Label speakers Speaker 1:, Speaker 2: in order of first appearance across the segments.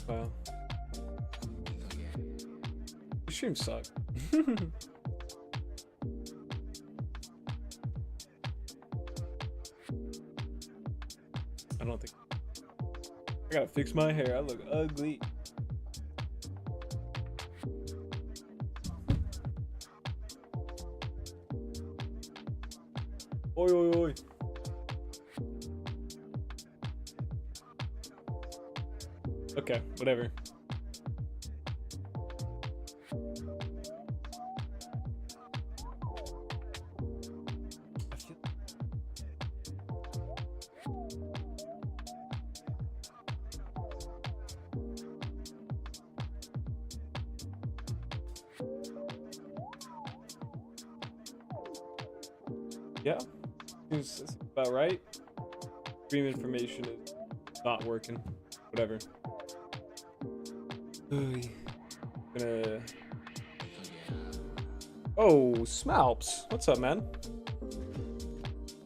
Speaker 1: Wow. Your streams suck. I don't think I gotta fix my hair. I look ugly. Oi, oi, oi. Okay, whatever. Yeah, seems about right. Stream information is not working. Whatever. Gonna. Oh, Smalps. What's up, man?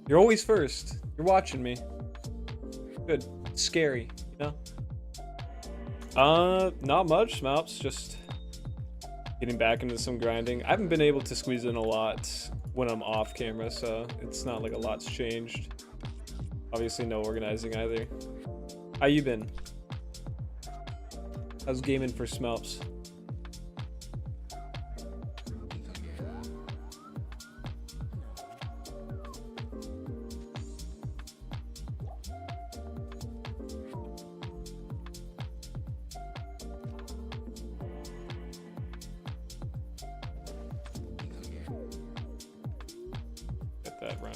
Speaker 1: You're always first. You're watching me. Good. It's scary, you know? Not much, Smalps. Just getting back into some grinding. I haven't been able to squeeze in a lot when I'm off camera, so it's not like a lot's changed. Obviously, no organizing either. How you been? How's gaming for Smalps? Get that run.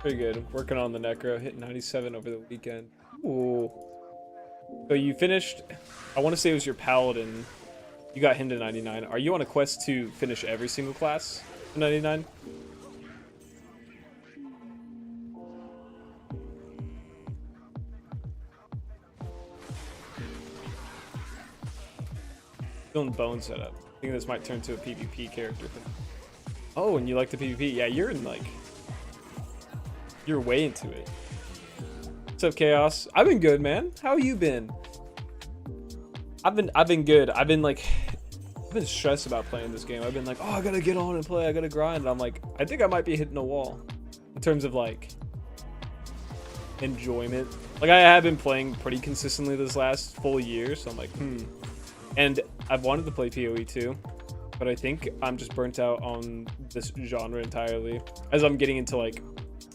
Speaker 1: Pretty good. Working on the Necro. Hit 97 over the weekend. Ooh. So you finished, I want to say it was your Paladin. You got him to 99. Are you on a quest to finish every single class to 99? Still in bone setup. I think this might turn to a PvP character. Oh, and you like the PvP? Yeah, you're in like... You're way into it. What's up, Chaos? I've been good, man. How you been? I've been good. I've been stressed about playing this game. I've been like, oh, I gotta get on and play. I gotta grind. And I'm like, I think I might be hitting a wall in terms of like enjoyment. Like I have been playing pretty consistently this last full year, so I'm like, And I've wanted to play PoE too, but I think I'm just burnt out on this genre entirely. As I'm getting into like,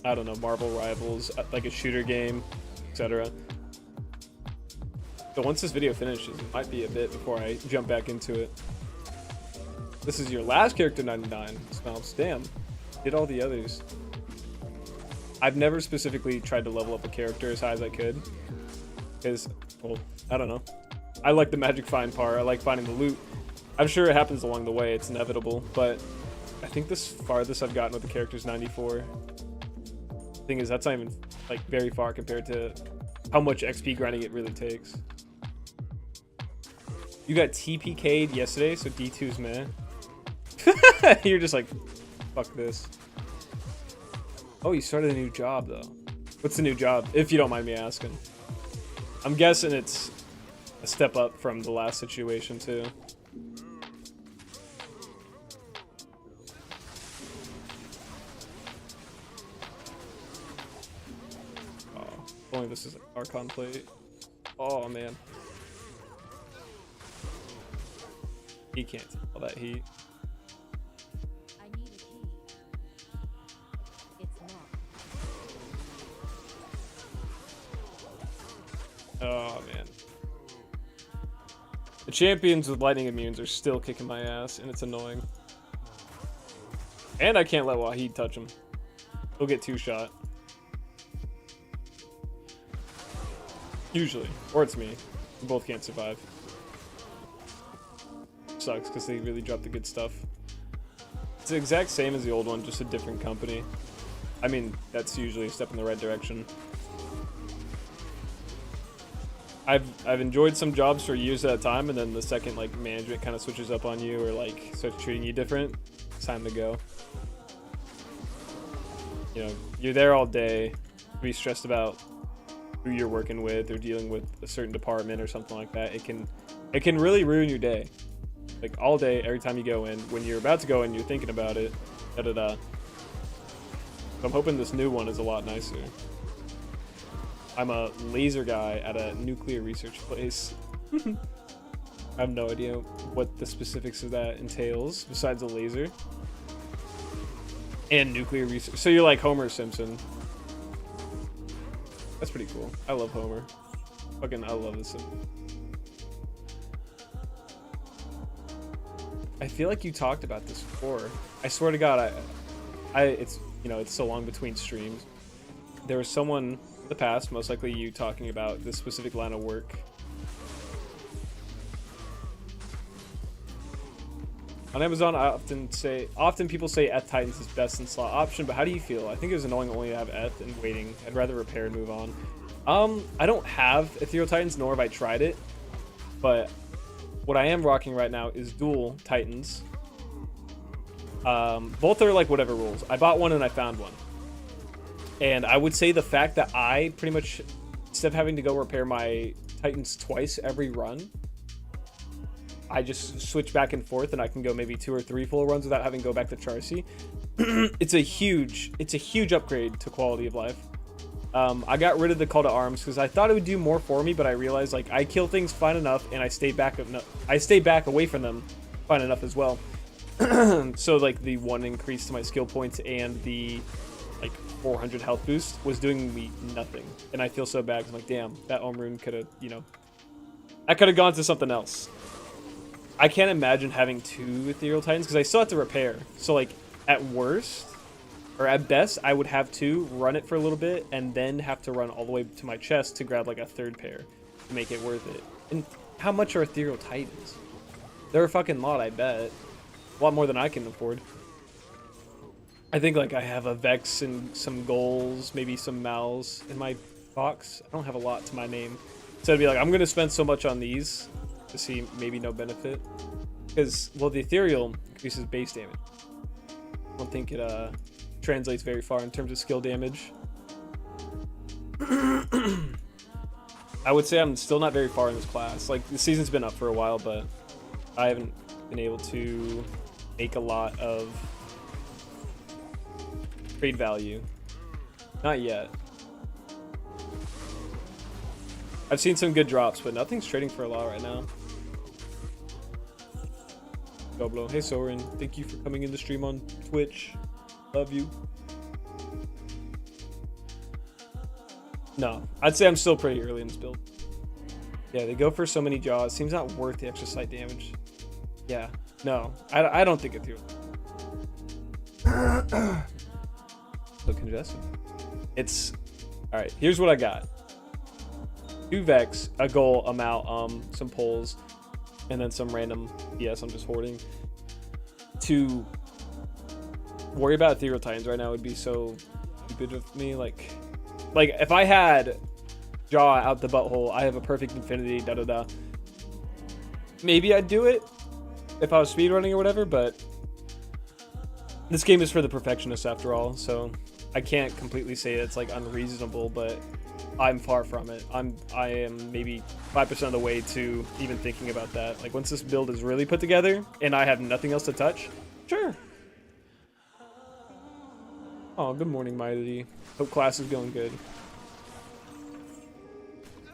Speaker 1: I don't know, Marvel Rivals, like a shooter game, etc. So once this video finishes, it might be a bit before I jump back into it. This is your last character 99. Smells. Damn. Did all the others. I've never specifically tried to level up a character as high as I could. Because, well, I don't know. I like the magic find part. I like finding the loot. I'm sure it happens along the way. It's inevitable. But I think this farthest I've gotten with the character is 94. Thing is, that's not even like very far compared to how much XP grinding it really takes. You got TPK'd yesterday, so D2's man. You're just like, fuck this. Oh, you started a new job though. What's the new job, if you don't mind me asking? I'm guessing it's a step up from the last situation too. Only this is an Archon plate. Oh man. He can't take all that heat.
Speaker 2: I need a key. It's locked.
Speaker 1: Oh man. The champions with lightning immunes are still kicking my ass, and it's annoying. And I can't let Wahid touch him. He'll get 2-shot. Usually. Or it's me. We both can't survive. Sucks because they really dropped the good stuff. It's the exact same as the old one, just a different company. I mean, that's usually a step in the right direction. I've enjoyed some jobs for years at a time, and then the second like management kind of switches up on you or like starts treating you different, it's time to go. You know, you're there all day, be stressed about who you're working with or dealing with a certain department or something like that. It can really ruin your day. Like all day, every time you go in, when you're about to go in, you're thinking about it. Da da da. So I'm hoping this new one is a lot nicer. I'm a laser guy at a nuclear research place. I have no idea what the specifics of that entails besides a laser and nuclear research. So you're like Homer Simpson. That's pretty cool. I love Homer. Fucking, I love this. I feel like you talked about this before. I swear to God, it's, you know, it's so long between streams. There was someone in the past, most likely you, talking about this specific line of work. On Amazon, often people say Eth Titans is best in slot option, but how do you feel? I think it was annoying only to have Eth and waiting. I'd rather repair and move on. I don't have Ethereal Titans, nor have I tried it, but what I am rocking right now is dual Titans. Both are like whatever rules. I bought one and I found one. And I would say the fact that I pretty much, instead of having to go repair my Titans twice every run, I just switch back and forth and I can go maybe 2 or 3 full runs without having to go back to Charcy. It's a huge upgrade to quality of life. I got rid of the call to arms because I thought it would do more for me, but I realized like I kill things fine enough and I stay back away from them fine enough as well. So like the 1 increase to my skill points and the like 400 health boost was doing me nothing, and I feel so bad. I'm like, damn, that Om Rune could have, you know, I could have gone to something else. I can't imagine having 2 Ethereal Titans because I still have to repair. So like at worst, or at best, I would have 2, run it for a little bit, and then have to run all the way to my chest to grab like a 3rd pair to make it worth it. And how much are Ethereal Titans? They're a fucking lot, I bet. A lot more than I can afford. I think like I have a Vex and some goals, maybe some Mals in my box. I don't have a lot to my name. So I'd be like, I'm going to spend so much on these to see maybe no benefit. Because, well, the Ethereal increases base damage. I don't think it translates very far in terms of skill damage. I would say I'm still not very far in this class. Like, the season's been up for a while, but I haven't been able to make a lot of trade value. Not yet. I've seen some good drops, but nothing's trading for a lot right now. Diablo. Hey Soren, thank you for coming in the stream on Twitch. Love you. No, I'd say I'm still pretty early in this build. Yeah, they go for so many jaws. Seems not worth the extra slight damage. Yeah, no, I don't think it's you. So congested. It's all right. Here's what I got: 2 Vex, a goal, a Mal, some poles, and then some random BS I'm just hoarding. To worry about Ethereal Titans right now would be so stupid of me. Like if I had Jaw out the butthole, I have a perfect infinity, da da da. Maybe I'd do it if I was speedrunning or whatever, but this game is for the perfectionists after all, so I can't completely say it's like unreasonable, but I'm far from it. I am maybe 5% of the way to even thinking about that. Like once this build is really put together and I have nothing else to touch, sure. Oh, good morning, Mighty. Hope class is going good.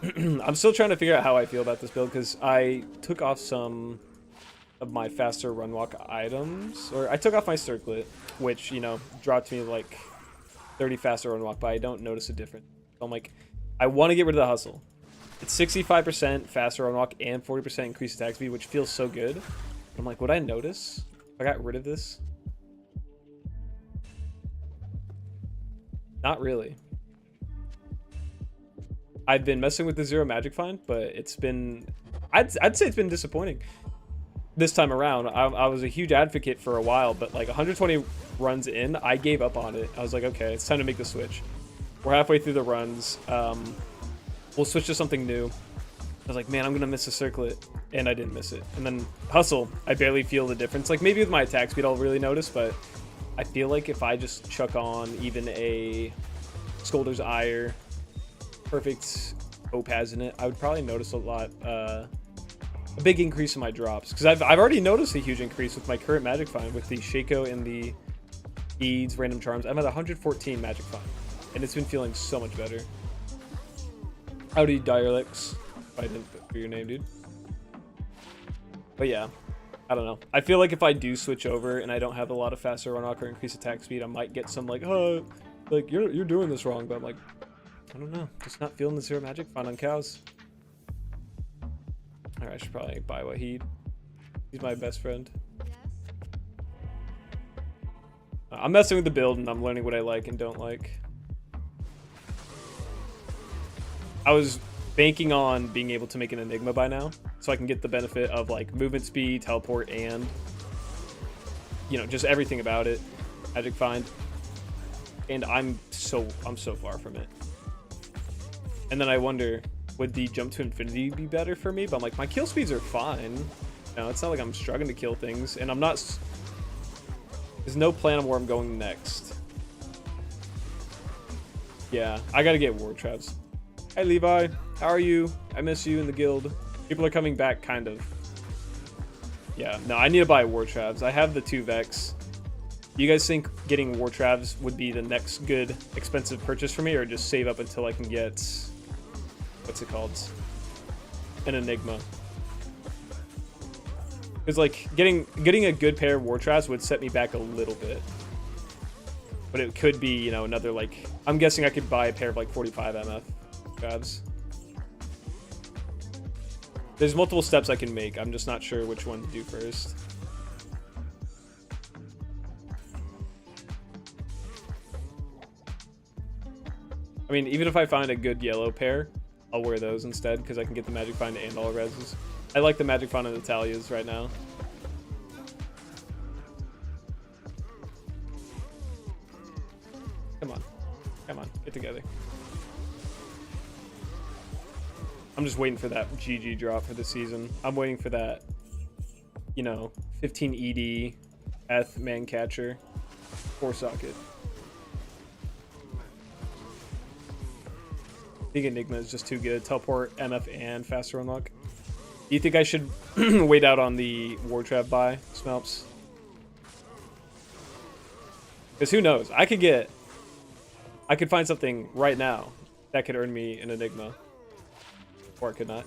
Speaker 1: I'm still trying to figure out how I feel about this build because I took off some of my faster run walk items, or I took off my circlet, which, you know, dropped me like 30 faster run walk, but I don't notice a difference. So I'm like, I want to get rid of the hustle. It's 65% faster run walk and 40% increased attack speed, which feels so good. I'm like, would I notice if I got rid of this? Not really. I've been messing with the zero magic find, but it's been, I'd say it's been disappointing this time around. I was a huge advocate for a while, but like 120 runs in, I gave up on it. I was like, okay, it's time to make the switch. We're halfway through the runs. We'll switch to something new. I was like, man, I'm gonna miss a circlet, and I didn't miss it. And then hustle, I barely feel the difference. Like maybe with my attack speed I'll really notice, but I feel like if I just chuck on even a Scolder's Ire, perfect Opaz in it, I would probably notice a lot, a big increase in my drops. Because I've already noticed a huge increase with my current magic find with the Shaco and the Beads, random charms. I'm at 114 magic find, and it's been feeling so much better. Howdy, Dialix. If I didn't put your name, dude. But yeah, I don't know. I feel like if I do switch over and I don't have a lot of faster run or increased attack speed, I might get some like, oh, like you're doing this wrong. But I'm like, I don't know. Just not feeling the zero magic find on cows. All right, I should probably buy Wahid. He's my best friend. I'm messing with the build and I'm learning what I like and don't like. I was banking on being able to make an Enigma by now, so I can get the benefit of like movement speed, teleport, and you know, just everything about it. Magic find. And I'm so far from it. And then I wonder, would the jump to infinity be better for me? But I'm like, my kill speeds are fine. No, it's not like I'm struggling to kill things, and I'm not. There's no plan on where I'm going next. Yeah, I gotta get ward traps. Hi Levi, how are you? I miss you in the guild. People are coming back, kind of. Yeah, no, I need to buy war traps. I have the 2 Vex. Do you guys think getting war traps would be the next good expensive purchase for me, or just save up until I can get, what's it called? An Enigma. Because like getting a good pair of war traps would set me back a little bit. But it could be, you know, another like, I'm guessing I could buy a pair of like 45 MF. There's multiple steps I can make. I'm just not sure which one to do first. I mean, even if I find a good yellow pair, I'll wear those instead because I can get the magic find and all reses. I like the magic find on Natalia's right now. Come on, get together. I'm just waiting for that GG drop for the season. I'm waiting for that, you know, 15 ED, Eth, man catcher, 4 socket. I think Enigma is just too good. Teleport, MF, and faster unlock. Do you think I should wait out on the war trap buy, Smelps? Because who knows? I could find something right now that could earn me an Enigma. Or I could not.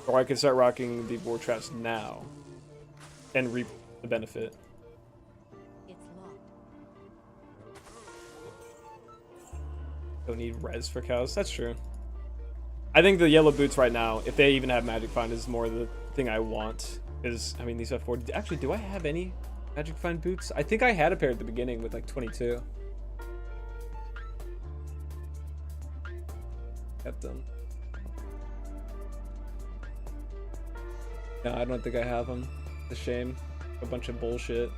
Speaker 1: Or I could start rocking the war traps now and reap the benefit.
Speaker 2: It's locked.
Speaker 1: Don't need res for cows. That's true. I think the yellow boots right now, if they even have magic find, is more the thing I want. Is, I mean, these have 40. Actually, do I have any magic find boots? I think I had a pair at the beginning with like 22. Kept them. No, I don't think I have them. It's a shame. A bunch of bullshit.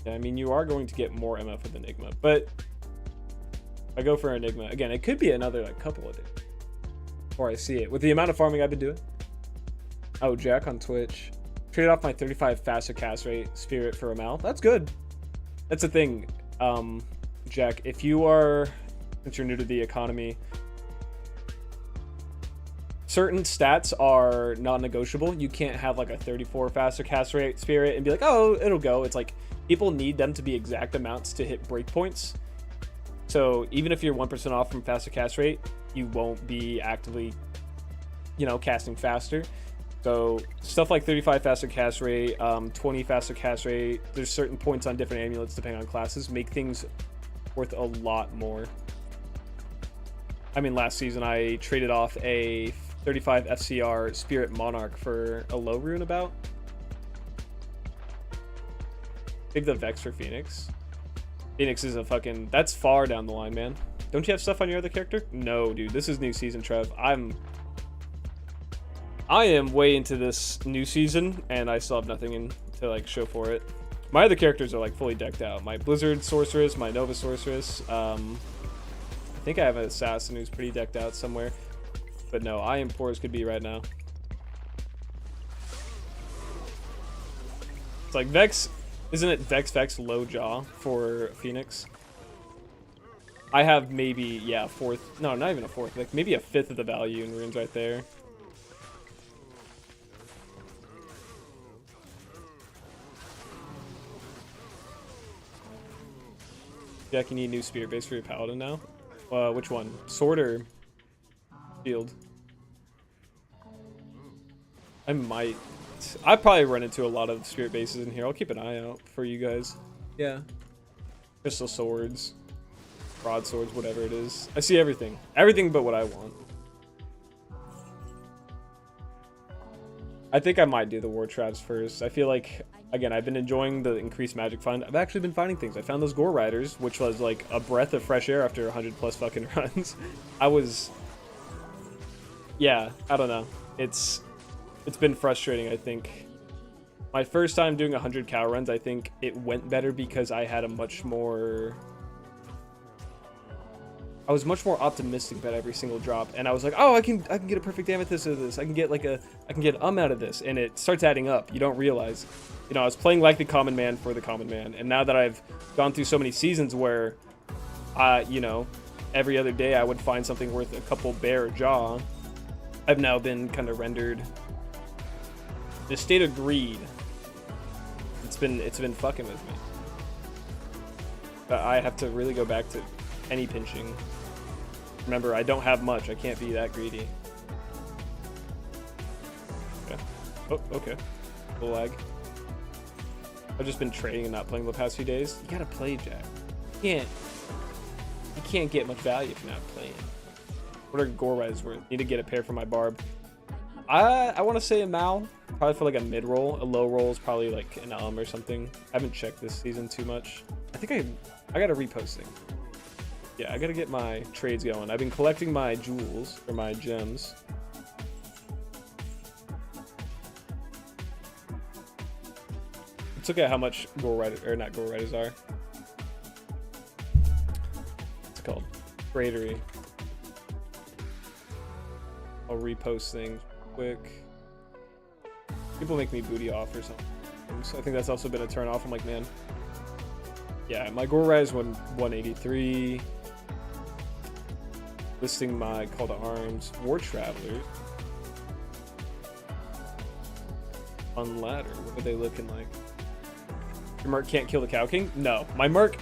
Speaker 1: Yeah, I mean, you are going to get more MF with Enigma, but if I go for Enigma, again, it could be another like couple of days before I see it. With the amount of farming I've been doing. Oh, Jack on Twitch. Traded off my 35 faster cast rate spirit for a Mal. That's good. That's the thing, Jack. If you are, since you're new to the economy, certain stats are non-negotiable. You can't have like a 34 faster cast rate spirit and be like, oh, it'll go. It's like people need them to be exact amounts to hit breakpoints. So even if you're 1% off from faster cast rate, you won't be actively, you know, casting faster. So stuff like 35 faster cast rate, 20 faster cast rate, there's certain points on different amulets depending on classes, make things worth a lot more. I mean, last season I traded off a 35 FCR Spirit Monarch for a low rune about. Save the Vex for Phoenix. Phoenix is a fucking... That's far down the line, man. Don't you have stuff on your other character? No, dude. This is new season, Trev. I am way into this new season, and I still have nothing in to like show for it. My other characters are like fully decked out. My Blizzard Sorceress, my Nova Sorceress. I think I have an Assassin who's pretty decked out somewhere. But no, I am poor as could be right now. It's like Vex... Isn't it Vex low jaw for Phoenix? I have maybe, yeah, fourth. No, not even a fourth. Like maybe a fifth of the value in runes right there. Jack, you need new spirit base for your paladin now? Which one? Sword or shield? I might. I probably run into a lot of spirit bases in here. I'll keep an eye out for you guys. Yeah. Crystal swords, broadswords, whatever it is. I see everything. Everything but what I want. I think I might do the war traps first. I feel like, again, I've been enjoying the increased magic find. I've actually been finding things. I found those gore riders, which was like a breath of fresh air after 100 plus fucking runs. Yeah, I don't know. It's been frustrating, I think. My first time doing 100 cow runs, I think it went better because I had I was much more optimistic about every single drop, and I was like, oh, I can get a perfect amethyst out of this. I can get out of this, and it starts adding up. You don't realize. You know, I was playing like the common man for the common man, and now that I've gone through so many seasons where, you know, every other day I would find something worth a couple bear jaw, I've now been kind of rendered the state of greed. It's been fucking with me. But I have to really go back to penny pinching. Remember, I don't have much. I can't be that greedy. Okay. Oh, okay. Full lag. I've just been trading and not playing the past few days. You gotta play, Jack. You can't get much value if you're not playing. What are gore riders worth? Need to get a pair for my barb. I want to say a Mal, probably for like a mid roll. A low roll is probably like an or something. I haven't checked this season too much. I think I got a reposting. Yeah, I gotta get my trades going. I've been collecting my jewels or my gems. Let's look at how much gore riders, or not gore riders are. It's called Bradery. I'll repost things quick. People make me booty off or something. So I think that's also been a turn off. I'm like, man. Yeah, my gore rise went 183. Listing my call to arms. War Travelers. On ladder. What are they looking like? Your Merc can't kill the Cow King? No. My Merc,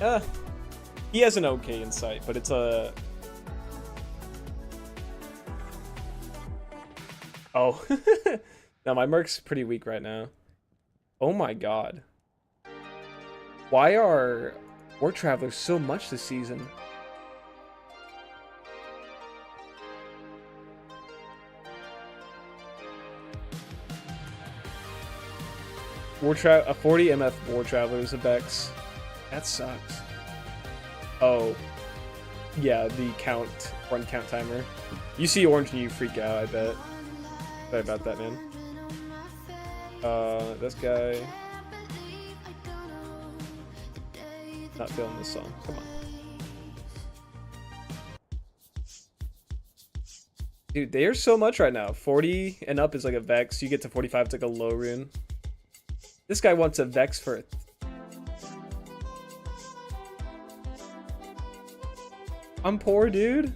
Speaker 1: he has an okay insight, but it's a... Oh. No, my Merc's pretty weak right now. Oh my god. Why are War Travelers so much this season? A 40 MF War Travelers of Vex. That sucks. Oh. Yeah, the run count timer. You see orange and you freak out, I bet. Sorry about that, man. This guy. Not feeling this song. Come on. Dude, they are so much right now. 40 and up is like a Vex. You get to 45, it's like a low rune. This guy wants a Vex for it. I'm poor, dude.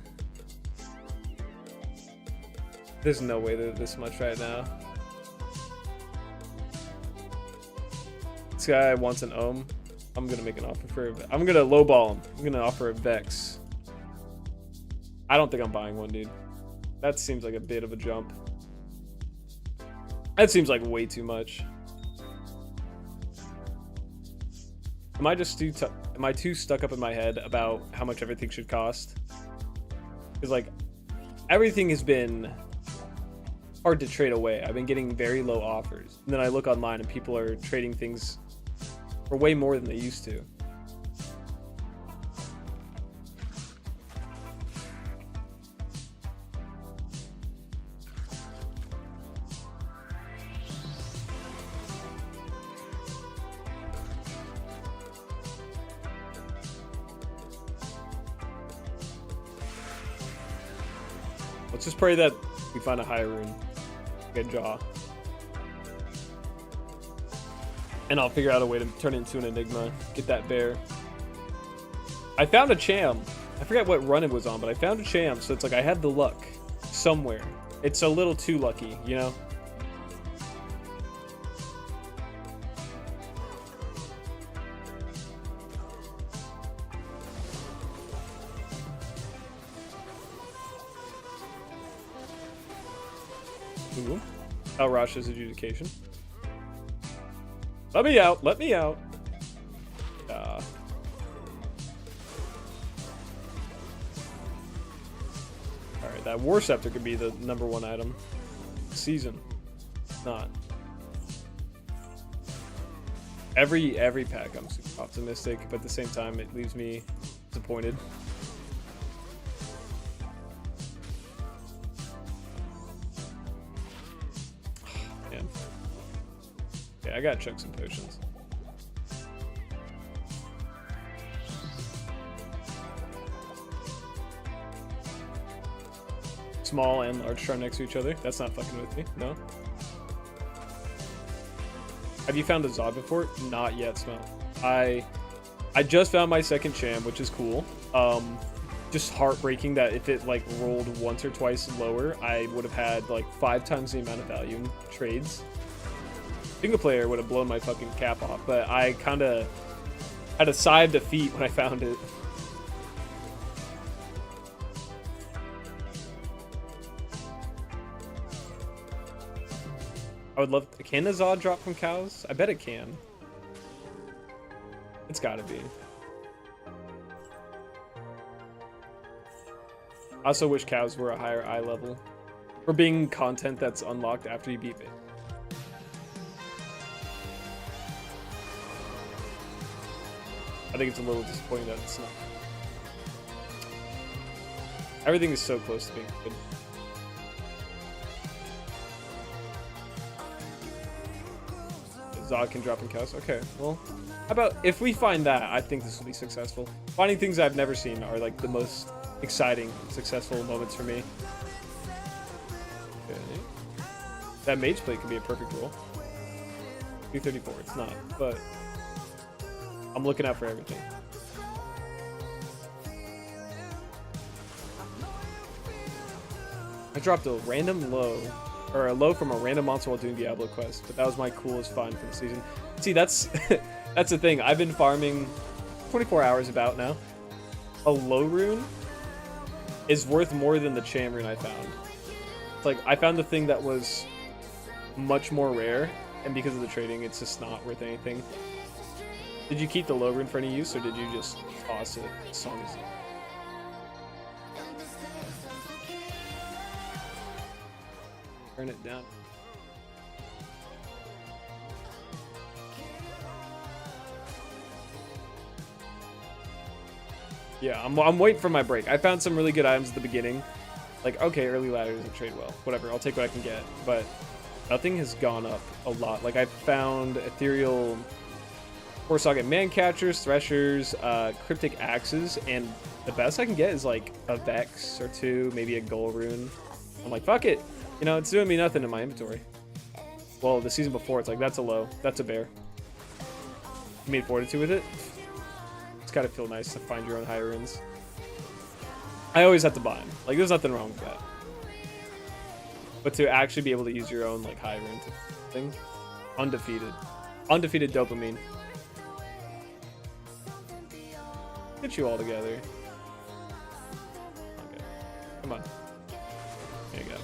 Speaker 1: There's no way they're this much right now. This guy wants an ohm. I'm gonna make an offer for I'm gonna lowball him. I'm gonna offer a Vex. I don't think I'm buying one, dude. That seems like a bit of a jump. That seems like way too much. Am I too stuck up in my head about how much everything should cost? Because like everything has been hard to trade away. I've been getting very low offers. And then I look online and people are trading things for way more than they used to. Let's just pray that we find a higher rune. Get jaw. And I'll figure out a way to turn it into an enigma. Get that bear. I found a cham. I forget what run it was on, but I found a cham, so it's like I had the luck somewhere. It's a little too lucky, you know? Ooh. Rash's adjudication. Let me out, let me out. Alright, that War Scepter could be the #1 item. Season. Not. Every pack I'm super optimistic, but at the same time it leaves me disappointed. Man. Yeah, I gotta chuck some potions. Small and large charm next to each other. That's not fucking with me. No. Have you found a Zod before? Not yet, Smell. I just found my second cham, which is cool. Just heartbreaking that if it like rolled once or twice lower, I would have had like 5 times the amount of value in trades. Single player would have blown my fucking cap off, but I kind of had a sigh of defeat when I found it. I would love. Can a Zod drop from cows? I bet it can. It's gotta be. I also wish cows were a higher eye level. For being content that's unlocked after you beat it. I think it's a little disappointing that it's not. Everything is so close to being good. Zod can drop in cows. Okay, well, how about if we find that? I think this will be successful. Finding things I've never seen are like the most exciting, successful moments for me. Okay. That mage plate could be a perfect roll. 234, it's not, but I'm looking out for everything. I dropped a random low. Or a low from a random monster while doing Diablo quest, but that was my coolest find for the season. See, that's that's the thing. I've been farming 24 hours about now. A low rune is worth more than the cham rune I found. It's like I found the thing that was much more rare, and because of the trading, it's just not worth anything. Did you keep the low rune for any use, or did you just toss it as long as? Turn it down. Yeah, I'm waiting for my break. I found some really good items at the beginning. Like, okay, early ladder doesn't trade well. Whatever, I'll take what I can get. But nothing has gone up a lot. Like, I found ethereal Core Socket Man Catchers, Threshers, Cryptic Axes, and the best I can get is like a Vex or 2, maybe a Goal Rune. I'm like, fuck it. You know, it's doing me nothing in my inventory. Well, the season before, it's like, that's a low. That's a bear. You made Fortitude with it? It's gotta feel nice to find your own high runes. I always have to buy them. Like, there's nothing wrong with that. But to actually be able to use your own, like, high rune thing. Undefeated. Undefeated dopamine. Get you all together. Okay. Come on. There you go.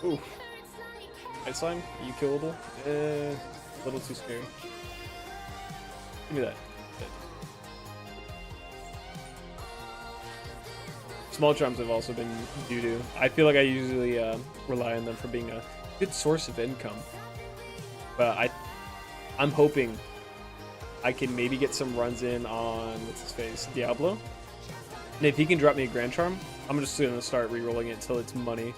Speaker 1: Ooh. Ice Slime? Are you killable? A little too scary. Give me that. Small charms have also been doo-doo. I feel like I usually rely on them for being a good source of income. But I'm hoping I can maybe get some runs in on, what's his face, Diablo. And if he can drop me a Grand Charm, I'm just gonna start re-rolling it till it's money.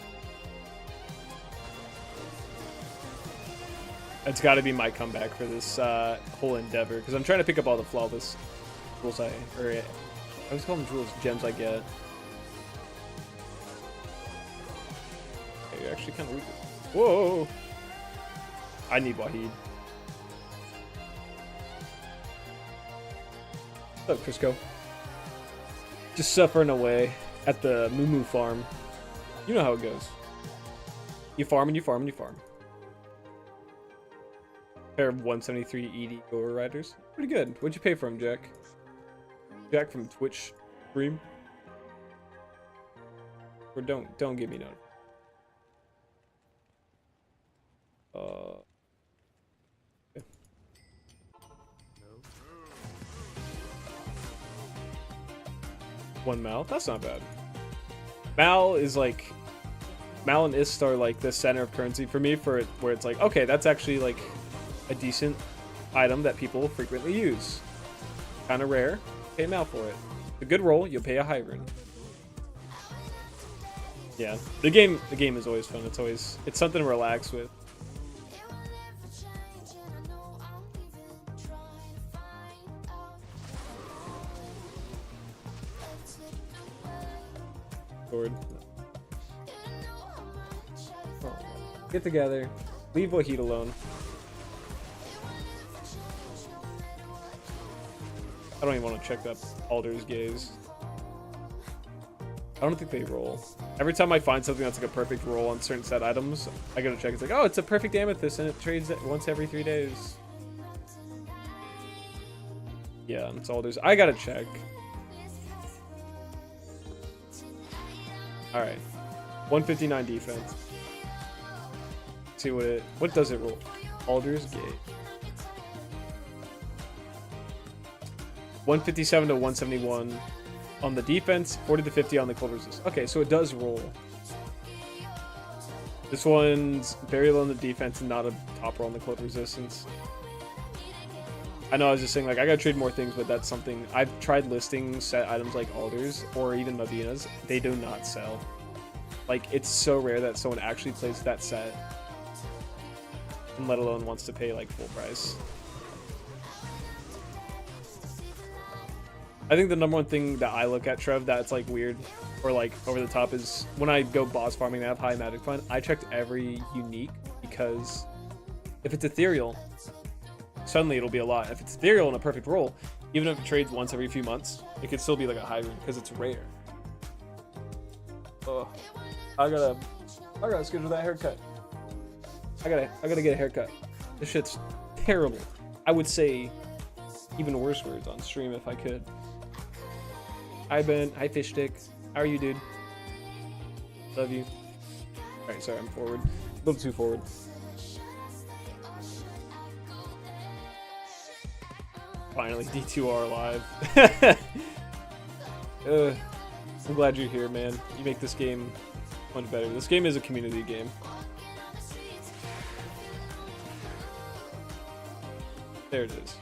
Speaker 1: It's got to be my comeback for this whole endeavor, because I'm trying to pick up all the flawless jewels I always call them jewels, gems I get. Okay, you're actually kind of weak. Whoa! I need Wahid. What's up, Crisco? Just suffering away at the Moo farm. You know how it goes. You farm and you farm and you farm. Pair of 173 ED Goer Riders. Pretty good. What'd you pay for him, Jack? Jack from Twitch stream? Or don't give me no. Okay. One Mal? That's not bad. Mal is like... Mal and Ist are like the center of currency for me, for it, where it's like, okay, that's actually like a decent item that people frequently use. Kind of rare. Pay Mal for it. A good roll, you'll pay a high rune. Yeah, the game is always fun. It's something to relax with. Lord. Oh, get together. Leave Wahid alone. I don't even want to check that Alder's gaze. I don't think they roll. Every time I find something that's like a perfect roll on certain set items, I gotta check. It's like, oh, it's a perfect amethyst and it trades it once every 3 days. Yeah, it's Alder's. I gotta check. Alright. 159 defense. Let's see what does it roll? Alder's Gate. 157 to 171 on the defense, 40 to 50 on the cold resist. Okay, so it does roll. This one's very low on the defense and not a top roll on the cold resistance. I know I was just saying, like, I gotta trade more things, but that's something I've tried listing set items like Alders or even Mavinas. They do not sell. Like, it's so rare that someone actually plays that set, and let alone wants to pay like full price. I think the number one thing that I look at, Trev, that's like weird or like over the top is when I go boss farming and I have high magic fund, I checked every unique, because if it's ethereal, suddenly it'll be a lot. If it's ethereal and a perfect roll, even if it trades once every few months, it could still be like a high rune because it's rare. Oh, I gotta schedule that haircut. I gotta get a haircut. This shit's terrible. I would say even worse words on stream if I could. Hi Ben, hi Fish Stick. How are you, dude? Love you. Alright, sorry, I'm forward. A little too forward. Finally, D2R live. I'm glad you're here, man. You make this game much better. This game is a community game. There it is.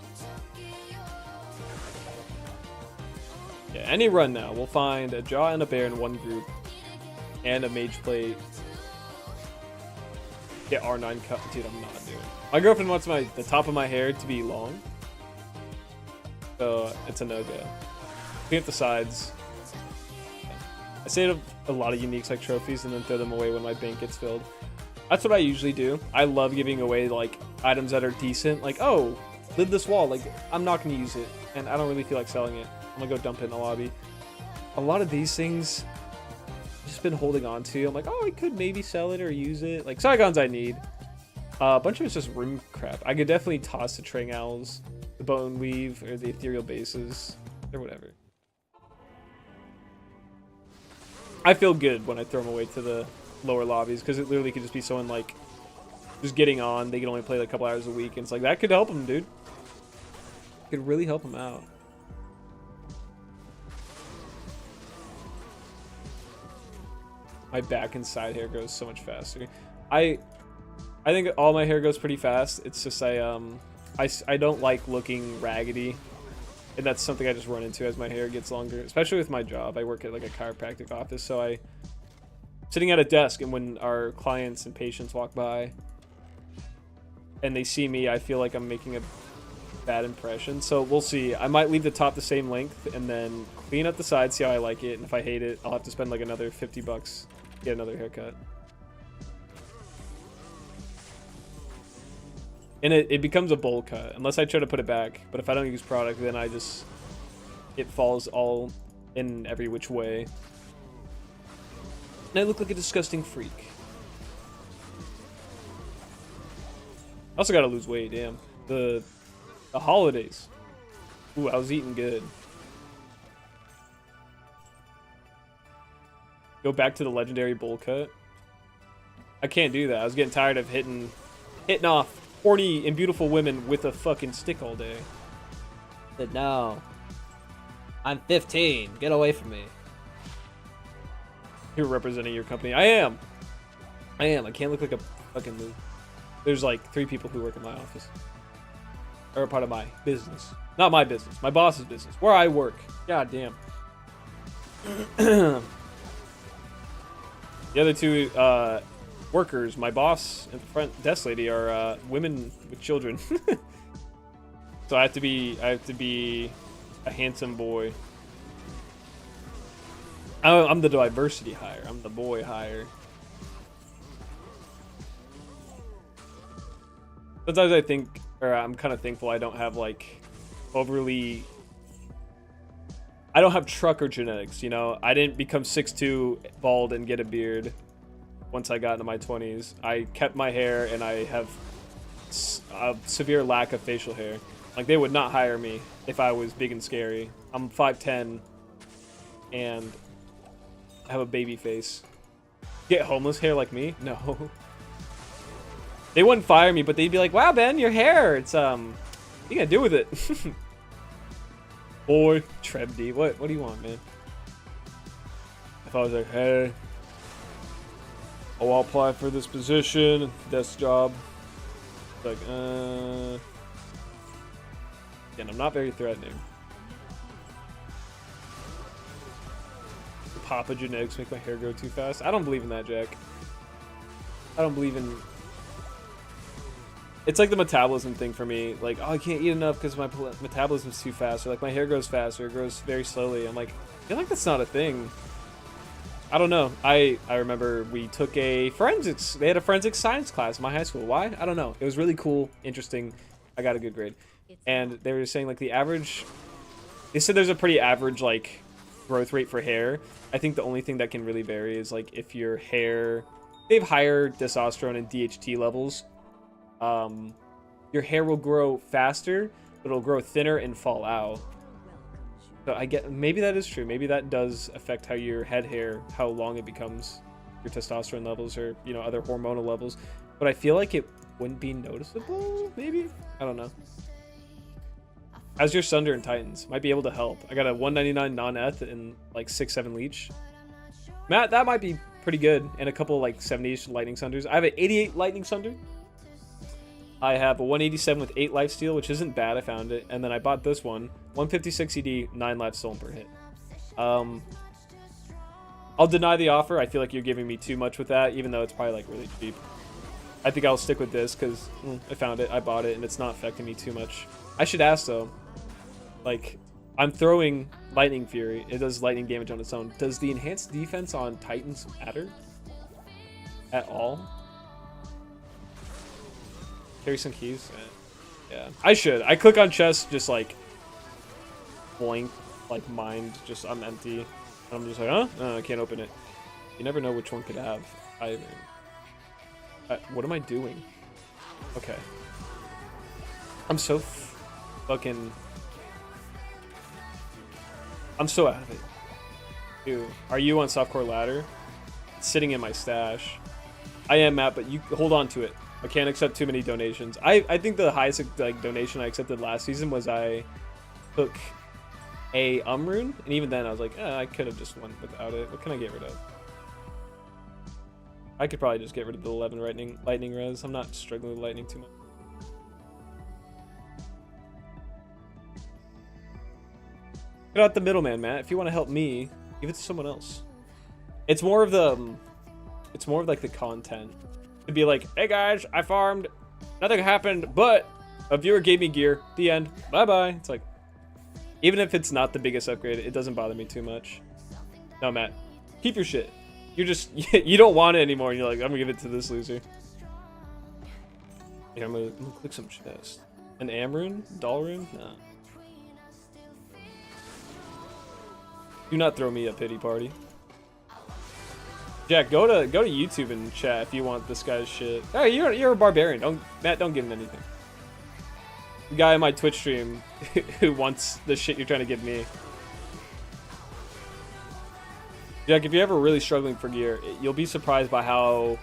Speaker 1: Yeah, any run now, we'll find a Jaw and a Bear in one group, and a Mage Plate. Get R9 cut. Dude, I'm not doing it. My girlfriend wants the top of my hair to be long, so it's a no-go. Clean up the sides. I save a lot of uniques like trophies and then throw them away when my bank gets filled. That's what I usually do. I love giving away like items that are decent. Like, oh, lid this wall. Like, I'm not going to use it, and I don't really feel like selling it. I'm going to go dump it in the lobby. A lot of these things I've just been holding on to. I'm like, oh, I could maybe sell it or use it. Like, Saigons I need. A bunch of it's just room crap. I could definitely toss the Trang Owls, the Bone Weave, or the Ethereal Bases, or whatever. I feel good when I throw them away to the lower lobbies, because it literally could just be someone like just getting on. They can only play like a couple hours a week, and it's like that could help them, dude. It could really help them out. My back and side hair grows so much faster. I think all my hair goes pretty fast. It's just I don't like looking raggedy. And that's something I just run into as my hair gets longer, especially with my job. I work at like a chiropractic office, so I sitting at a desk, and when our clients and patients walk by and they see me, I feel like I'm making a bad impression. So we'll see. I might leave the top the same length and then clean up the sides, see how I like it, and if I hate it, I'll have to spend like another $50 to get another haircut. And it becomes a bowl cut unless I try to put it back. But if I don't use product, then it falls all in every which way. And I look like a disgusting freak. I also gotta lose weight, damn. The holidays. Ooh, I was eating good. Go back to the legendary bowl cut. I can't do that. I was getting tired of hitting off horny and beautiful women with a fucking stick all day.
Speaker 3: Said, no. I'm 15. Get away from me.
Speaker 1: You're representing your company. I am. I can't look like a fucking loser. There's like 3 people who work in my office. Or a part of my business. Not my business. My boss's business. Where I work. God damn. The other 2 workers, my boss and the front desk lady, are women with children. So I have to be a handsome boy. I'm the diversity hire. I'm the boy hire. Sometimes I think, or I'm kind of thankful I don't have like overly. I don't have trucker genetics, you know. I didn't become 6'2", bald, and get a beard once I got into my 20s. I kept my hair, and I have a severe lack of facial hair. Like, they would not hire me if I was big and scary. I'm 5'10", and I have a baby face. Get homeless hair like me? No. They wouldn't fire me, but they'd be like, wow, Ben, your hair, it's, what are you gonna do with it? Boy, Trebdy, what do you want, man? If I was like, hey, I'll apply for this position, desk job. Like, and I'm not very threatening. Papa genetics make my hair grow too fast. I don't believe in that, Jack. I don't believe in... It's like the metabolism thing for me. Like, oh, I can't eat enough because my metabolism's too fast. Or like my hair grows faster, it grows very slowly. I'm like, I feel like that's not a thing. I don't know. I remember we took a forensics. They had a forensic science class in my high school. Why? I don't know. It was really cool, interesting. I got a good grade. And they were saying like the average. They said there's a pretty average like growth rate for hair. I think the only thing that can really vary is like if your hair. They have higher testosterone and DHT levels. Your hair will grow faster, but it'll grow thinner and fall out. So I get, maybe that is true. Maybe that does affect how your head hair, how long it becomes, your testosterone levels, or, you know, other hormonal levels. But I feel like it wouldn't be noticeable, maybe? I don't know. How's your Sunder and Titans? Might be able to help. I got a 199 non-eth and like 6-7 leech. Matt, that might be pretty good. And a couple like 70-ish lightning Sunders. I have an 88 lightning Sunder. I have a 187 with 8 lifesteal, which isn't bad. I found it. And then I bought this one. 156 ED, 9 life stolen per hit. I'll deny the offer. I feel like you're giving me too much with that, even though it's probably like really cheap. I think I'll stick with this because I found it, I bought it, and it's not affecting me too much. I should ask though. Like, I'm throwing Lightning Fury. It does lightning damage on its own. Does the enhanced defense on Titans matter at all? Carry some keys? Yeah. I should. I click on chest, just like blank, like mind, just I'm empty. And I'm just like, huh? No, I can't open it. You never know which one could have either. What am I doing? Okay. I'm so fucking... I'm so out of it. Dude, are you on softcore ladder? It's sitting in my stash. I am, Matt, but you hold on to it. I can't accept too many donations. I think the highest like donation I accepted last season was I took a rune, and even then I was like, I could have just went without it. What can I get rid of? I could probably just get rid of the 11 lightning res. I'm not struggling with lightning too much. Cut out the middleman, Matt. If you want to help me, give it to someone else. It's more of the, it's more of like the content. It'd be like, hey guys, I farmed, nothing happened, but a viewer gave me gear. The end. Bye bye. It's like, even if it's not the biggest upgrade, it doesn't bother me too much. No, Matt, keep your shit. You're just, you don't want it anymore, and you're like, I'm gonna give it to this loser. Yeah, I'm gonna click some chest. An Amrune? Dalrune? Nah. Do not throw me a pity party. Jack, go to YouTube and chat if you want this guy's shit. Hey, you're a barbarian. Matt, don't give him anything. The guy in my Twitch stream who wants the shit you're trying to give me. Jack, if you're ever really struggling for gear, you'll be surprised by how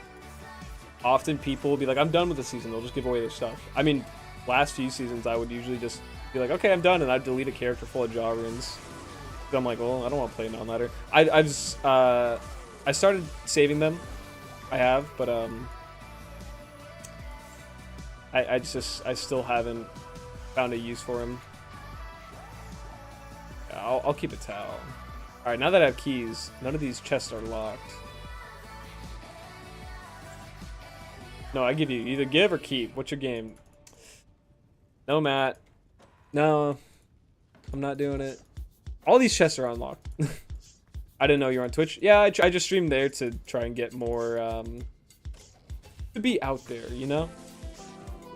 Speaker 1: often people will be like, I'm done with the season. They'll just give away their stuff. I mean, last few seasons, I would usually just be like, okay, I'm done, and I'd delete a character full of jaw runes. So I'm like, well, I don't want to play non-ladder. I started saving them. I have, but I still haven't found a use for him. I'll keep a towel. All right, now that I have keys, none of these chests are locked. No, I give you either give or keep. What's your game? No, Matt. No, I'm not doing it. All these chests are unlocked. I didn't know you were on Twitch. Yeah, I just streamed there to try and get more, to be out there, you know?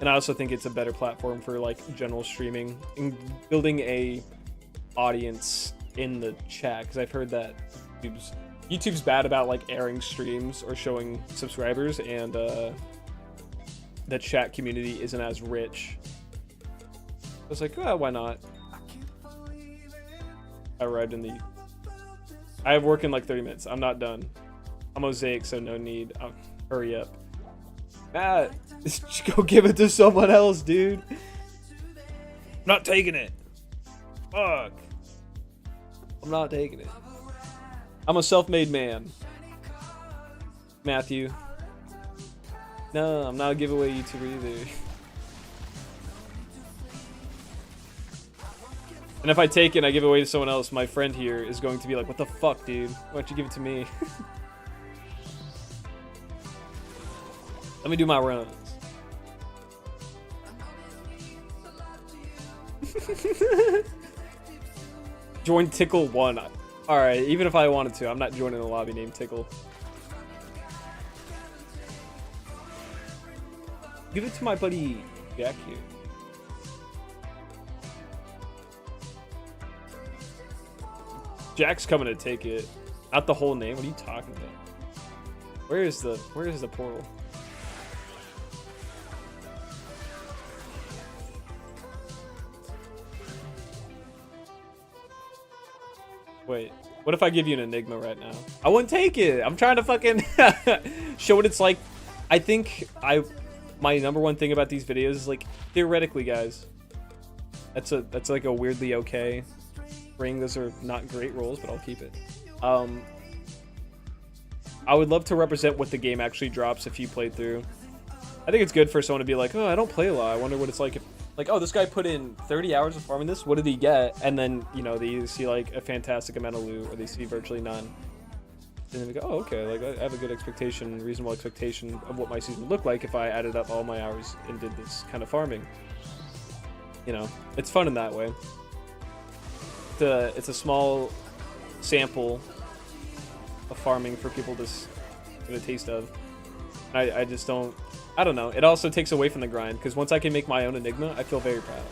Speaker 1: And I also think it's a better platform for, like, general streaming and building a audience in the chat, because I've heard that YouTube's bad about, like, airing streams or showing subscribers, and the chat community isn't as rich. I was like, oh, why not? I arrived in the... I have work in like 30 minutes. I'm not done. I'm Mosaic, so no need. Hurry up. Matt, just go give it to someone else, dude. I'm not taking it. Fuck. I'm not taking it. I'm a self-made man. Matthew. No, I'm not a giveaway YouTuber either. And if I take it and I give it away to someone else, my friend here is going to be like, what the fuck, dude? Why don't you give it to me? Let me do my runs. Join Tickle 1. Alright, even if I wanted to, I'm not joining a lobby named Tickle. Give it to my buddy Jack here. Jack's coming to take it. Not the whole name. What are you talking about? Where is the portal? Wait, what if I give you an enigma right now? I wouldn't take it. I'm trying to fucking show what it's like. I think my number one thing about these videos is, like, theoretically, guys, that's like a weirdly okay ring. Those are not great rolls, but I'll keep it. I would love to represent what the game actually drops if you played through. I think it's good for someone to be like, oh, I don't play a lot. I wonder what it's like if, like, oh, this guy put in 30 hours of farming this. What did he get? And then, you know, they either see like a fantastic amount of loot or they see virtually none. And then they go, oh, okay, like I have a good expectation, reasonable expectation of what my season would look like if I added up all my hours and did this kind of farming. You know, it's fun in that way. It's a small sample of farming for people to get a taste of. I just don't, I don't know. It also takes away from the grind, because once I can make my own enigma, I feel very proud.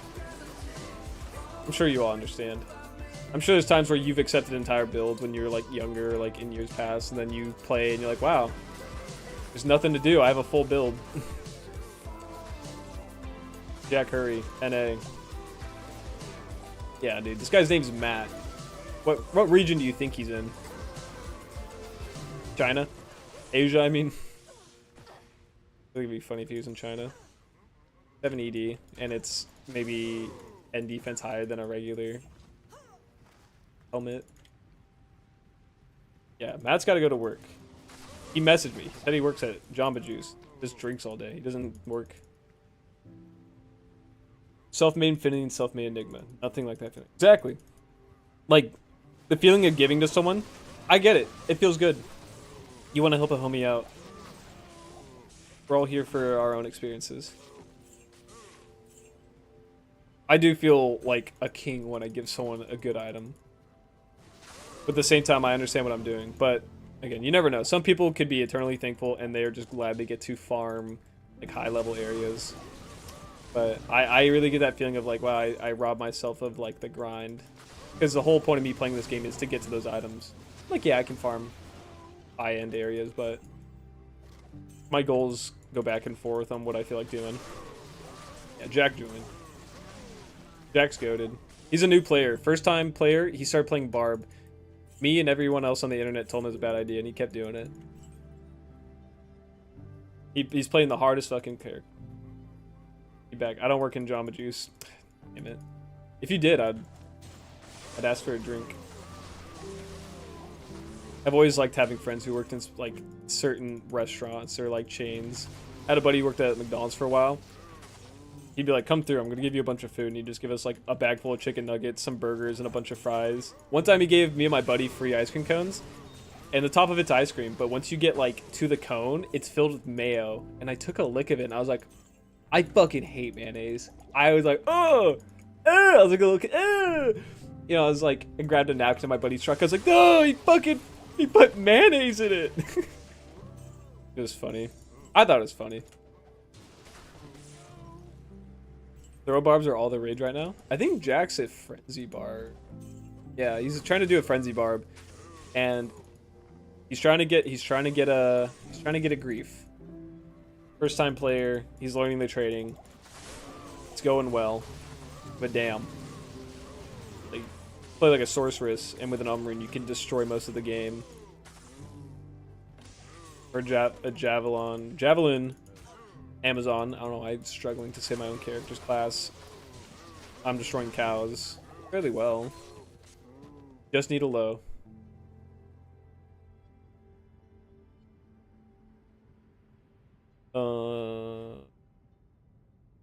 Speaker 1: I'm sure you all understand. I'm sure there's times where you've accepted entire builds when you're like younger, like in years past, and then you play and you're like, wow, there's nothing to do. I have a full build. Jack Hurry, NA. Yeah, dude, this guy's name's Matt. What region do you think he's in? China? Asia, I mean. I think it'd be funny if he was in China. 7 ED, and it's maybe end defense higher than a regular helmet. Yeah, Matt's got to go to work. He messaged me. He said he works at Jamba Juice. Just drinks all day. He doesn't work. Self-made Infinity and self-made Enigma. Nothing like that. Exactly. like the feeling of giving to someone. I get it. It feels good. You want to help a homie out. We're all here for our own experiences. I do feel like a king when I give someone a good item. But at the same time, I understand what I'm doing. But again, you never know. Some people could be eternally thankful and they're just glad they get to farm like high level areas. But I really get that feeling of like, wow, I rob myself of like the grind. Because the whole point of me playing this game is to get to those items. Like, yeah, I can farm high-end areas, but my goals go back and forth on what I feel like doing. Yeah, Jack joined. Jack's goated. He's a new player. First time player, he started playing Barb. Me and everyone else on the internet told him it was a bad idea, and he kept doing it. He's playing the hardest fucking character. Be back. I don't work in Jamba Juice. Damn it. If you did, I'd ask for a drink. I've always liked having friends who worked in like certain restaurants or like chains. I had a buddy who worked at McDonald's for a while. He'd be like, come through, I'm gonna give you a bunch of food. And he'd just give us like a bag full of chicken nuggets, some burgers, and a bunch of fries. One time he gave me and my buddy free ice cream cones. And the top of it's ice cream, but once you get like to the cone, it's filled with mayo. And I took a lick of it and I was like, I fucking hate mayonnaise. I was like, oh, I was like, look, you know, I was like, I grabbed a napkin in my buddy's truck. I was like, no, he put mayonnaise in it. It was funny. I thought it was funny. Throw barbs are all the rage right now. I think Jack's at Frenzy Barb. Yeah, he's trying to do a Frenzy Barb, and he's trying to get a grief. First time player, he's learning the trading. It's going well, but damn. Like, play like a sorceress, and with an Umrune, you can destroy most of the game. Or a Javelin, Amazon. I don't know, I'm struggling to say my own character's class. I'm destroying cows fairly well. Just need a low.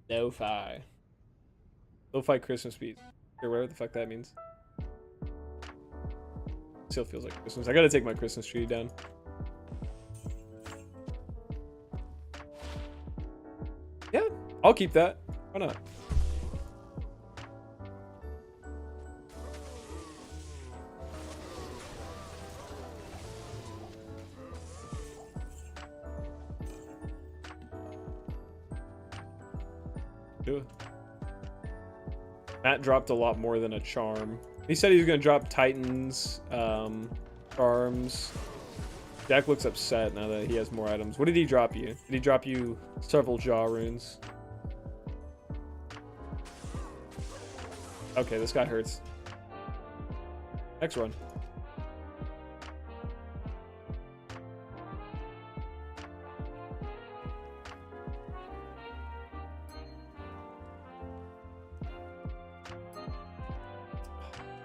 Speaker 1: Lo-fi. Lo-fi Christmas beat. Or whatever the fuck that means. Still feels like Christmas. I gotta take my Christmas tree down. Yeah, I'll keep that. Why not? Do it. Matt dropped a lot more than a charm. He said he was gonna drop Titans, charms. Jack looks upset now that he has more items. What did he drop you? Did he drop you several jaw runes? Okay, this guy hurts. Next one.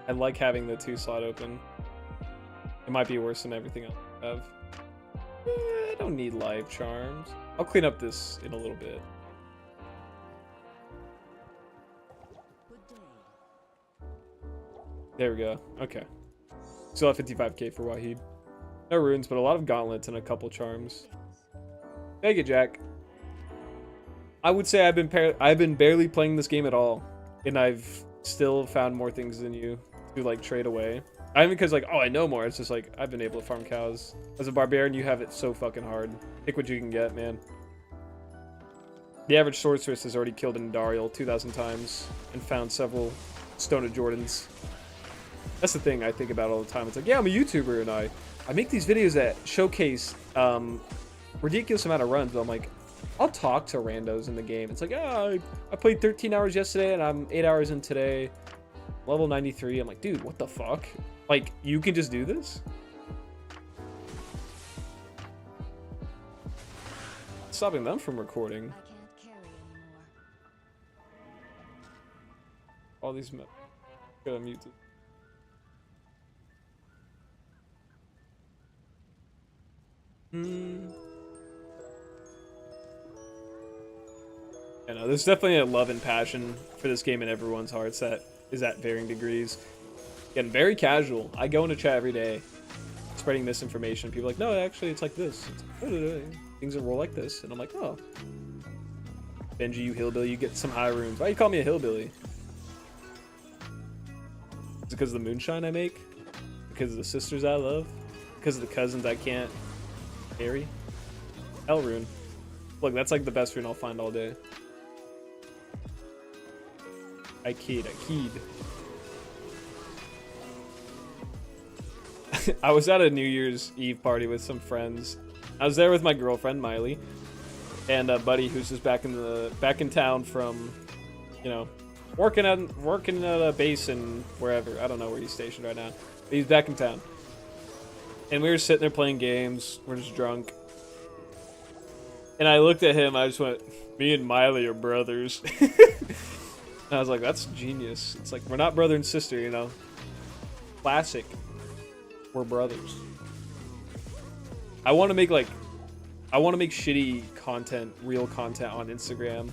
Speaker 1: I like having the 2 slot open. It might be worse than everything else I have. I don't need live charms. I'll clean up this in a little bit. There we go. Okay. Still have 55k for Wahid. No runes, but a lot of gauntlets and a couple charms. Thank you, Jack. I would say I've been barely playing this game at all, and I've still found more things than you to like trade away. I mean, because like, oh, I know more. It's just like I've been able to farm cows. As a barbarian, you have it so fucking hard. Pick what you can get, man. The average sorceress has already killed an Andariel 2,000 times and found several Stone of Jordans. That's the thing I think about all the time. It's like, yeah, I'm a YouTuber and I make these videos that showcase ridiculous amount of runs, but I'm like, I'll talk to randos in the game. It's like, oh, I played 13 hours yesterday and I'm 8 hours in today. Level 93. I'm like, dude, what the fuck? Like, you can just do this? Stopping them from recording.
Speaker 2: I can't carry anymore.
Speaker 1: All these gotta mute it. I know, there's definitely a love and passion for this game in everyone's hearts that is at varying degrees. Getting very casual. I go into chat every day, spreading misinformation. People are like, no, actually, it's like this. It's like, things that roll like this. And I'm like, oh. Benji, you hillbilly, you get some high runes. Why you call me a hillbilly? Is it because of the moonshine I make? Because of the sisters I love? Because of the cousins I can't marry? Hell rune. Look, that's like the best rune I'll find all day. I keyed. I was at a New Year's Eve party with some friends. I was there with my girlfriend Miley and a buddy who's just back in town from, you know, working at a base in wherever. I don't know where he's stationed right now, but he's back in town. And we were sitting there playing games. We're just drunk. And I looked at him. I just went, "Me and Miley are brothers." And I was like, "That's genius." It's like we're not brother and sister, you know. Classic. We're brothers. I want to make shitty content, real content on Instagram.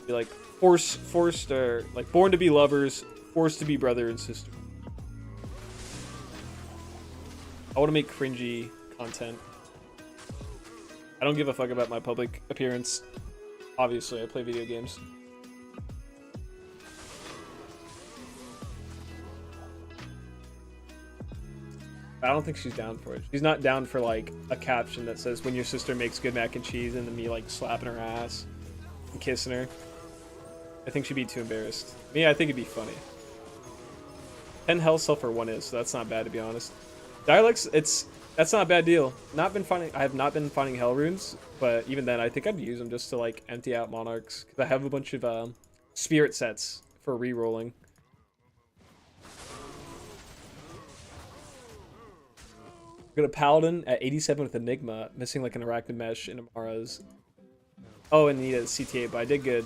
Speaker 1: Be like forced or like born to be lovers, forced to be brother and sister. I want to make cringy content. I don't give a fuck about my public appearance. Obviously, I play video games. I don't think she's down for it. She's not down for like a caption that says when your sister makes good mac and cheese and then me like slapping her ass and kissing her. I think she'd be too embarrassed. Me, I think it'd be funny. 10 health self for 1 is, so that's not bad to be honest. Dialects, that's not a bad deal. I have not been finding hell runes, but even then I think I'd use them just to like empty out monarchs because I have a bunch of spirit sets for re-rolling. Got a paladin at 87 with Enigma, missing like an arachnid mesh in Amara's. Oh, and need a CTA, but I did good.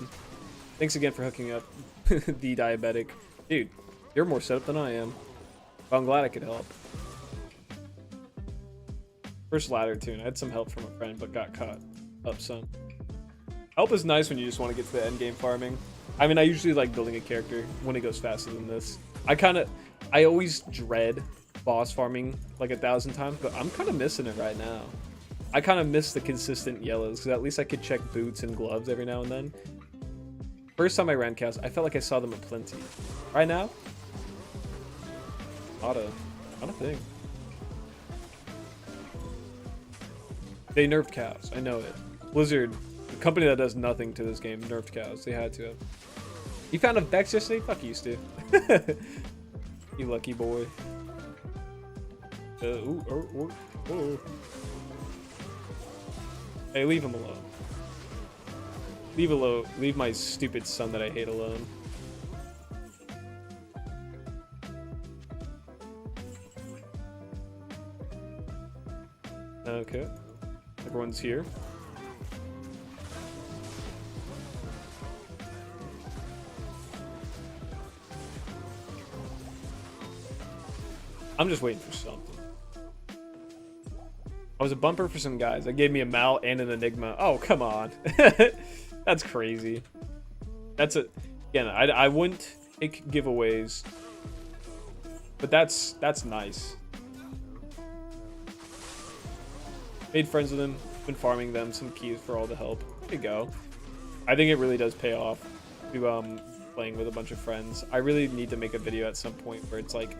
Speaker 1: Thanks again for hooking up the diabetic. Dude, you're more set up than I am. But I'm glad I could help. First ladder tune. I had some help from a friend, but got caught up some. Help is nice when you just want to get to the end game farming. I mean, I usually like building a character when it goes faster than this. I always dread boss farming like 1,000 times, but I'm kind of missing it right now. I kind of miss the consistent yellows because at least I could check boots and gloves every now and then. First time I ran cows, I felt like I saw them aplenty. Right now, not a thing. They nerfed cows. I know it. Blizzard, the company that does nothing to this game, nerfed cows. They had to have. You found a Vex yesterday? Fuck you, Stu. You lucky boy. Ooh. Hey, leave him alone. Leave my stupid son that I hate alone. Okay. Everyone's here. I'm just waiting for something. I was a bumper for some guys. That gave me a Mal and an Enigma. Oh, come on. That's crazy. Again, I wouldn't take giveaways. But that's nice. Made friends with them. Been farming them some keys for all the help. There you go. I think it really does pay off to playing with a bunch of friends. I really need to make a video at some point where it's like,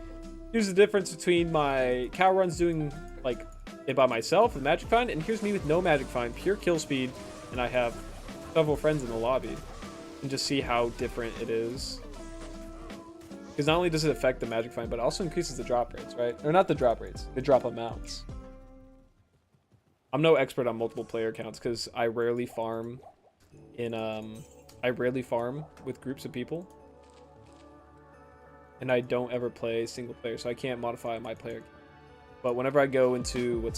Speaker 1: here's the difference between my cow runs doing like it by myself with magic find, and here's me with no magic find, pure kill speed, and I have several friends in the lobby, and just see how different it is. Because not only does it affect the magic find, but it also increases the drop rates, right? Or not the drop rates, the drop amounts. I'm no expert on multiple player accounts because I rarely farm with groups of people. And I don't ever play single player, so I can't modify my player. But whenever I go into,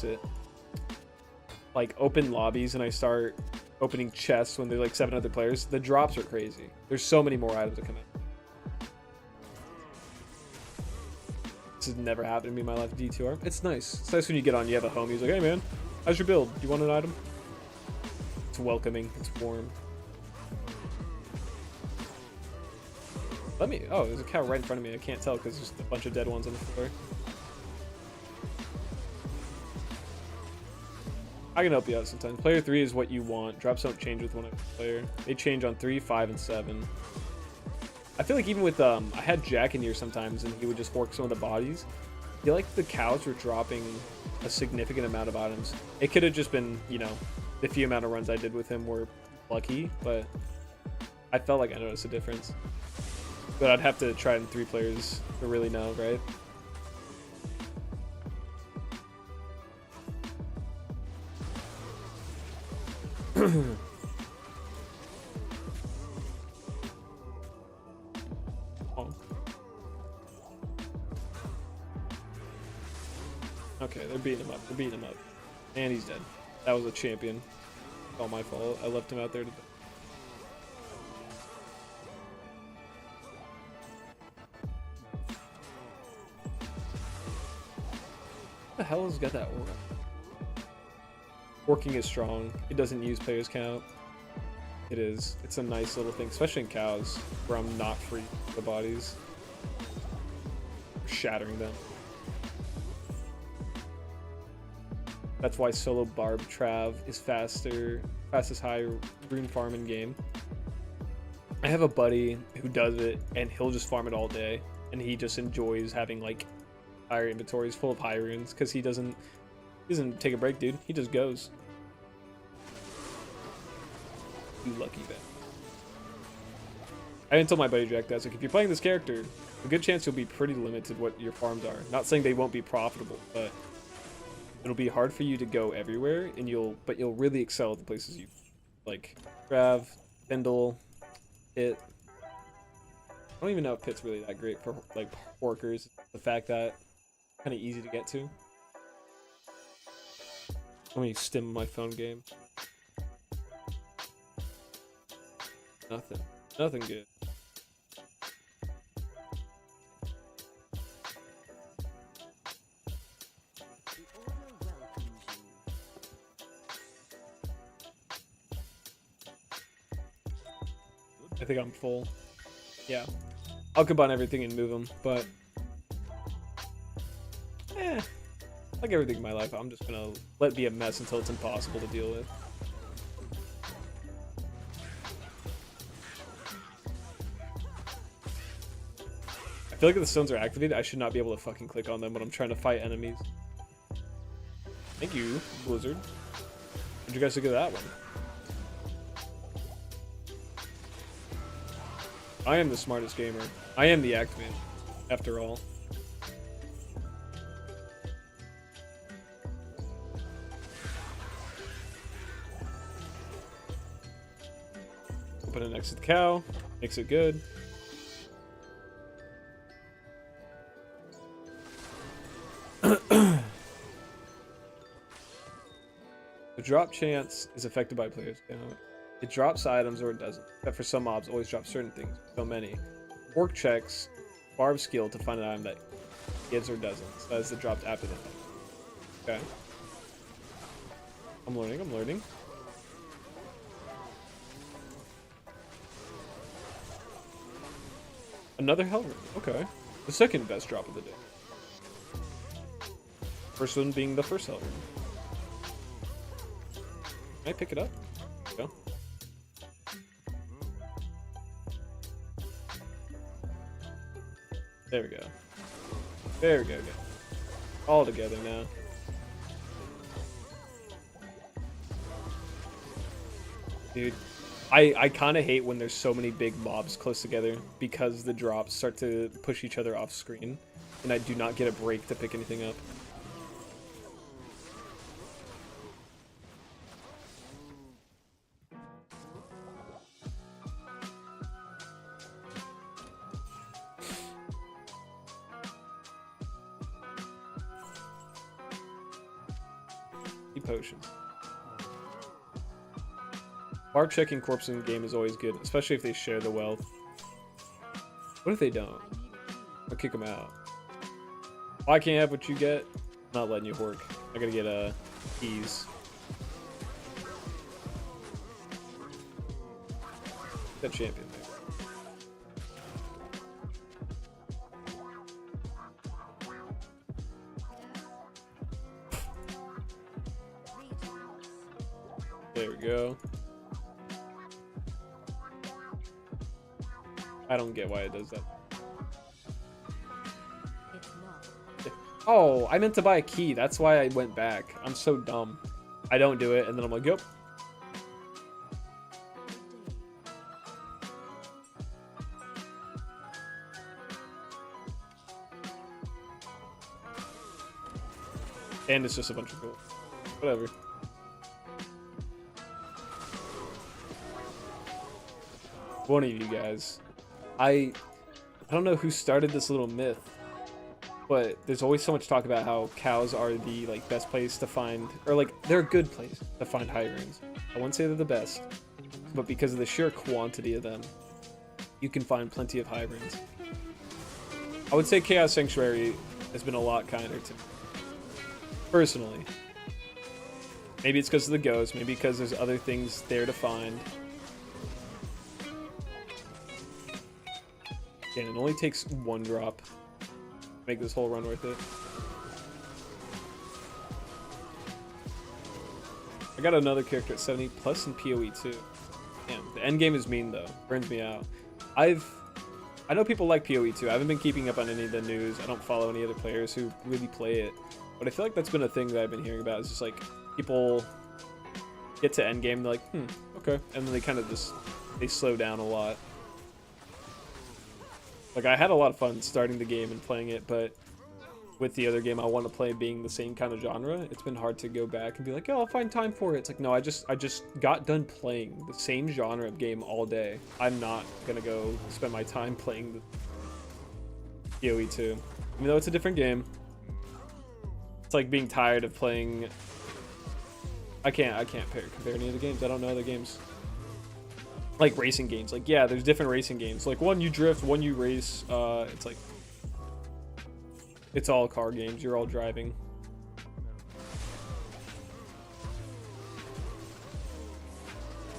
Speaker 1: like open lobbies and I start opening chests when there's like 7 other players, the drops are crazy. There's so many more items that come in. This has never happened to me in my life, D2R. It's nice. It's nice when you get on, you have a homie who's like, hey man, how's your build? Do you want an item? It's welcoming. It's warm. Let me. Oh, there's a cow right in front of me. I can't tell because there's a bunch of dead ones on the floor. I can help you out sometimes. Player 3 is what you want. Drops don't change with one player. They change on 3, 5, and 7. I feel like even with I had Jack in here sometimes, and he would just fork some of the bodies. I feel like the cows were dropping a significant amount of items. It could have just been, you know, the few amount of runs I did with him were lucky, but I felt like I noticed a difference. But I'd have to try it in 3 players to really know, right? Oh. Okay, they're beating him up. They're beating him up. And he's dead. That was a champion. It's all my fault. I left him out there to die. What the hell has got that aura? Working is strong. It doesn't use players count. It is. It's a nice little thing, especially in cows, where I'm not free the bodies. Shattering them. That's why solo Barb Trav is fastest high rune farm in game. I have a buddy who does it, and he'll just farm it all day, and he just enjoys having like higher inventories full of high runes because he doesn't take a break, dude. He just goes. You lucky bet. I didn't tell my buddy Jack that. Like, if you're playing this character, a good chance you'll be pretty limited what your farms are. Not saying they won't be profitable, but it'll be hard for you to go everywhere, and you'll really excel at the places you like. Trav, Pendle, Pit. I don't even know if Pit's really that great for like workers. The fact that kind of easy to get to. Let me stim my phone game. Nothing good. I think I'm full. Yeah. I'll combine everything and move them, but like everything in my life, I'm just gonna let it be a mess until it's impossible to deal with. I feel like if the stones are activated, I should not be able to fucking click on them when I'm trying to fight enemies. Thank you, Blizzard. What'd you guys think of that one? I am the smartest gamer. I am the Actman, after all. Put it next to the cow. Makes it good. The drop chance is affected by players' count. It drops items or it doesn't. Except for some mobs, always drop certain things. So many. Work checks Barb's skill to find an item that gives or doesn't. So that's the dropped after that. Okay. I'm learning. Another hell rune. Okay. The second best drop of the day. First one being the first hell rune. Can I pick it up? Go. There we go. There we go. All together now. Dude, I kind of hate when there's so many big mobs close together because the drops start to push each other off screen, and I do not get a break to pick anything up. Potions. Barb checking corpses in game is always good, especially if they share the wealth. What if they don't? I'll kick them out. Oh, I can't have what you get. I'm not letting you work. I gotta get keys. That champion there. There we go. I don't get why it does that.
Speaker 2: It's locked.
Speaker 1: Oh, I meant to buy a key. That's why I went back. I'm so dumb. I don't do it, and then I'm like, yep. And it's just a bunch of gold. Whatever. One of you guys. I don't know who started this little myth, but there's always so much talk about how cows are the like best place to find, or like they're a good place to find high runes. I wouldn't say they're the best, but because of the sheer quantity of them, you can find plenty of high runes. I would say Chaos Sanctuary has been a lot kinder to me. Personally. Maybe it's because of the ghosts, maybe because there's other things there to find. And it only takes one drop to make this whole run worth it. I got another character at 70 plus in PoE too. Damn, the end game is mean though. Burns me out. I know people like PoE too. I haven't been keeping up on any of the news. I don't follow any other players who really play it. But I feel like that's been a thing that I've been hearing about. It's just like people get to end game, they're like, okay. And then they kind of just, they slow down a lot. Like, I had a lot of fun starting the game and playing it, but with the other game I want to play being the same kind of genre, it's been hard to go back and be like, oh, I'll find time for it. It's like, no, I just got done playing the same genre of game all day. I'm not gonna go spend my time playing the PoE 2. Even though it's a different game. It's like being tired of playing. I can't compare any of the games. I don't know other games. Like racing games, like yeah, there's different racing games. Like one you drift, one you race. It's like it's all car games. You're all driving.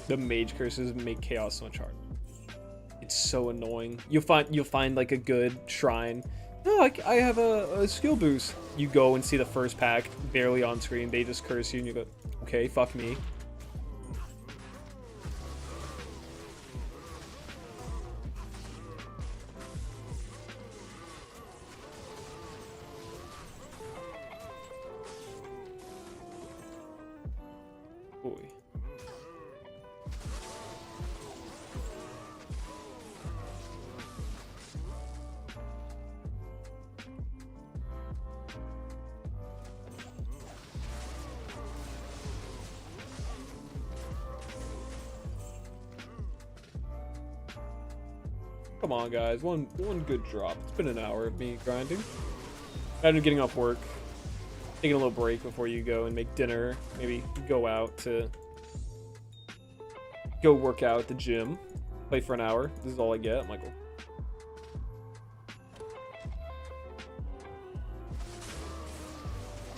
Speaker 1: The mage curses make chaos so much harder. It's so annoying. You'll find like a good shrine. No, I have a skill boost. You go and see the first pack barely on screen. They just curse you, and you go, okay, fuck me. Boy. Come on, guys. One good drop. It's been an hour of me grinding. I'm getting off work. Taking a little break before you go and make dinner. Maybe go out to go work out at the gym. Play for an hour. This is all I get, Michael.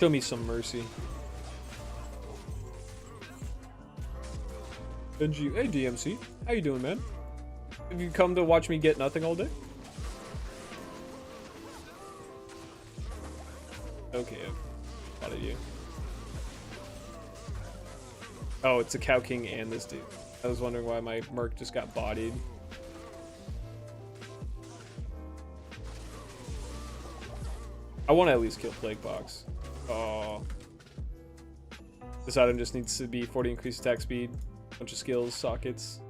Speaker 1: Show me some mercy. Benji, hey DMC, how you doing, man? Have you come to watch me get nothing all day? Okay, out of you. Oh, it's a Cow King and this dude. I was wondering why my Merc just got bodied. I want to at least kill Plague Box. Oh. This item just needs to be 40 increased attack speed, bunch of skills, sockets.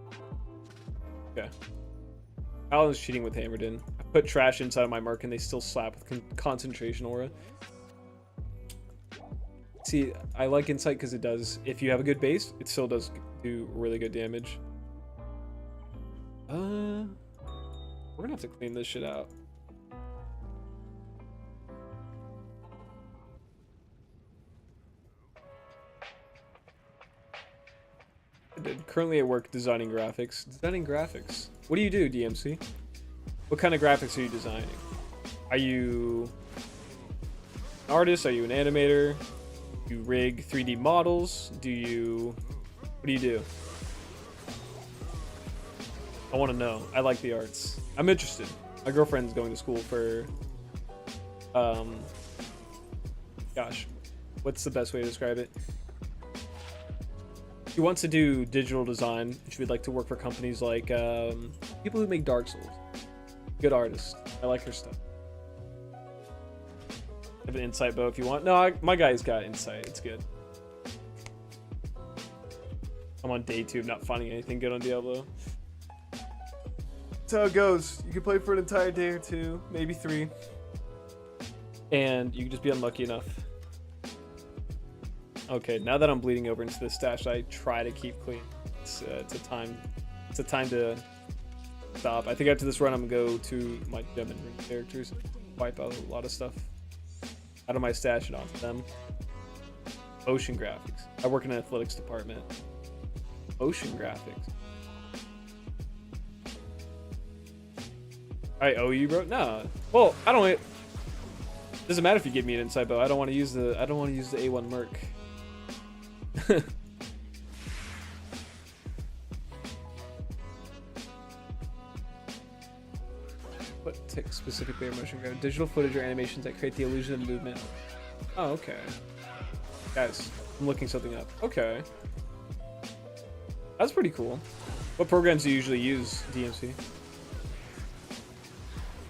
Speaker 1: Okay. Paladin's cheating with Hammerden. I put trash inside of my Merc and they still slap with concentration aura. See, I like Insight because it does, if you have a good base, it still does do really good damage. We're gonna have to clean this shit out. Currently at work designing graphics. Designing graphics. What do you do, DMC? What kind of graphics are you designing? Are you an artist? Are you an animator? Do you rig 3D models? What do you do? I want to know. I like the arts. I'm interested. My girlfriend's going to school for gosh, what's the best way to describe it? She wants to do digital design. She would like to work for companies like people who make Dark Souls. Good artist. I like her stuff. Have an insight bow if you want. No, my guy's got insight. It's good. I'm on day 2 of not finding anything good on Diablo. That's how it goes. You can play for an entire day or 2, maybe 3. And you can just be unlucky enough. Okay, now that I'm bleeding over into the stash, I try to keep clean. It's a time to stop. I think after this run, I'm gonna go to my gem and ring characters, wipe out a lot of stuff out of my stash and onto them. Motion graphics. I work in an athletics department. Motion graphics. I owe you, bro? Nah. Well, I don't. Doesn't matter if you give me an inside bow. I don't want to use the A1 Merc. What tick specifically are motion graphics? Digital footage or animations that create the illusion of movement. Oh, okay. Guys, I'm looking something up. Okay. That's pretty cool. What programs do you usually use, DMC?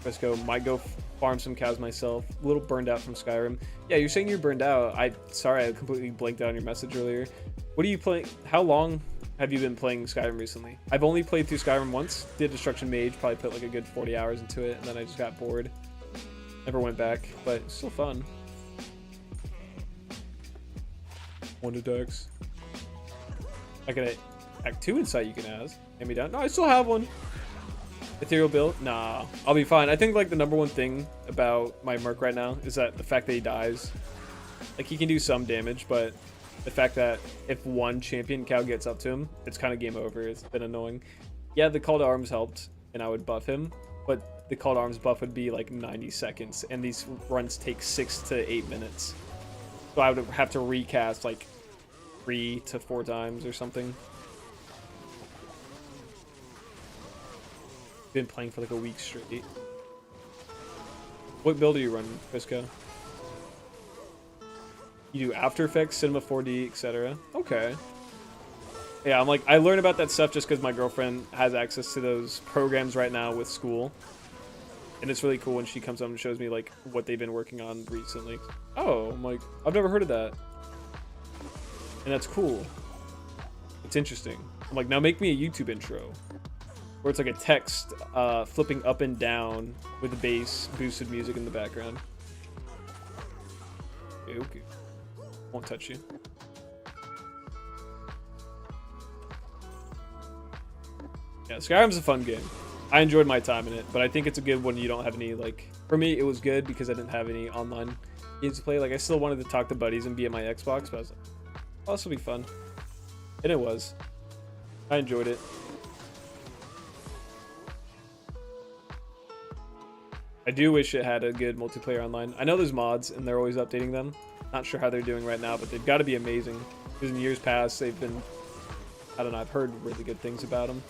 Speaker 1: Let's go. Might go farm some cows myself. A little burned out from Skyrim. Yeah, you're saying you're burned out. Sorry, I completely blanked out on your message earlier. What are you playing? How long have you been playing Skyrim recently? I've only played through Skyrim once. Did Destruction Mage. Probably put like a good 40 hours into it, and then I just got bored. Never went back, but it's still fun. One to Dex. I got an Act 2 insight you can ask. Hand me down. No, I still have one. Ethereal build? Nah, I'll be fine. I think like the number one thing about my Merc right now is that the fact that he dies. Like he can do some damage, but the fact that if one champion cow gets up to him, it's kind of game over. It's been annoying. Yeah, the call to arms helped, and I would buff him, but the call to arms buff would be like 90 seconds, and these runs take 6 to 8 minutes. So I would have to recast like 3 to 4 times or something. Been playing for like a week straight. What build are you running, Frisco? You do After Effects, Cinema 4D, etc. Okay. Yeah, I'm like, I learn about that stuff just because my girlfriend has access to those programs right now with school. And it's really cool when she comes up and shows me like what they've been working on recently. Oh, I'm like, I've never heard of that. And that's cool. It's interesting. I'm like, now make me a YouTube intro. Where it's like a text flipping up and down with the bass boosted music in the background. Okay, okay. Won't touch you. Yeah, Skyrim's a fun game. I enjoyed my time in it, but I think it's a good one you don't have any, like... For me, it was good because I didn't have any online games to play. Like, I still wanted to talk to buddies and be at my Xbox, but I was like, oh, this will be fun. And it was. I enjoyed it. I do wish it had a good multiplayer online. I know there's mods, and they're always updating them. Not sure how they're doing right now, but they've got to be amazing. Because in years past, they've been... I don't know, I've heard really good things about them.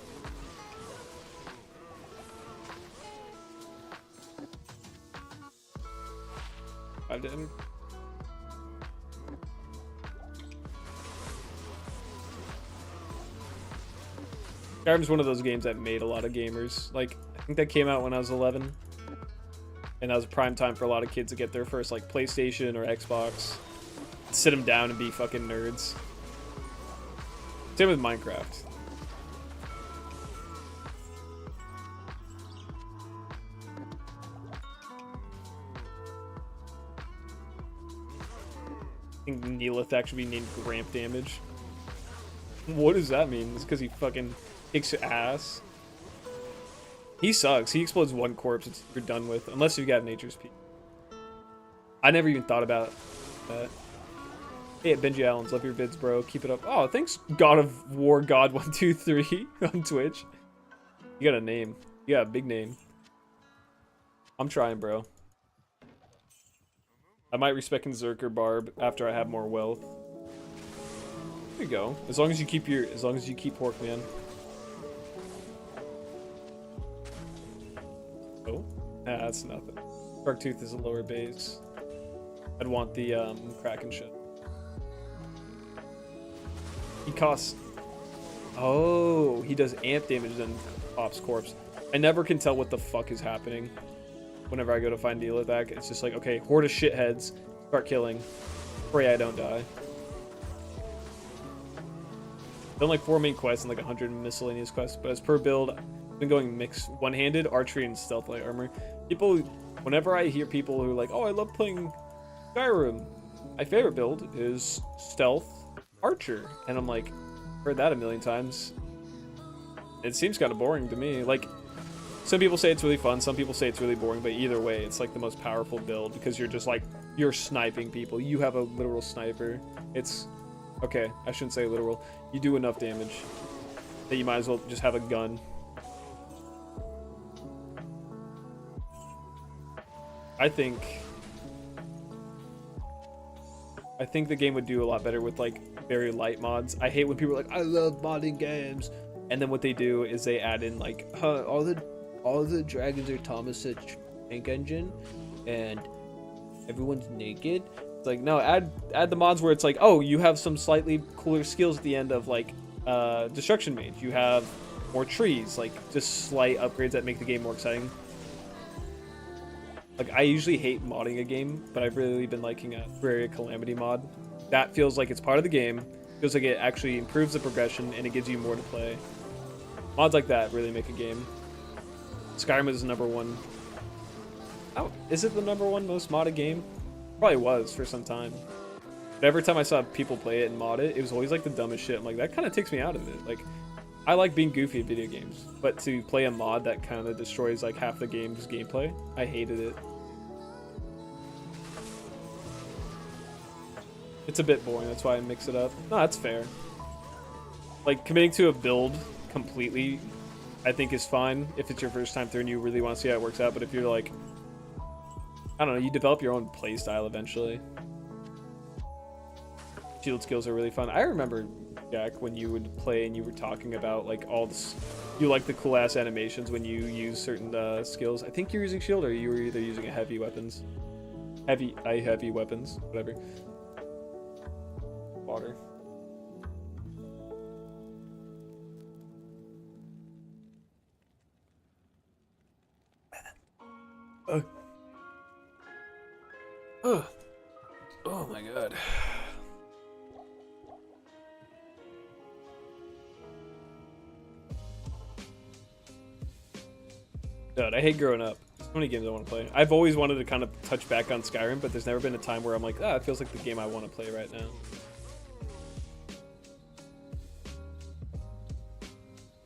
Speaker 1: I didn't. Skyrim's one of those games that made a lot of gamers. Like, I think that came out when I was 11. And that was prime time for a lot of kids to get their first, like, PlayStation or Xbox. Sit them down and be fucking nerds. Same with Minecraft. I think Neelith actually be named Ramp Damage. What does that mean? It's because he fucking kicks your ass. He sucks. He explodes one corpse, you're done with. Unless you've got Nature's Peak. I never even thought about that. Hey, Benji Allens, love your vids, bro. Keep it up. Oh, thanks, God of War God 123 on Twitch. You got a name. You got a big name. I'm trying, bro. I might respect Zerker Barb after I have more wealth. There you go. As long as you keep pork, man. Oh, nah, that's nothing. Dark Tooth is a lower base. I'd want the Kraken shit. He costs Oh, he does amp damage then pops corpse. I never can tell what the fuck is happening whenever I go to find deal with that. It's just like, okay, horde of shitheads, start killing. Pray I don't die. Done like 4 main quests and like 100 miscellaneous quests, but as per build, I've been going mixed one-handed, archery, and stealth light armor. People, whenever I hear people who are like, oh, I love playing Skyrim, my favorite build is stealth archer, and I'm like, heard that a million times. It seems kind of boring to me. Like, some people say it's really fun, some people say it's really boring, but either way, it's like the most powerful build because you're just like, you're sniping people. You have a literal sniper. It's okay, I shouldn't say literal. You do enough damage that you might as well just have a gun. I think the game would do a lot better with like very light mods. I hate when people are like, I love modding games, and then what they do is they add in like, all the dragons are Thomas the Tank Engine, and everyone's naked. It's like, no, add the mods where it's like, oh, you have some slightly cooler skills at the end of like Destruction Mage. You have more trees, like just slight upgrades that make the game more exciting. Like, I usually hate modding a game, but I've really been liking a Terraria Calamity mod. That feels like it's part of the game, feels like it actually improves the progression, and it gives you more to play. Mods like that really make a game. Skyrim is number one. Oh, is it the number one most modded game? Probably was for some time. But every time I saw people play it and mod it, it was always like the dumbest shit. I'm like, that kind of takes me out of it. Like, I like being goofy at video games, but to play a mod that kind of destroys like half the game's gameplay, I hated it. It's a bit boring, that's why I mix it up. No, that's fair. Like, committing to a build completely, I think is fine if it's your first time through and you really want to see how it works out, but if you're like, I don't know, you develop your own playstyle eventually. Shield skills are really fun. I remember, Jack, when you would play and you were talking about like all this, you like the cool ass animations when you use certain skills. I think you're using shield, or you were either using a heavy weapons, heavy weapons, whatever. Water. Oh my god. Dude, I hate growing up. So many games I want to play. I've always wanted to kind of touch back on Skyrim, but there's never been a time where I'm like, it feels like the game I want to play right now.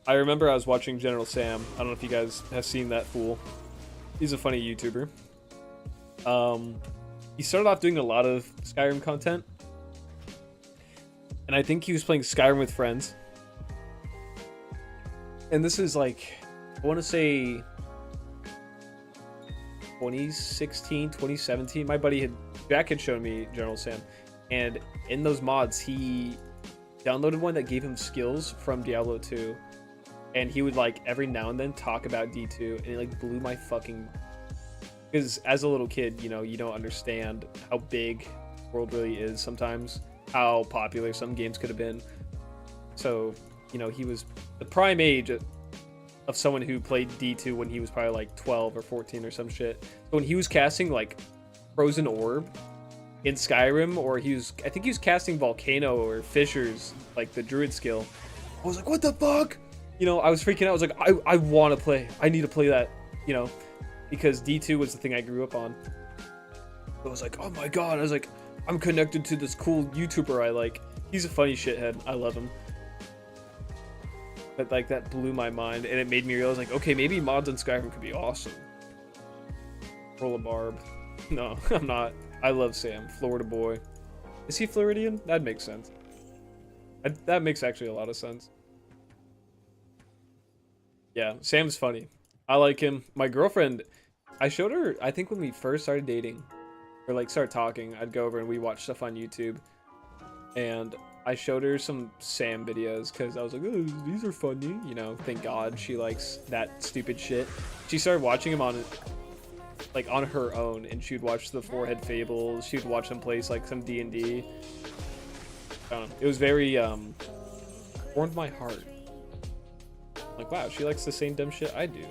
Speaker 1: I remember I was watching General Sam. I don't know if you guys have seen that fool. He's a funny YouTuber. He started off doing a lot of Skyrim content, and I think he was playing Skyrim with friends. And this is like, I want to say 2016, 2017. My buddy Jack had shown me General Sam, and in those mods, he downloaded one that gave him skills from Diablo 2, and he would like every now and then talk about D2, and it like blew my fucking. Because as a little kid, you know, you don't understand how big the world really is sometimes, how popular some games could have been. So, you know, he was the prime age of someone who played D2 when he was probably like 12 or 14 or some shit. So when he was casting like Frozen Orb in Skyrim, or I think he was casting Volcano or Fissures, like the Druid skill, I was like, what the fuck? You know, I was freaking out. I was like, I want to play. I need to play that, you know. Because D2 was the thing I grew up on. I was like, oh my god. I was like, I'm connected to this cool YouTuber I like. He's a funny shithead. I love him. But like, that blew my mind, and it made me realize like, okay, maybe mods on Skyrim could be awesome. Roll a barb. No, I'm not. I love Sam. Florida boy. Is he Floridian? That makes sense. That makes actually a lot of sense. Yeah, Sam's funny. I like him. My girlfriend, I showed her, I think when we first started dating, or like start talking, I'd go over and we watch stuff on YouTube, and I showed her some Sam videos because I was like, oh, these are funny, you know. Thank God she likes that stupid shit. She started watching him on her own, and she'd watch the Forehead Fables. She'd watch them play like some D&D. I don't know. It was very warmed my heart. Like, wow, she likes the same dumb shit I do.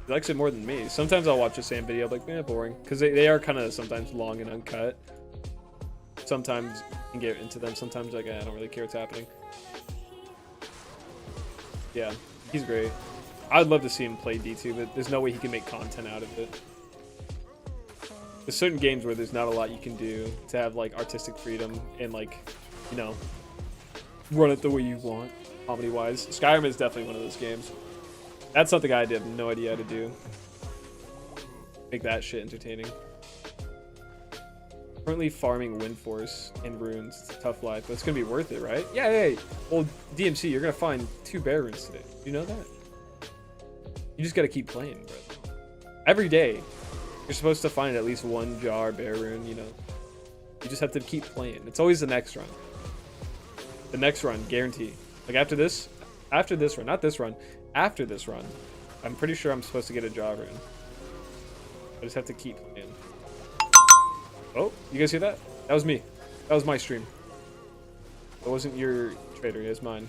Speaker 1: She likes it more than me. Sometimes I'll watch the same video, like, man, boring. Because they are kind of sometimes long and uncut. Sometimes you can get into them. Sometimes, like, I don't really care what's happening. Yeah, he's great. I'd love to see him play D2, but there's no way he can make content out of it. There's certain games where there's not a lot you can do to have, like, artistic freedom and, like, you know, run it the way you want, comedy-wise. Skyrim is definitely one of those games. That's something I have no idea how to do. Make that shit entertaining. Currently farming Windforce and runes. It's a tough life, but it's gonna be worth it, right? Yeah, hey. Well, DMC, you're gonna find 2 bear runes today. Do you know that? You just gotta keep playing, bro. Every day, you're supposed to find at least 1 jar bear rune, you know. You just have to keep playing. It's always the next run. The next run, guarantee. Like after this run, not this run, after this run, I'm pretty sure I'm supposed to get a jar rune. I just have to keep playing. Oh, you guys hear that? That was me. That was my stream. It wasn't your trader, it was mine.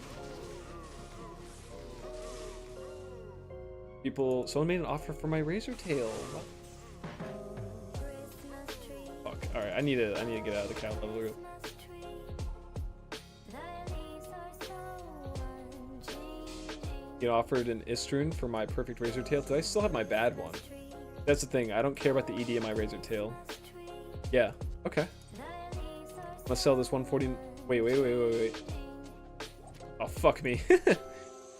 Speaker 1: Someone made an offer for my razor tail. What? Fuck. All right, I need to get out of the cow level real. Get offered an Istrun for my perfect razor tail. Do I still have my bad one? That's the thing. I don't care about the ED in my razor tail. Yeah. Okay. I'm gonna sell this 140. Wait. Oh, fuck me.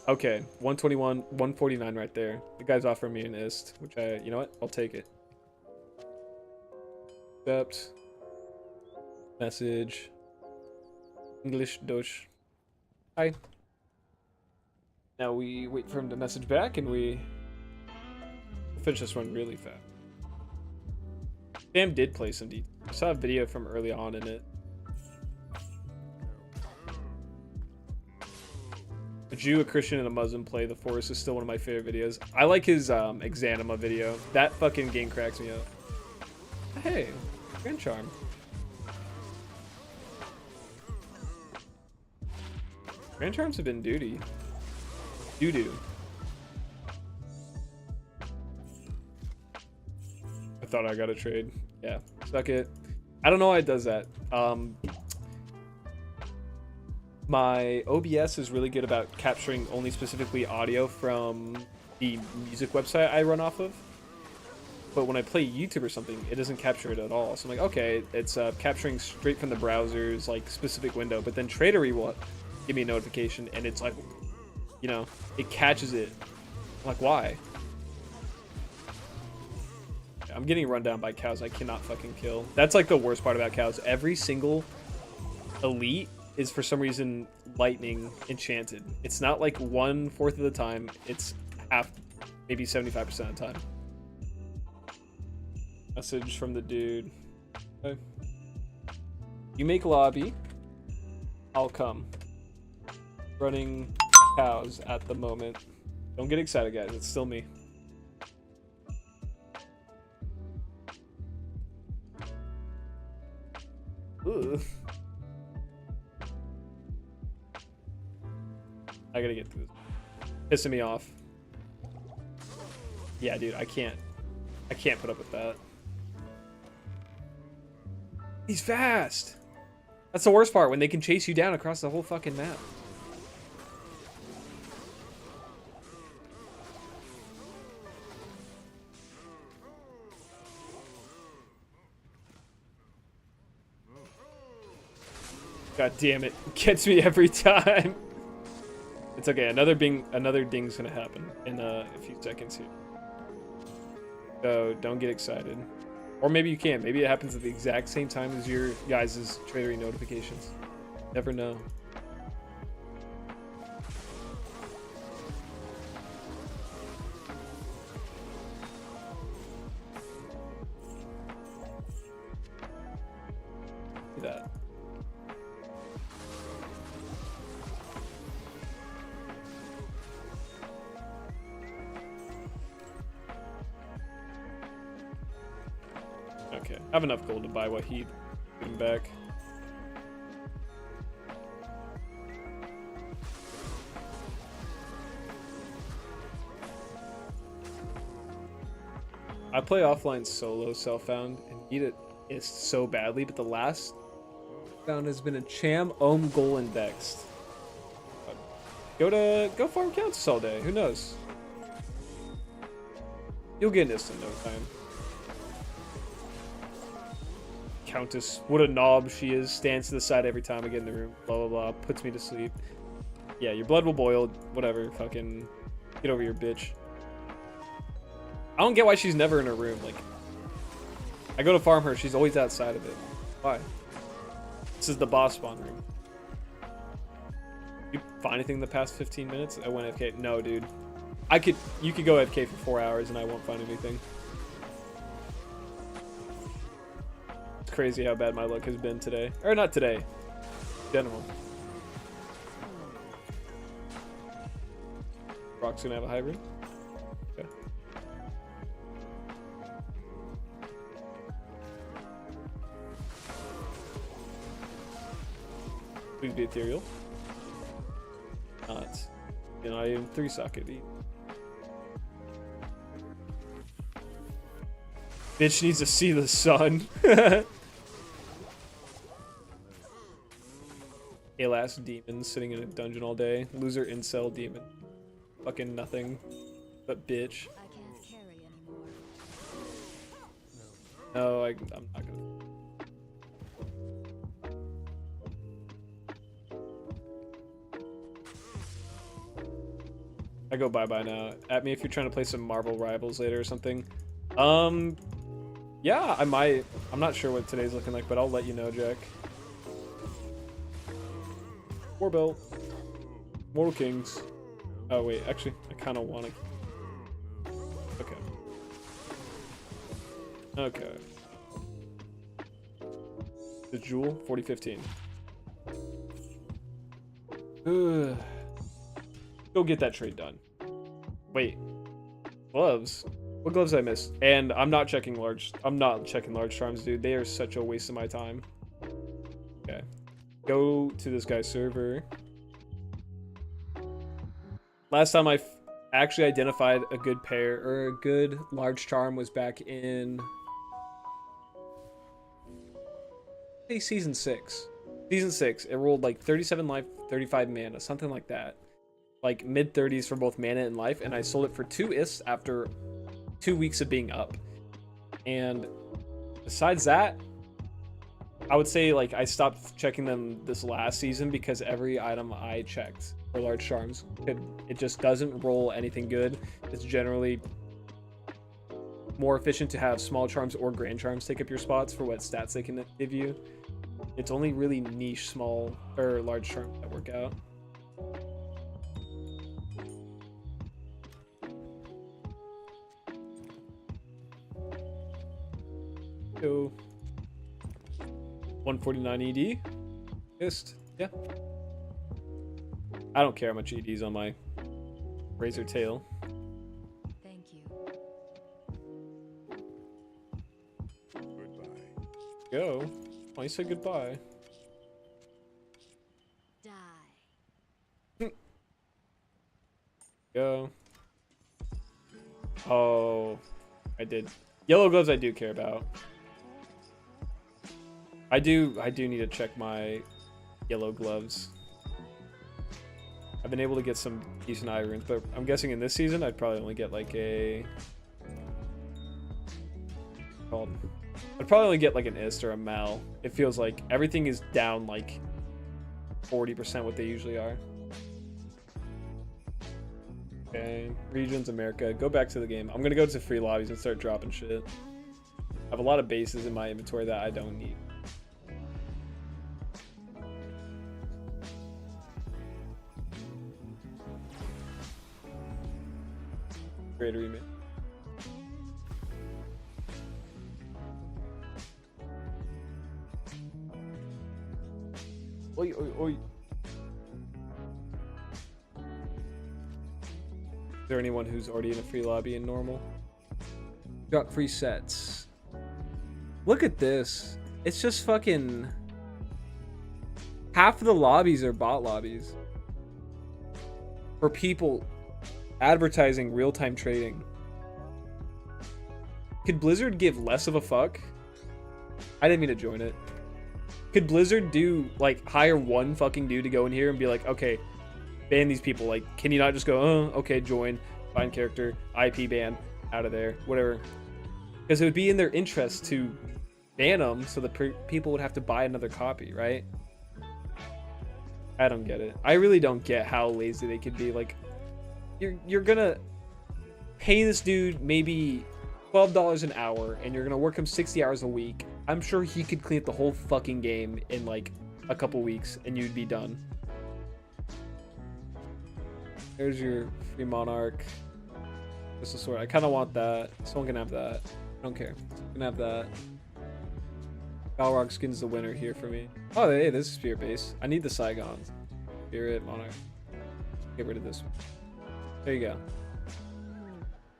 Speaker 1: Okay. 121, 149 right there. The guy's offering me an ist, which you know what? I'll take it. Accept. Message. English, Deutsch. Hi. Now we wait for him to message back and we'll finish this one really fast. Sam did play some D. I saw a video from early on in it. A Jew, a Christian, and a Muslim play The Forest is still one of my favorite videos. I like his Exanima video. That fucking game cracks me up. Hey, Grand Charm. Grand Charms have been duty. Doo-doo. I thought I got a trade. Yeah, suck it. I don't know why it does that. My OBS is really good about capturing only specifically audio from the music website I run off of. But when I play YouTube or something, it doesn't capture it at all. So I'm like, okay, it's capturing straight from the browser's like specific window. But then Tradery will give me a notification, and it's like, you know, it catches it. I'm like, why? I'm getting run down by cows I cannot fucking kill. That's like the worst part about cows. Every single elite is for some reason lightning enchanted. It's not like 1/4 of the time. It's half, maybe 75% of the time. Message from the dude. Okay. You make lobby. I'll come. Running cows at the moment. Don't get excited, guys. It's still me. Ugh. I gotta get through this. Pissing me off. Yeah, dude, I can't put up with that. He's fast! That's the worst part, when they can chase you down across the whole fucking map. God damn it. Gets me every time. It's okay. Another ding's gonna happen in a few seconds here. So don't get excited. Or maybe you can. Maybe it happens at the exact same time as your guys' tradery notifications. Never know. Do that. Okay, I have enough gold to buy what he'd give him back. I play offline solo self-found and need it is so badly, but the last found has been a Cham Ohm goal indexed. Go farm Countess all day. Who knows? You'll get an instant no time. Countess, what a knob she is. Stands to the side every time I get in the room. Blah blah blah. Puts me to sleep. Yeah, your blood will boil. Whatever. Fucking get over your bitch. I don't get why she's never in her room. Like, I go to farm her, she's always outside of it. Why? This is the boss spawn room. You find anything in the past 15 minutes? I went AFK. No, dude. You could go AFK for 4 hours and I won't find anything. It's crazy how bad my luck has been today. Or not today. In general. Brock's gonna have a hybrid. Okay. Please be ethereal. Not. You know, I am 3 socket eat. Bitch needs to see the sun. Alas demon sitting in a dungeon all day. Loser incel demon. Fucking nothing but bitch.
Speaker 2: I can't carry anymore.
Speaker 1: No, I'm not gonna. I go bye-bye now. At me if you're trying to play some Marvel Rivals later or something. Yeah, I might. I'm not sure what today's looking like, but I'll let you know, Jack. War Belt. Mortal Kings. Oh, wait. Actually, I kind of want to... Okay. Okay. The Jewel, 4015. Ugh. Go get that trade done. Wait. Gloves? What gloves did I miss? And I'm not checking large charms, dude. They are such a waste of my time. Okay. Go to this guy's server. Last time I actually identified a good pair or a good large charm was back in season 6. Season 6. It rolled like 37 life, 35 mana, something like that. Like mid 30s for both mana and life, and I sold it for 2 ists after 2 weeks of being up. And besides that, I would say like I stopped checking them this last season because every item I checked for large charms, it just doesn't roll anything good. It's generally more efficient to have small charms or grand charms take up your spots for what stats they can give you. It's only really niche small or large charms that work out. Go 149 ED. Missed. Yeah. I don't care how much ED's on my razor tail.
Speaker 2: Thank you.
Speaker 4: Goodbye.
Speaker 1: Go. Why you say goodbye?
Speaker 2: Die.
Speaker 1: Go. Oh, I did. Yellow gloves I do care about. I do need to check my yellow gloves. I've been able to get some decent eye runes, but I'm guessing in this season I'd probably only get like a I'd probably only get like an ist or a mal. It feels like everything is down like 40% what they usually are. Okay, regions, America. Go back to the game. I'm gonna go to free lobbies and start dropping shit. I have a lot of bases in my inventory that I don't need. Great remake. Oi, oi, oi. Is there anyone who's already in a free lobby in normal? Got free sets. Look at this. It's just fucking... half of the lobbies are bot lobbies. For people advertising real-time trading. Could Blizzard give less of a fuck? I didn't mean to join it. Could Blizzard do, like, hire one fucking dude to go in here and be like, okay, ban these people. Like, can you not just go, oh, okay, join, find character, IP ban, out of there, whatever. Because it would be in their interest to ban them so the people would have to buy another copy, right? I don't get it. I really don't get how lazy they could be. Like, you're gonna pay this dude maybe $12 an hour, and you're gonna work him 60 hours a week. I'm sure he could clean up the whole fucking game in like a couple weeks, and you'd be done. There's your free monarch. Crystal sword. I kind of want that. Someone can have that. I don't care. Someone can have that. Balrog skin's the winner here for me. Oh, hey, this is Spirit base. I need the Saigon. Spirit, Monarch. Get rid of this one. There you go.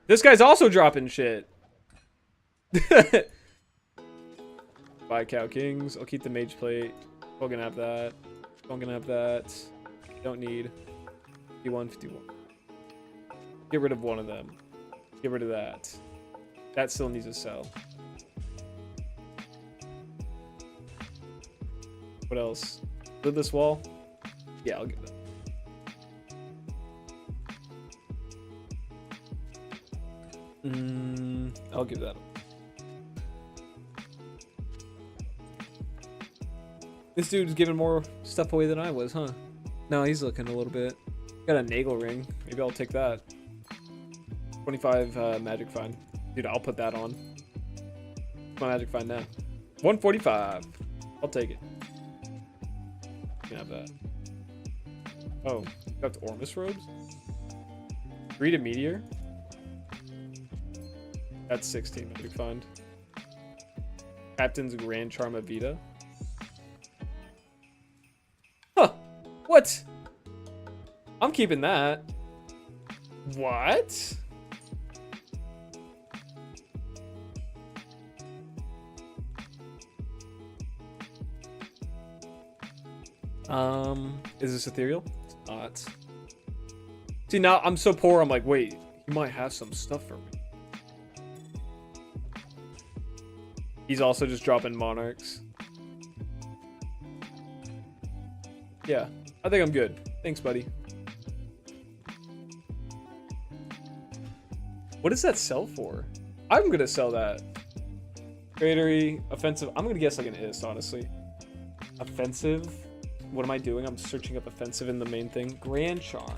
Speaker 1: This guy's also dropping shit. Buy Cow Kings. I'll keep the Mage Plate. I'm gonna have that. I'm gonna have that. Don't need. 51, 51. Get rid of one of them. Get rid of that. That still needs to sell. What else? Did this wall? Yeah, I'll get that. I'll give that. This dude's giving more stuff away than I was, huh? No, he's looking a little bit. Got a Nagel ring. Maybe I'll take that. 25 magic find. Dude, I'll put that on. My magic find now. 145. I'll take it. You can have that. Oh, got the Ormus robes? Read a meteor. That's 16 magic find. Captain's Grand Charma Vita. Huh. What? I'm keeping that. What? Is this ethereal? It's not. See, now I'm so poor, I'm like, wait, he might have some stuff for me. He's also just dropping monarchs. Yeah, I think I'm good. Thanks, buddy. What does that sell for? I'm gonna sell that. Tradery, offensive. I'm gonna guess like an is, honestly. Offensive. What am I doing? I'm searching up offensive in the main thing. Grand Charm.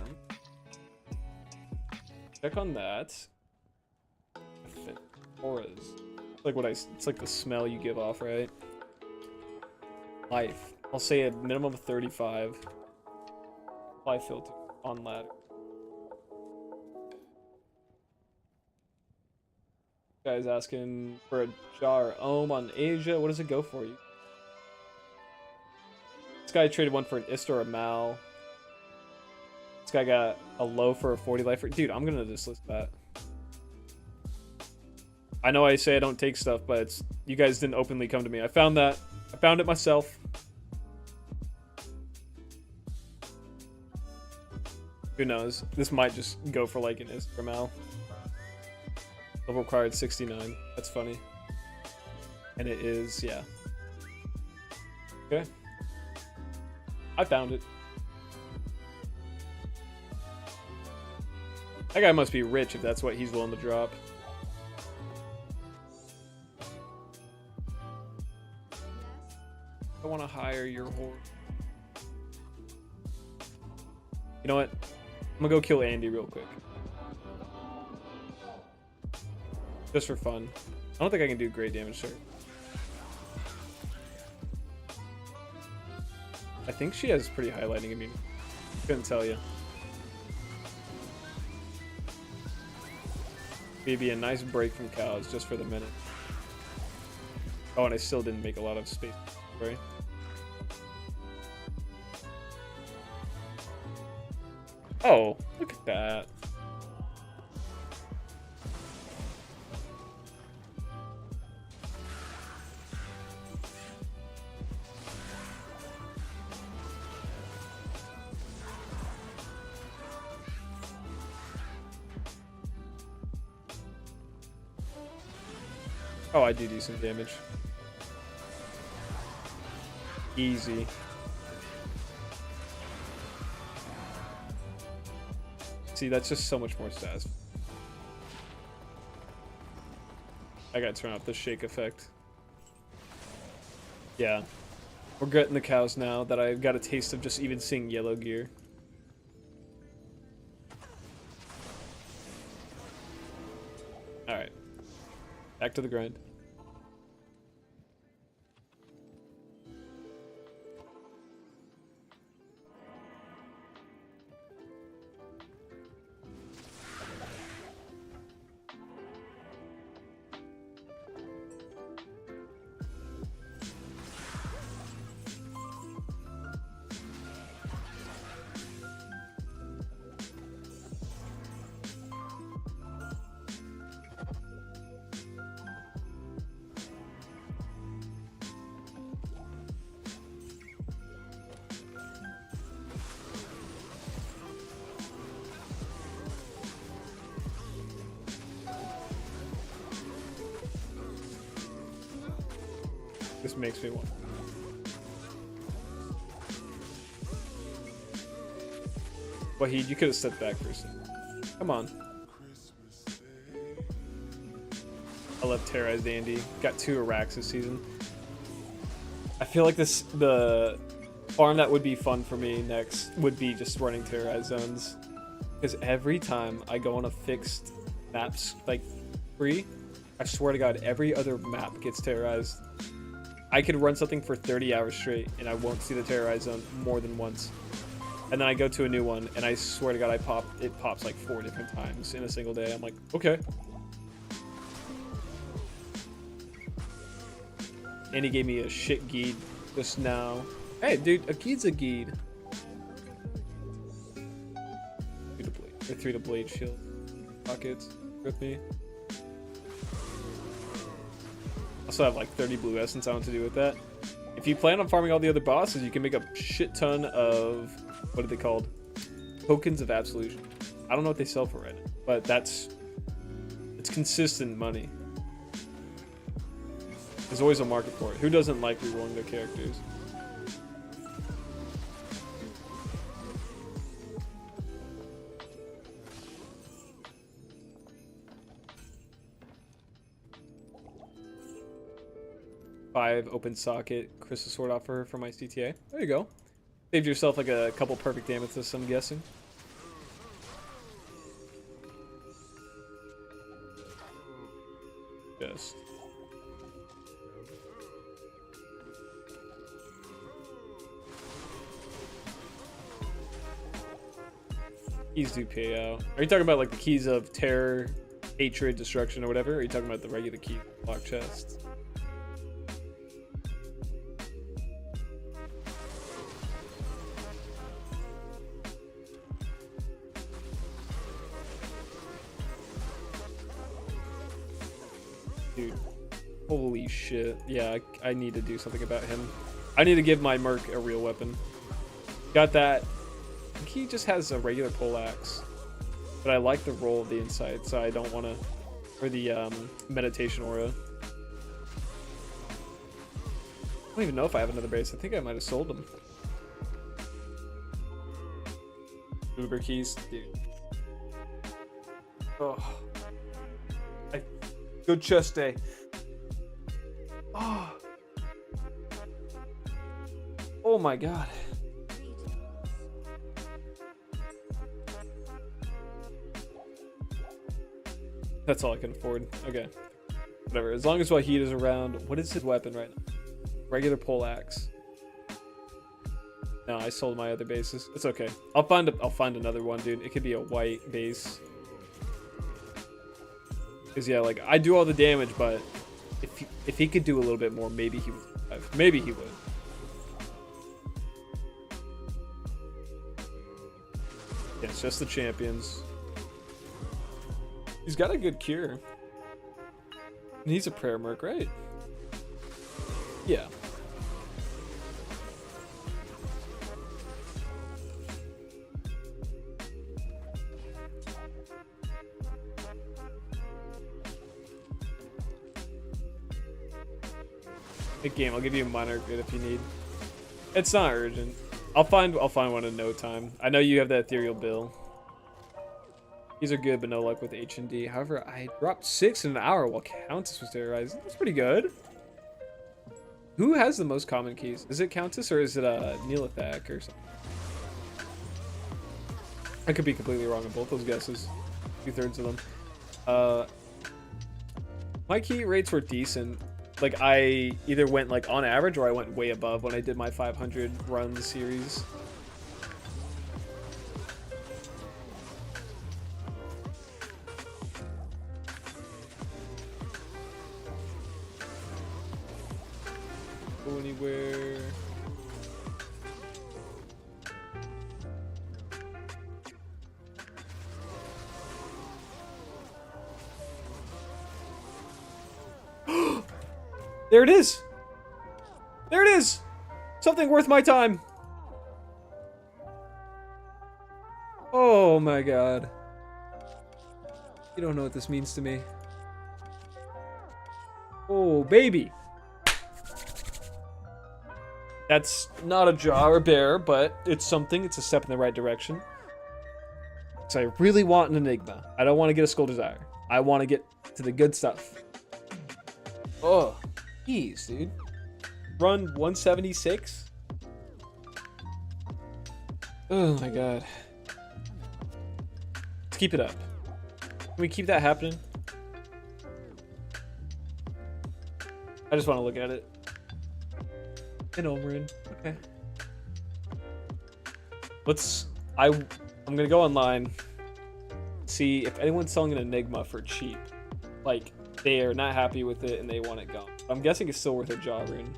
Speaker 1: Check on that. Auras. Like what it's like the smell you give off, right? Life. I'll say a minimum of 35. Apply filter on ladder. Guy's asking for a jar ohm on Asia. What does it go for you? This guy traded one for an Ist or a Mal. This guy got a low for a 40 lifer. Dude, I'm gonna just list that. I know I say I don't take stuff, but it's, you guys didn't openly come to me. I found that. I found it myself. Who knows? This might just go for like an Ist or Mal. Level required 69. That's funny. And it is, yeah. Okay. I found it. That guy must be rich if that's what he's willing to drop. I want to hire your whore. You know what? I'm gonna go kill Andy real quick. Just for fun. I don't think I can do great damage to her. I think she has pretty highlighting immune. Couldn't tell you. Maybe a nice break from cows just for the minute. Oh, and I still didn't make a lot of space. Right? Oh, look at that. Oh, I do some damage. Easy. See, that's just so much more sass. I gotta turn off the shake effect. Yeah. We're gutting the cows now that I got a taste of just even seeing yellow gear. Alright. Back to the grind. This makes me want. Wahid, you could have stepped back for a second. Come on. I love Terrorized Andy. Got 2 Iraqs this season. I feel like the farm that would be fun for me next would be just running Terrorized zones. Because every time I go on a fixed maps, like free, I swear to God, every other map gets terrorized. I could run something for 30 hours straight and I won't see the terrorized zone more than once. And then I go to a new one and I swear to God, it pops like 4 different times in a single day. I'm like, okay. And he gave me a shit geed just now. Hey, dude, a geed's a geed. 3 to blade shield. Pockets with me. Also have like 30 blue essence. I don't know what to do with that. If you plan on farming all the other bosses, you can make a shit ton of, what are they called? Tokens of absolution. I don't know what they sell for right now, but it's consistent money. There's always a market for it. Who doesn't like rerolling their characters? Five open socket crystal sword offer for my CTA. There you go. Saved yourself like a couple perfect amethysts, I'm guessing. Just. Keys do pay out. Are you talking about like the keys of terror, hatred, destruction, or whatever? Or are you talking about the regular key block chests? Dude, holy shit. Yeah, I need to do something about him. I need to give my merc a real weapon. Got that. I think he just has a regular poleaxe. But I like the roll of the insight, so I don't want to... Or the meditation aura. I don't even know if I have another base. I think I might have sold them. Uber keys, dude. Oh. Good chest day. Oh. Oh my God. That's all I can afford. Okay. Whatever. As long as Wahid is around. What is his weapon right now? Regular poleaxe. No, I sold my other bases. It's okay. I'll find another one, dude. It could be a white base. Cause yeah, like I do all the damage, but if he could do a little bit more, maybe he would. Maybe he would. Yeah, it's just the champions. He's got a good cure. And he's a prayer merc, right? Yeah. Good game. I'll give you a minor upgrade if you need. It's not urgent. I'll find one in no time. I know you have that ethereal bill. These are good, but no luck with H and D. However, I dropped 6 in an hour while Countess was terrorized. That's pretty good. Who has the most common keys? Is it Countess or is it Neelathak or something? I could be completely wrong on both those guesses. 2/3 of them. My key rates were decent. Like I either went like on average or I went way above when I did my 500 run series. Go anywhere. There it is. There it is. Something worth my time. Oh my god. You don't know what this means to me. Oh, baby. That's not a jaw or bear, but it's something. It's a step in the right direction. So I really want an Enigma. I don't want to get a Skull Desire. I want to get to the good stuff. Oh, jeez, dude. Run 176? Oh my god. Let's keep it up. Can we keep that happening? I just want to look at it. And Omerin. Okay. I'm gonna go online, see if anyone's selling an Enigma for cheap. Like, they are not happy with it and they want it gone. I'm guessing it's still worth a jaw rune.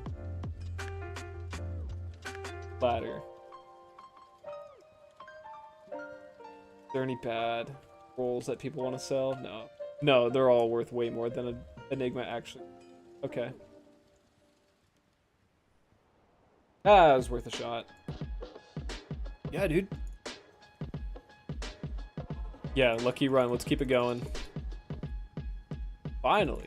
Speaker 1: Ladder. Is there any bad rolls that people want to sell? No. No, they're all worth way more than an Enigma actually. Okay. Ah, it was worth a shot. Yeah, dude. Yeah, lucky run. Let's keep it going. Finally.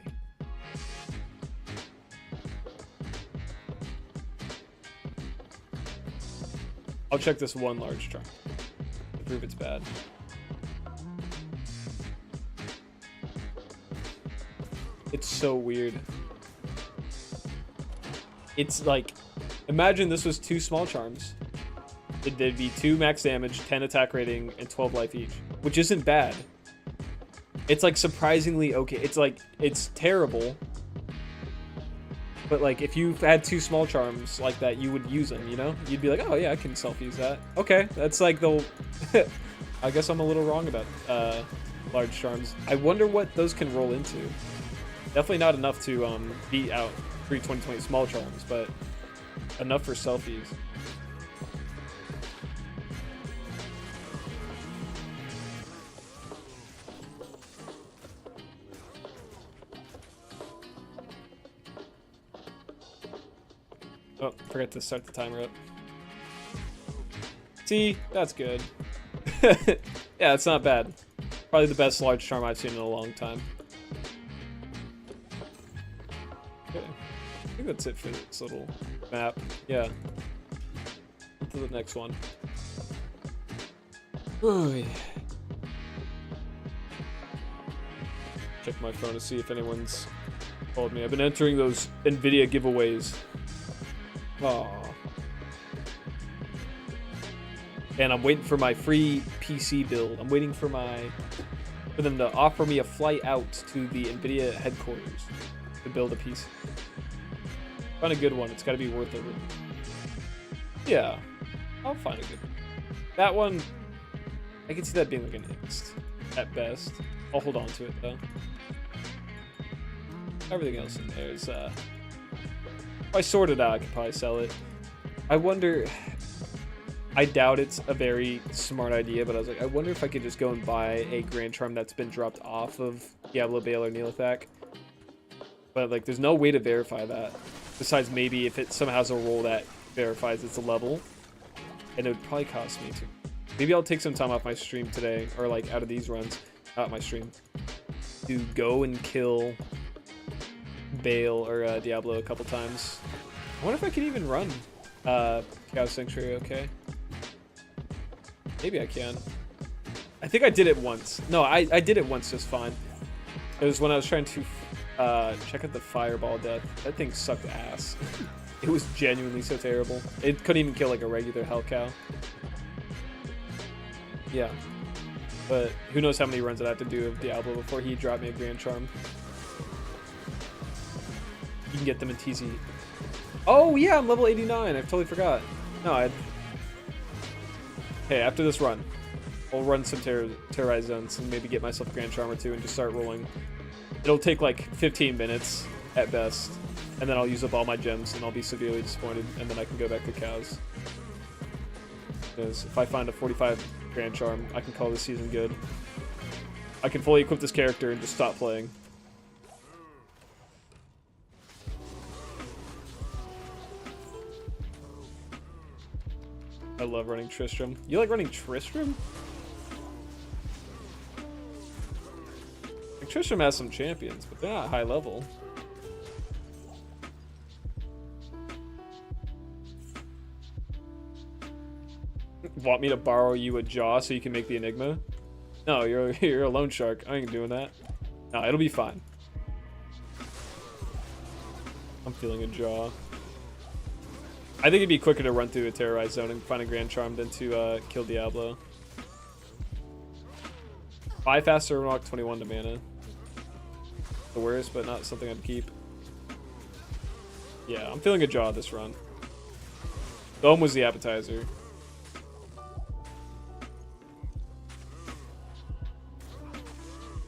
Speaker 1: I'll check this one large trunk to prove it's bad. It's so weird. It's like, imagine this was 2 small charms. It'd be 2 max damage, 10 attack rating, and 12 life each, which isn't bad. It's like surprisingly okay. It's like, it's terrible, but like if you had 2 small charms like that, you would use them, you know? You'd be like, oh yeah, I can self-use that. Okay, that's like the I guess I'm a little wrong about large charms. I wonder what those can roll into. Definitely not enough to beat out 3 20/20 small charms, but enough for selfies. Oh, forgot to start the timer up. See, that's good. Yeah, it's not bad. Probably the best large charm I've seen in a long time. Okay. I think that's it for this little map. Yeah. On to the next one. Ooh. Check my phone to see if anyone's called me. I've been entering those NVIDIA giveaways. Aww. And I'm waiting for my free PC build. I'm waiting for them to offer me a flight out to the NVIDIA headquarters to build a PC. Find a good one. It's got to be worth it. Yeah, I'll find a good one. That one, I can see that being like an X at best. I'll hold on to it though. Everything else in there is, if I sort it out, I could probably sell it. I wonder, I doubt it's a very smart idea, but I was like, I wonder if I could just go and buy a Grand Charm that's been dropped off of Diablo, Baal, or Neelathak. But like, there's no way to verify that. Besides maybe if it somehow has a role that verifies it's a level. And it would probably cost me too. Maybe I'll take some time off my stream today, or like out of these runs, out my stream, to go and kill Bale or Diablo a couple times. I wonder if I can even run Chaos Sanctuary okay. Maybe I can. I think I did it once. No, I did it once just fine. It was when I was trying to check out the Fireball death. That thing sucked ass. It was genuinely so terrible. It couldn't even kill like a regular Hell Cow. Yeah. But who knows how many runs I'd have to do of Diablo before he dropped me a Grand Charm. You can get them in TZ. Oh yeah, I'm level 89. I totally forgot. No, Hey, after this run, I'll run some Terrorized zones and maybe get myself a Grand Charm or two and just start rolling. It'll take like 15 minutes at best, and then I'll use up all my gems and I'll be severely disappointed, and then I can go back to cows. Because if I find a 45 Grand Charm, I can call this season good. I can fully equip this character and just stop playing. I love running Tristram. You like running Tristram? Like, Tristram has some champions, but they're not high level. Want me to borrow you a jaw so you can make the Enigma? No, you're a loan shark. I ain't doing that. No, it'll be fine. I'm feeling a jaw. I think it'd be quicker to run through a Terrorized zone and find a Grand Charm than to kill Diablo. 5 faster unlock, 21 to mana. The worst, but not something I'd keep. Yeah, I'm feeling a jaw this run. Dome was the appetizer.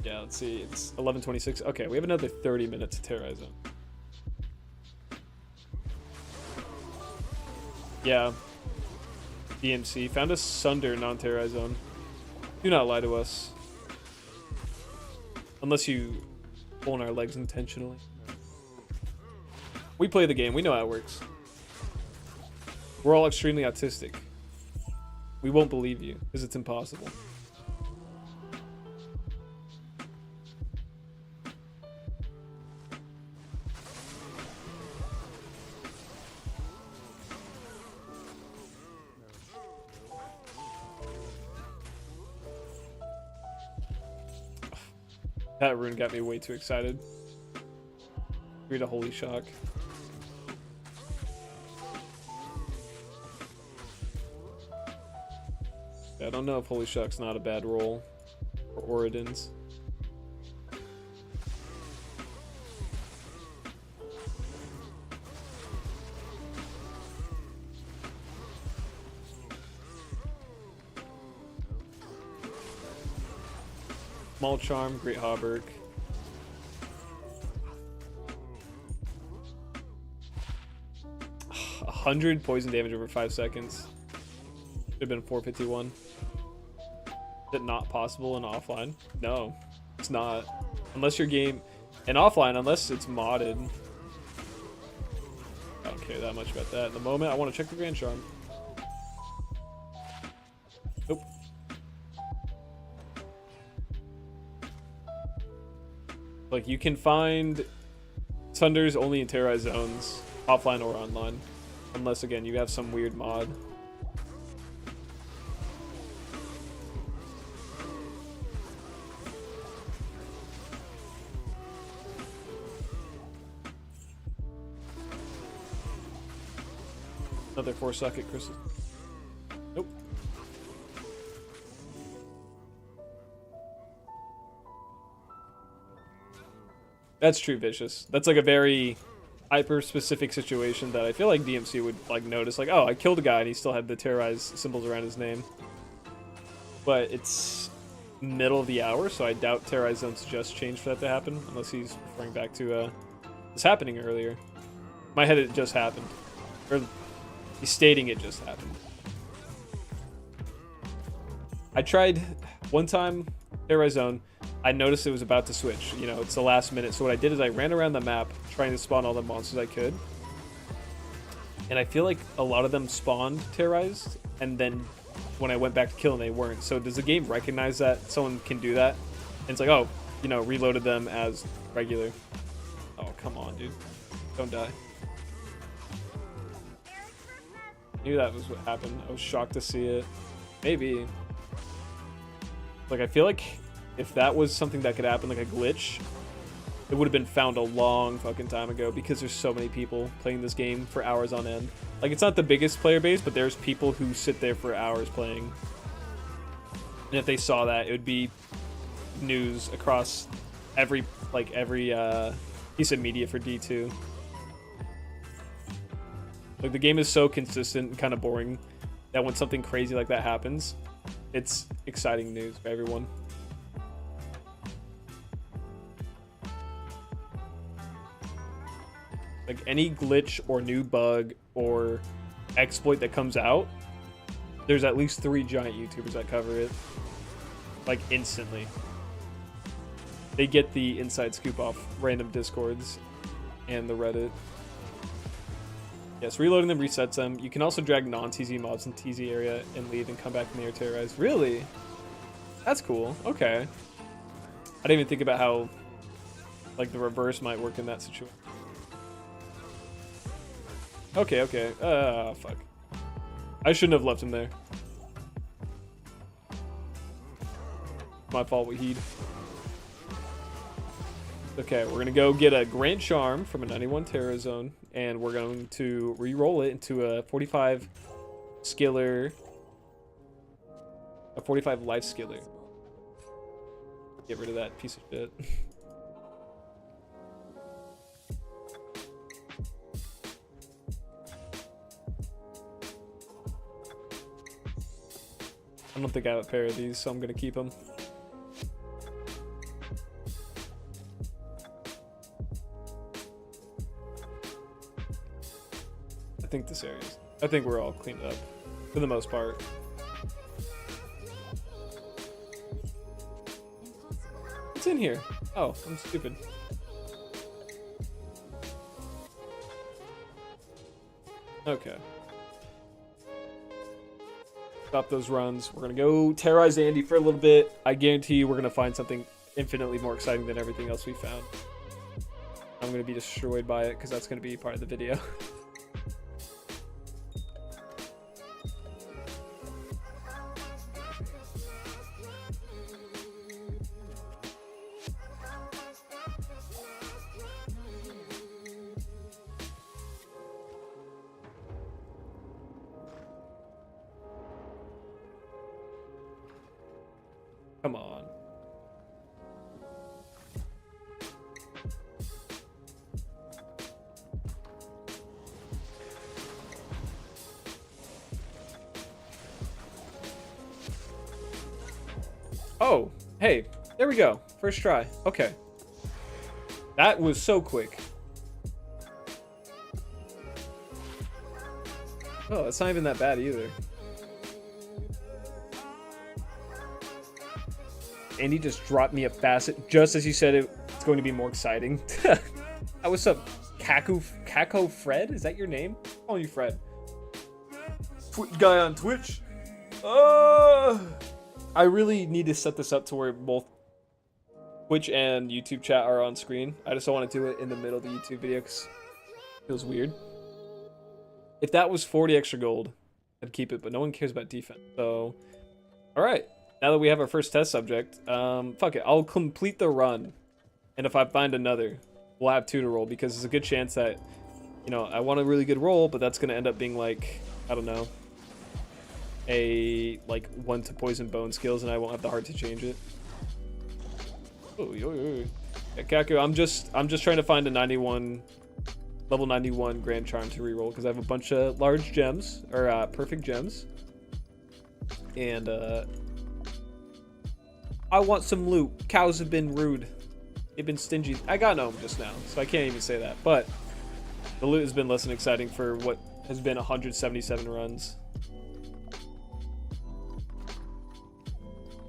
Speaker 1: Yeah, let's see. It's 11:26. Okay, we have another 30 minutes to Terrorize zone. Yeah. DMC found a Sunder non-Terrorized zone. Do not lie to us. Unless you pull on our legs intentionally. We play the game. We know how it works. We're all extremely autistic. We won't believe you, because it's impossible. That rune got me way too excited. Read a holy shock. I don't know if holy shock's not a bad roll for Oridins. Small Charm, Great Hauberk. A 100 poison damage over 5 seconds. Should have been 451. Is it not possible in offline? No, it's not. Unless your game... In offline, unless it's modded. I don't care that much about that. At the moment, I want to check the Grand Charm. Nope. Like, you can find Sunders only in Terrorized zones, offline or online. Unless, again, you have some weird mod. Another 4-socket crystal. Nope. That's true, Vicious. That's like a very hyper-specific situation that I feel like DMC would like notice. Like, oh, I killed a guy and he still had the Terrorized symbols around his name. But it's middle of the hour, so I doubt Terrorized zones just changed for that to happen, unless he's referring back to this happening earlier. In my head, it just happened. Or he's stating it just happened. I tried one time Terrorized zone. I noticed it was about to switch. You know, it's the last minute. So what I did is I ran around the map trying to spawn all the monsters I could. And I feel like a lot of them spawned Terrorized, and then when I went back to kill them, they weren't. So does the game recognize that someone can do that? And it's like, oh, you know, reloaded them as regular. Oh, Come on, dude. Don't die. Knew that was what happened. I was shocked to see it. Maybe. Like, I feel like if that was something that could happen, like a glitch, it would have been found a long fucking time ago because there's so many people playing this game for hours on end. Like, it's not the biggest player base, but there's people who sit there for hours playing. And if they saw that, it would be news across every piece of media for D2. Like, the game is so consistent and kind of boring that when something crazy like that happens, it's exciting news for everyone. Like, any glitch or new bug or exploit that comes out, there's at least 3 giant YouTubers that cover it. Like, instantly. They get the inside scoop off random Discords and the Reddit. Yes, reloading them resets them. You can also drag non-TZ mobs in TZ area and leave and come back when they are terrorized. Really? That's cool. Okay. I didn't even think about how, like, the reverse might work in that situation. Okay, okay. Fuck. I shouldn't have left him there. My fault, Wahid. Okay, we're gonna go get a Grand Charm from a 91 Terror Zone, and we're going to re-roll it into a 45 skiller, a 45 life skiller. Get rid of that piece of shit. I don't think I have a pair of these, so I'm gonna keep them. I think this area is, I think we're all cleaned up for the most part. What's in here? Oh, I'm stupid. Okay. Stop those runs. We're gonna go terrorize Andy for a little bit. I guarantee you we're gonna find something infinitely more exciting than everything else we found. I'm gonna be destroyed by it because that's gonna be part of the video. Come on. Oh, hey, there we go. First try. Okay. That was so quick. Oh, it's not even that bad either. Andy just dropped me a facet just as you said it's going to be more exciting. What's up, Kako Fred? Is that your name? I'm calling you Fred. Guy on Twitch. I really need to set this up to where both Twitch and YouTube chat are on screen. I just don't want to do it in the middle of the YouTube video because it feels weird. If that was 40 extra gold, I'd keep it, but no one cares about defense. So, all right. Now that we have our first test subject, fuck it. I'll complete the run. And if I find another, we'll have 2 to roll because there's a good chance that, you know, I want a really good roll, but that's going to end up being like, I don't know, a, like, 1 to poison bone skills, and I won't have the heart to change it. Oh, yeah, Kaku, I'm just trying to find a 91, level 91 Grand Charm to reroll because I have a bunch of large gems, or perfect gems. And, I want some loot. Cows have been rude. They've been stingy. I got gnome just now, so I can't even say that. But the loot has been less than exciting for what has been 177 runs.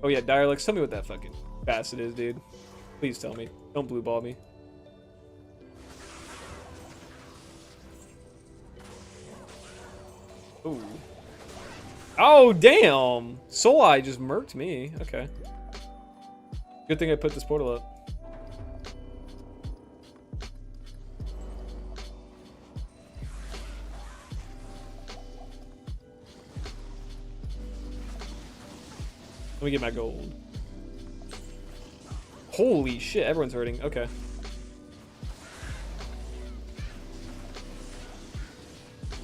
Speaker 1: Oh yeah, Direlex, tell me what that fucking facet is, dude. Please tell me. Don't blue ball me. Ooh. Oh, damn! Soul Eye just murked me. Okay. Good thing I put this portal up. Let me get my gold. Holy shit, everyone's hurting. Okay.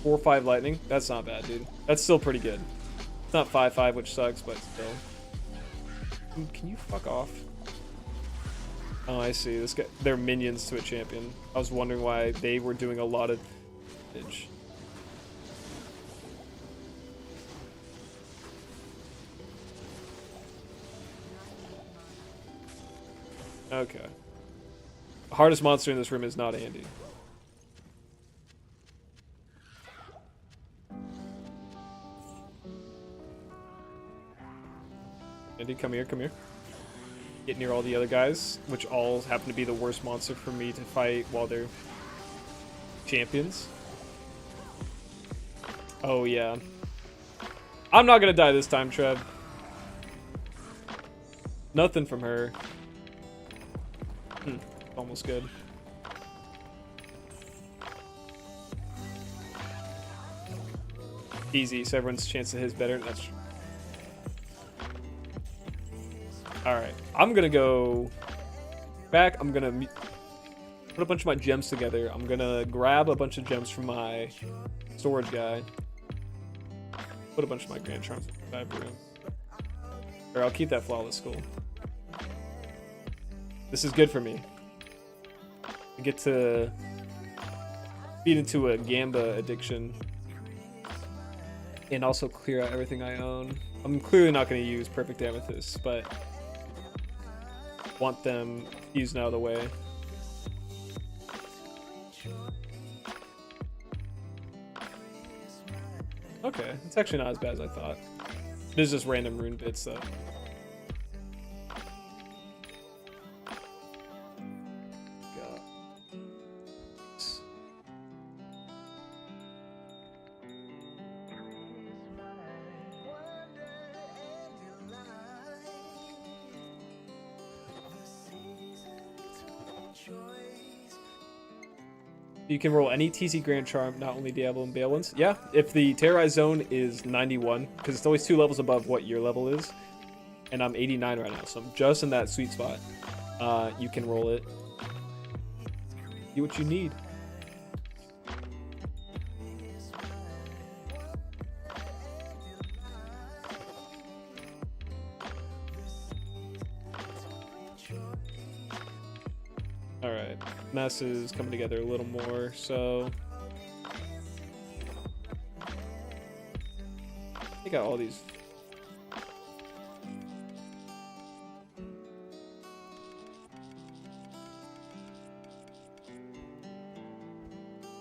Speaker 1: Four, 5 lightning. That's not bad, dude. That's still pretty good. It's not 5-5, which sucks, but still. Dude, can you fuck off? Oh, I see. This guy, they're minions to a champion. I was wondering why they were doing a lot of damage. Okay. The hardest monster in this room is not Andy. Andy, come here, come here. Get near all the other guys, which all happen to be the worst monster for me to fight while they're champions. Oh, yeah. I'm not gonna die this time, Trev. Nothing from her. Almost good. Easy, so everyone's chance of his better. That's alright. I'm gonna go back. I'm gonna put a bunch of my gems together. I'm gonna grab a bunch of gems from my storage guy. Put a bunch of my Grand Charms in the dive room. Or I'll keep that Flawless Skull. This is good for me. I get to feed into a Gamba addiction. And also clear out everything I own. I'm clearly not going to use Perfect Amethyst, but want them fused out of the way. Okay, it's actually not as bad as I thought. It is just random rune bits though. You can roll any TC Grand Charm, not only Diablo and Bale ones. Yeah, if the Terrorized zone is 91, because it's always 2 levels above what your level is, and I'm 89 right now, so I'm just in that sweet spot. You can roll it. Get what you need. Alright, mess is coming together a little more, so I got all these.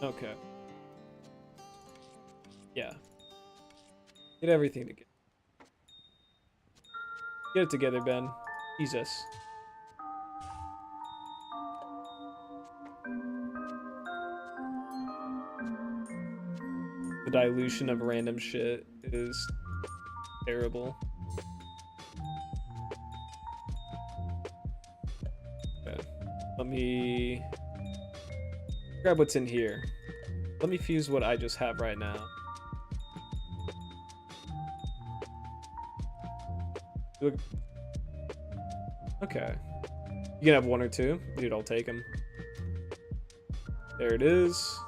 Speaker 1: Okay. Yeah. Get everything together. Get it together, Ben. Jesus. The dilution of random shit is terrible. Okay. Let me grab what's in here. Let me fuse what I just have right now. Okay. You can have 1 or 2. Dude, I'll take them. There it is.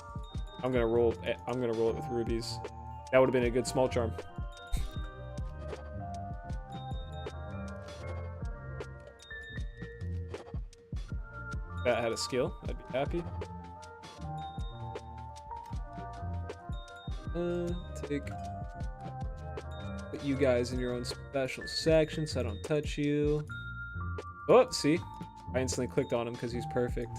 Speaker 1: I'm gonna roll it with rubies. That would have been a good small charm. If that had a skill, I'd be happy. Put you guys in your own special section so I don't touch you. Oh, see? I instantly clicked on him because he's perfect.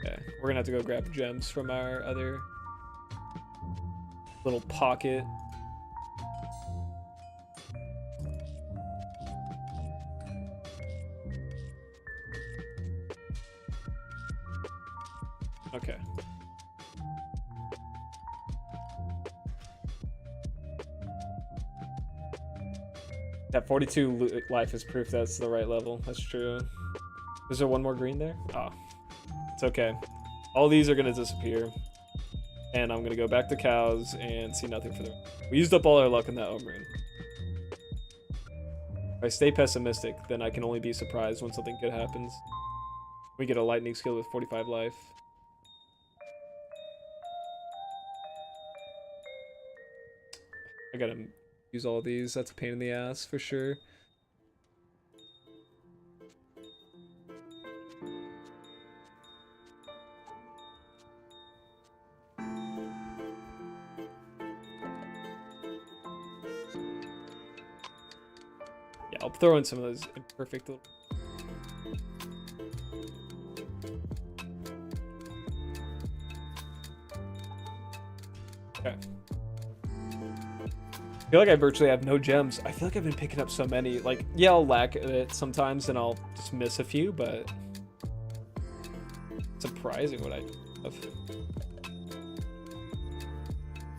Speaker 1: Okay, we're gonna have to go grab gems from our other little pocket. Okay. That 42 life is proof that's the right level. That's true. Is there one more green there? Oh, it's okay. All these are gonna disappear. And I'm gonna go back to cows and see nothing for the. We used up all our luck in that Omrune. If I stay pessimistic, then I can only be surprised when something good happens. We get a lightning skill with 45 life. I gotta use all these. That's a pain in the ass for sure. Yeah, I'll throw in some of those imperfect little. Okay. I feel like I virtually have no gems. I feel like I've been picking up so many. Like, yeah, I'll lack it sometimes and I'll just miss a few, but it's surprising what I have.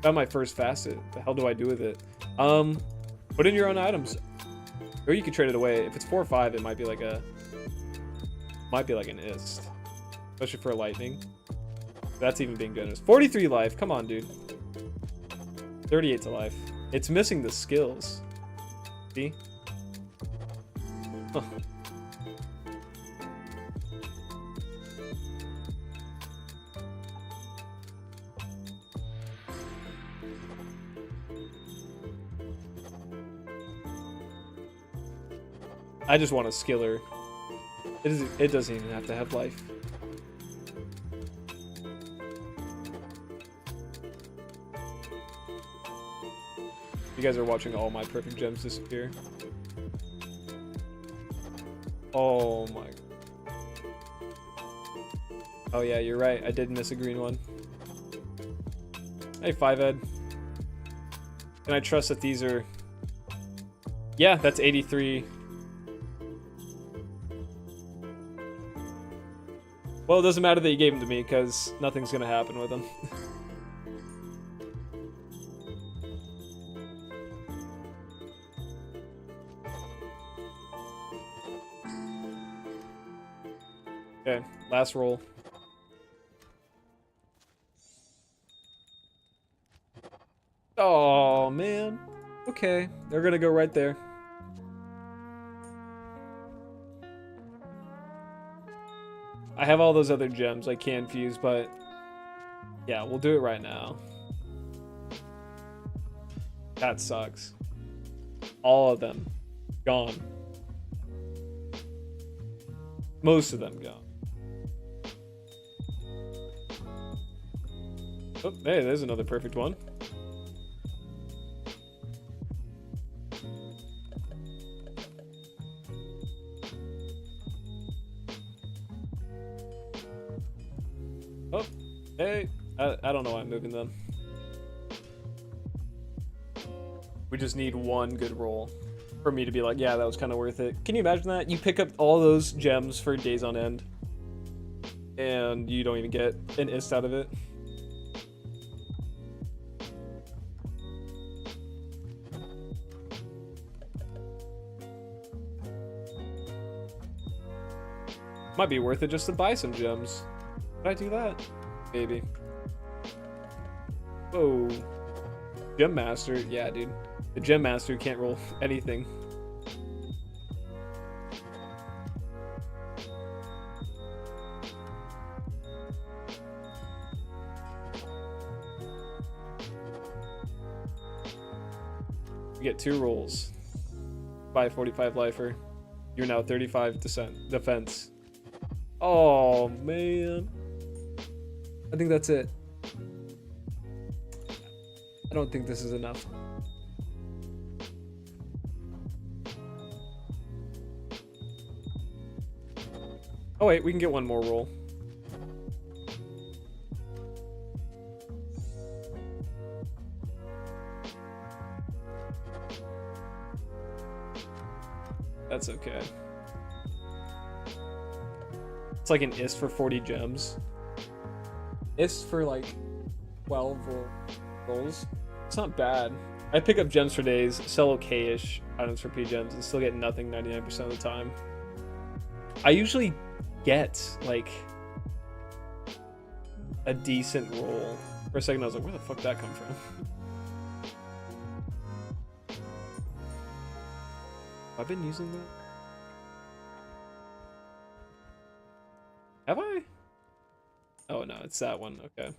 Speaker 1: Found my first facet. The hell do I do with it? Put in your own items. Or you can trade it away. If it's 4 or 5, it might be like an ist. Especially for a lightning. That's even being generous. 43 life. Come on, dude. 38 to life. It's missing the skills. See? Huh. I just want a skiller. It doesn't even have to have life. You guys are watching all my perfect gems disappear. Oh my. Oh yeah, you're right. I did miss a green one. Hey, 5ed. Can I trust that these are... Yeah, that's 83. Well, it doesn't matter that you gave them to me, because nothing's going to happen with them. Okay, last roll. Oh, man. Okay, they're going to go right there. I have all those other gems I can fuse, but yeah, we'll do it right now. That sucks. All of them gone. Most of them gone. Oh, hey, there's another perfect one. Oh, hey, I don't know why I'm moving them. We just need one good roll for me to be like, yeah, that was kind of worth it. Can you imagine that? You pick up all those gems for days on end, and you don't even get an ist out of it. Might be worth it just to buy some gems. Did I do that? Maybe. Whoa. Gem Master. Yeah, dude. The Gem Master can't roll anything. You get 2 rolls. Buy 45 lifer. You're now 35 defense. Oh, man. I think that's it. I don't think this is enough. Oh wait, we can get one more roll. That's okay. It's like an ist for 40 gems. Ist for like 12 rolls. It's not bad. I pick up gems for days, sell okay-ish items for P-gems, and still get nothing 99% of the time. I usually get like a decent roll For a second, I was like, where the fuck did that come from? Have I been using that? Have I? Oh no, it's that one. Okay.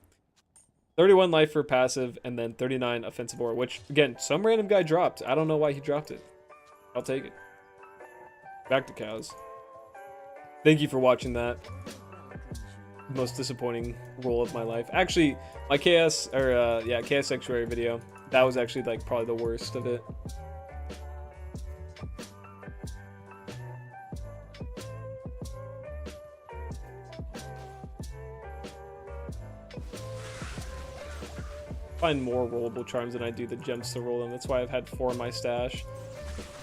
Speaker 1: 31 life for passive, and then 39 offensive aura, which, again, some random guy dropped. I don't know why he dropped it. I'll take it. Back to cows. Thank you for watching that. Most disappointing roll of my life. Actually, my Chaos, or, yeah, Chaos Sanctuary video, that was actually, like, probably the worst of it. Find more rollable charms than I do the gems to roll them. That's why I've had 4 in my stash.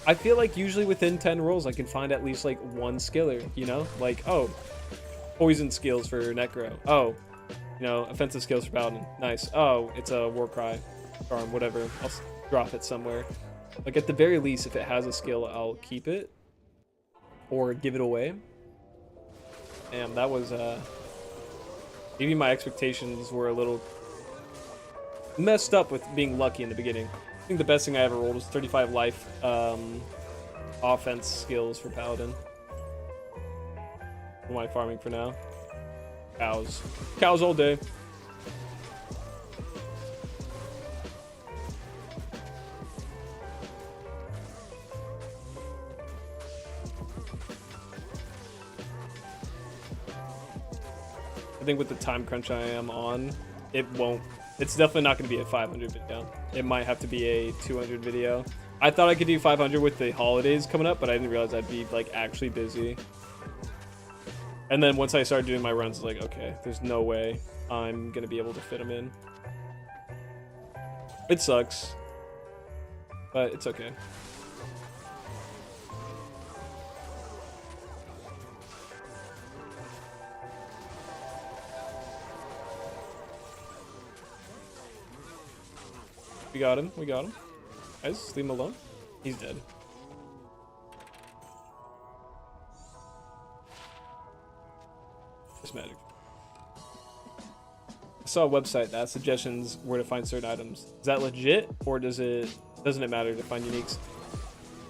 Speaker 1: I feel like usually within 10 rolls I can find at least like one skiller, you know? Like, oh, poison skills for Necro. Oh, you know, offensive skills for Paladin. Nice. Oh, it's a Warcry charm, whatever. I'll drop it somewhere. Like at the very least, if it has a skill, I'll keep it or give it away. Damn, that was maybe my expectations were a little messed up with being lucky in the beginning. I think the best thing I ever rolled was 35 life offense skills for Paladin. What am I farming for now? Cows. Cows all day. I think with the time crunch I am on, it won't. It's definitely not going to be a 500 video. It might have to be a 200 video. I thought I could do 500 with the holidays coming up, but I didn't realize I'd be like actually busy. And then once I started doing my runs, I was like, okay, there's no way I'm going to be able to fit them in. It sucks, but it's okay. We got him. We got him. Guys, leave him alone. He's dead. It's magic. I saw a website that has suggestions where to find certain items. Is that legit, or doesn't it matter to find uniques?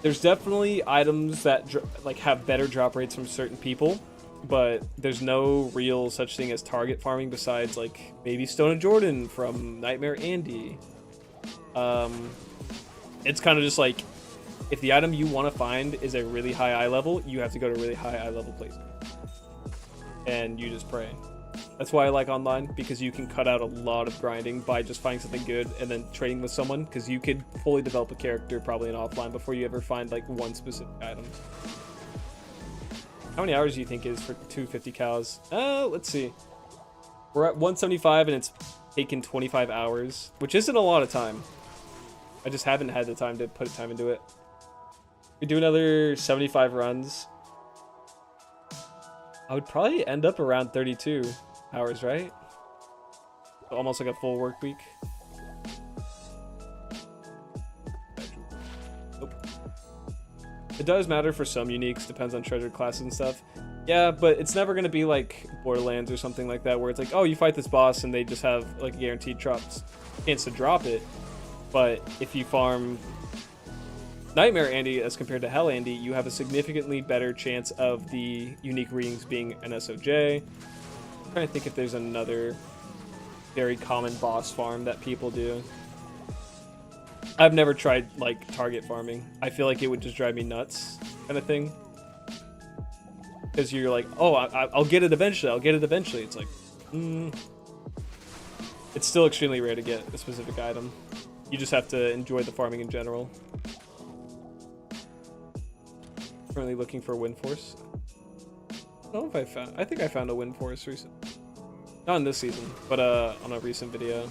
Speaker 1: There's definitely items that like have better drop rates from certain people, but there's no real such thing as target farming besides like maybe Stone of Jordan from Nightmare Andy. It's kind of just like, if the item you want to find is a really high eye level, you have to go to really high eye level places. And you just pray. That's why I like online, because you can cut out a lot of grinding by just finding something good and then trading with someone, because you could fully develop a character probably in offline before you ever find like one specific item. How many hours do you think is for 250 cows? Let's see. We're at 175 and it's taken 25 hours, which isn't a lot of time. I just haven't had the time to put time into it. We do another 75 runs. I would probably end up around 32 hours, right? Almost like a full work week. Nope. It does matter for some uniques, depends on treasure classes and stuff. Yeah, but it's never going to be like Borderlands or something like that, where it's like, oh, you fight this boss and they just have like a guaranteed chance to drop it. But if you farm Nightmare Andy as compared to Hell Andy, you have a significantly better chance of the unique readings being an SOJ. I'm trying to think if there's another very common boss farm that people do. I've never tried like target farming. I feel like it would just drive me nuts, kind of thing. Because you're like, oh, I'll get it eventually. I'll get it eventually. It's like, it's still extremely rare to get a specific item. You just have to enjoy the farming in general. Currently looking for a wind force. I don't know if I think I found a wind force recently. Not in this season, but on a recent video.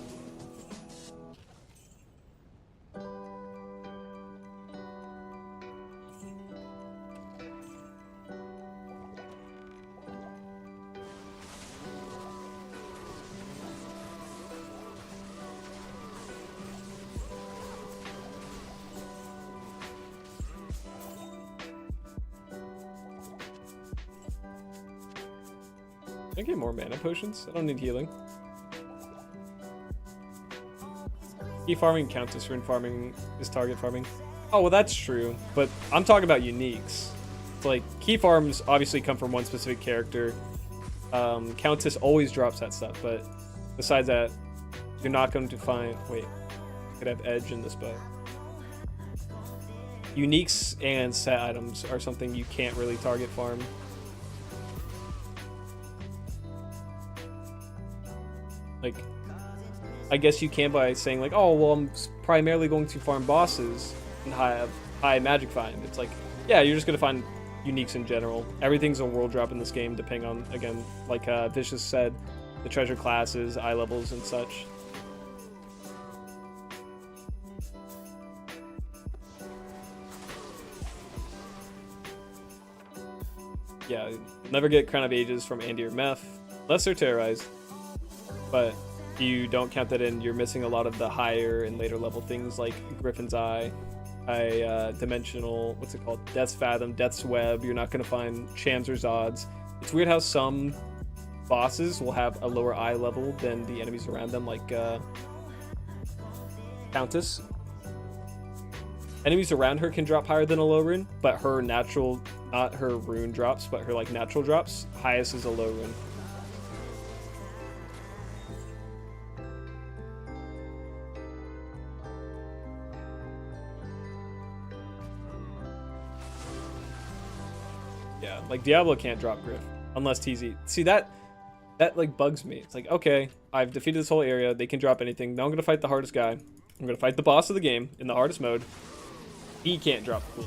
Speaker 1: Can I get more mana potions? I don't need healing. Key farming counts as rune farming is target farming. Oh, well, that's true. But I'm talking about uniques. It's like, key farms obviously come from one specific character. Countess always drops that stuff, but besides that, you're not going to find... Wait, I could have edge in this bow. Uniques and set items are something you can't really target farm. Like, I guess you can by saying like, oh, well, I'm primarily going to farm bosses and have high magic find. It's like, yeah, you're just going to find uniques in general. Everything's a world drop in this game, depending on, again, like Vicious said, the treasure classes, eye levels, and such. Yeah, never get Crown of Ages from Andy or Meth, unless they're terrorized. But you don't count that in, you're missing a lot of the higher and later level things like Griffin's Eye, Dimensional, what's it called? Death's Fathom, Death's Web. You're not going to find Shamsar's Odds. It's weird how some bosses will have a lower eye level than the enemies around them, like Countess. Enemies around her can drop higher than a low rune, but her natural, not her rune drops, but her like natural drops, highest is a low rune. Yeah, like Diablo can't drop Griff unless TZ. See, that like bugs me. It's like, okay, I've defeated this whole area, they can drop anything. Now I'm gonna fight the hardest guy. I'm gonna fight the boss of the game in the hardest mode. He can't drop the cool.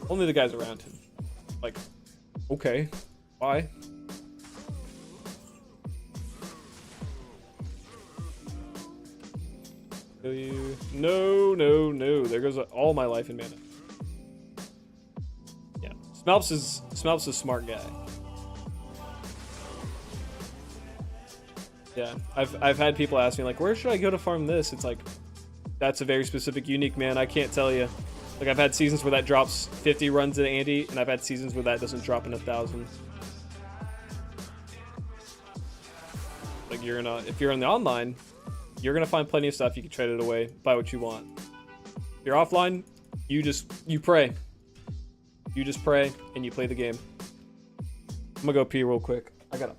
Speaker 1: Only the guys around him. Like, okay, why? Kill you. No, no, no. There goes all my life in mana. Yeah, Smelps is a smart guy. Yeah, I've had people ask me like, where should I go to farm this? It's like, that's a very specific, unique, man. I can't tell you. Like, I've had seasons where that drops 50 runs in Andy, and I've had seasons where that doesn't drop in 1,000. Like, you're gonna, if you're in the online, you're gonna find plenty of stuff. You can trade it away, buy what you want. If you're offline, you pray. You just pray and you play the game. I'm gonna go pee real quick. I gotta.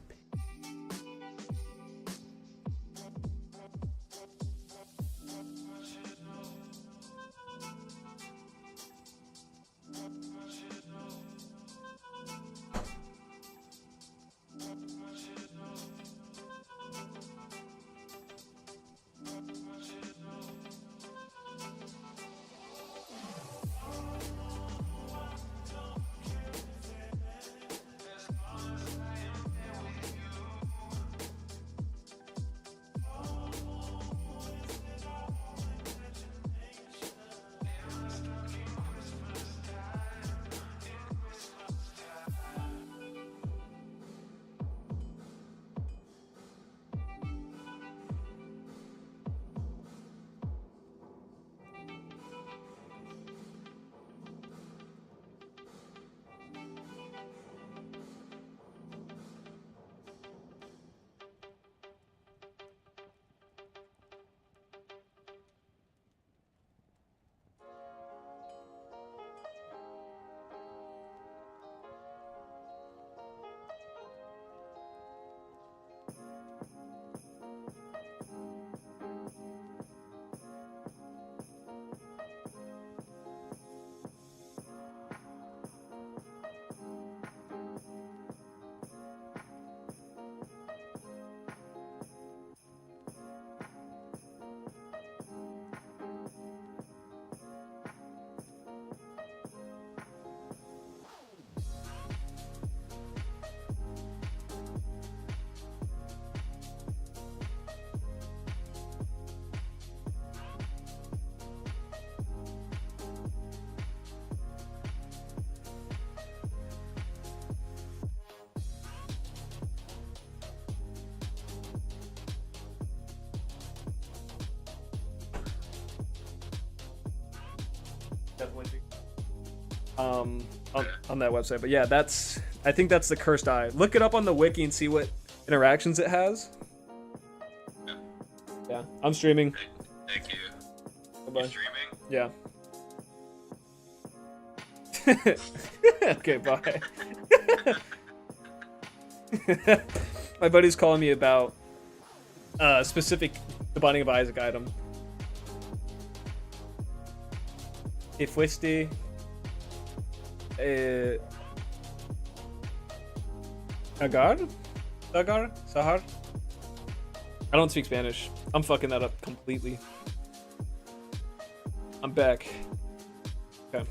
Speaker 1: On that website, but yeah, I think that's the cursed eye. Look it up on the wiki and see what interactions it has. Yeah, I'm streaming.
Speaker 4: Thank you.
Speaker 1: Bye-bye.
Speaker 4: Streaming?
Speaker 1: Yeah. Okay, bye. My buddy's calling me about specific The Binding of Isaac item. Que fuiste Agar? Sahar? I don't speak Spanish. I'm fucking that up completely. I'm back. Okay.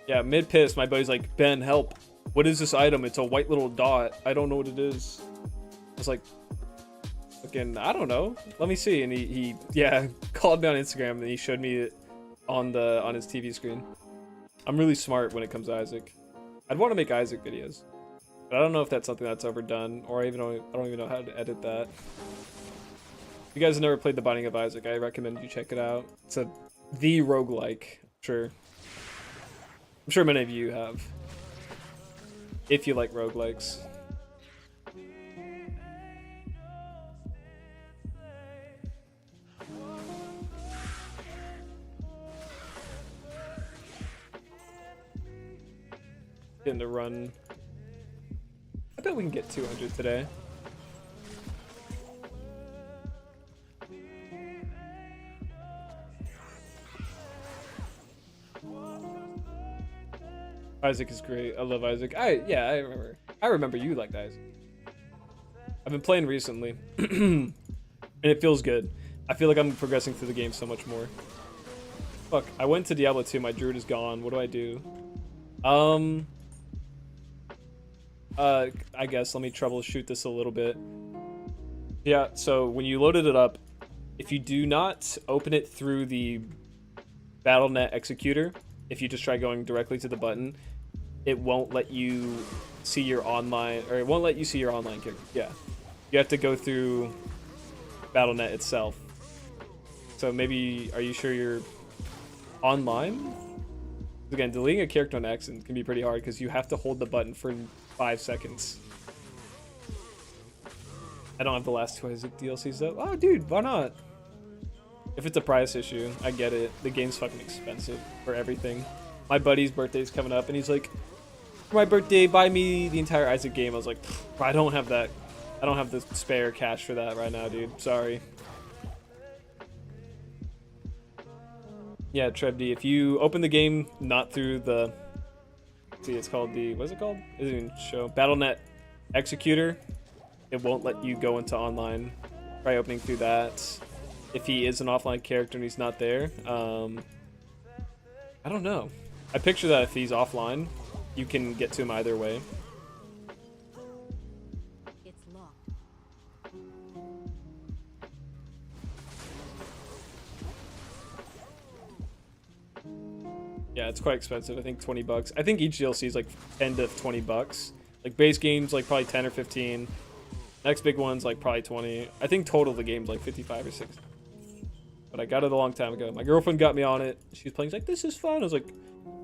Speaker 1: Yeah, mid-piss, my buddy's like, Ben, help. What is this item? It's a white little dot. I don't know what it is. I was like, fucking, I don't know. Let me see. And he yeah, called me on Instagram and he showed me it on his TV screen. I'm really smart when it comes to Isaac. I'd want to make Isaac videos, but I don't know if that's something that's overdone, or I don't even know how to edit that. If you guys have never played The Binding of Isaac, I recommend you check it out. It's the roguelike. I'm sure many of you have. If you like roguelikes. Getting to run. I bet we can get 200 today. Isaac is great. I love Isaac. I remember you liked Isaac. I've been playing recently, and it feels good. I feel like I'm progressing through the game so much more. Fuck, I went to Diablo 2. My druid is gone. What do I do? I guess let me troubleshoot this a little bit. Yeah, so when you loaded it up, if you do not open it through the BattleNet executor, if you just try going directly to the button, it won't let you see your online, or it won't let you see your online character. Yeah, you have to go through BattleNet itself. So maybe, are you sure you're online? Again, deleting a character on accident can be pretty hard because you have to hold the button for 5 seconds. I don't have the last 2 Isaac DLCs though. Oh, dude, why not? If it's a price issue, I get it. The game's fucking expensive for everything. My buddy's birthday's coming up, and he's like, for my birthday, buy me the entire Isaac game. I was like, I don't have that. I don't have the spare cash for that right now, dude. Sorry. Yeah, Trebd, if you open the game not through the... See, it's called the... What's it called? It doesn't even show. BattleNet Executor. It won't let you go into online. Try opening through that. If he is an offline character and he's not there, I don't know. I picture that if he's offline, you can get to him either way.
Speaker 2: It's locked.
Speaker 1: Yeah, it's quite expensive. I think 20 bucks. I think each DLC is like 10 to 20 bucks. Like base games, like probably 10 or 15. Next big one's like probably 20. I think total the game's like 55 or 60. But I got it a long time ago. My girlfriend got me on it. She was playing. She's like, this is fun. I was like,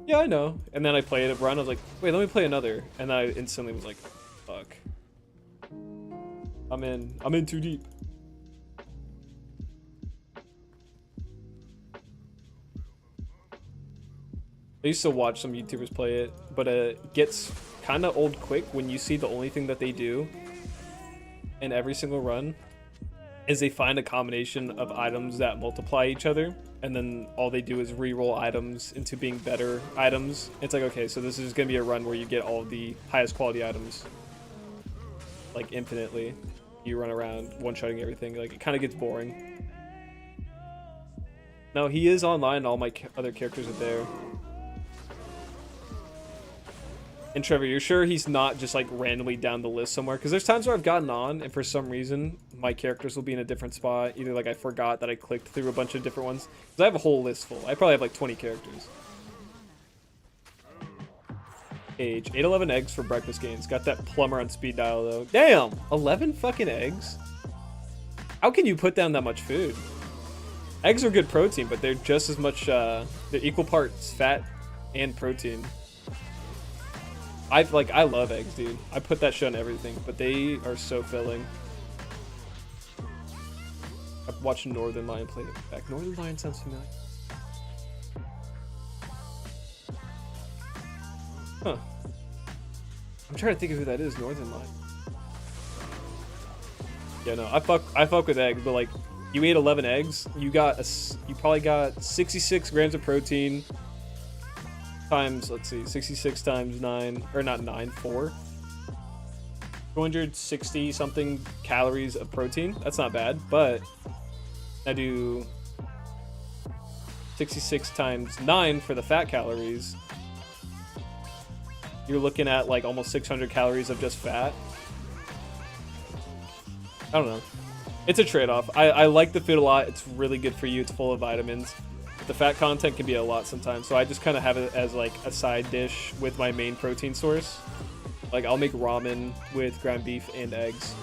Speaker 1: yeah, I know. And then I played it, run. I was like, wait, let me play another. And then I instantly was like, fuck. I'm in too deep. I used to watch some YouTubers play it, but it gets kind of old quick when you see the only thing that they do in every single run is they find a combination of items that multiply each other, and then all they do is re-roll items into being better items. It's like, okay, so this is going to be a run where you get all the highest quality items, like infinitely. You run around one-shotting everything. Like, it kind of gets boring. No, he is online. All my other characters are there. And Trevor, you're sure he's not just like randomly down the list somewhere? Because there's times where I've gotten on and for some reason my characters will be in a different spot. Either like I forgot that I clicked through a bunch of different ones. Because I have a whole list full. I probably have like 20 characters. Age. 8-11 eggs for breakfast games. Got that plumber on speed dial though. Damn! 11 fucking eggs? How can you put down that much food? Eggs are good protein, but they're just as much, they're equal parts fat and protein. I love eggs, dude. I put that shit on everything, but they are so filling. I've watched Northern Lion play it back. Northern Lion sounds familiar. Huh. I'm trying to think of who that is. Northern Lion. Yeah, no, I fuck with eggs, but like, you ate 11 eggs, you probably got 66 grams of protein times, let's see, 66 times 9, or not 9, 4. 260 something calories of protein. That's not bad, but I do 66 times 9 for the fat calories. You're looking at like almost 600 calories of just fat. I don't know. It's a trade-off. I like the food a lot. It's really good for you. It's full of vitamins. But the fat content can be a lot sometimes. So I just kind of have it as like a side dish with my main protein source. Like I'll make ramen with ground beef and eggs.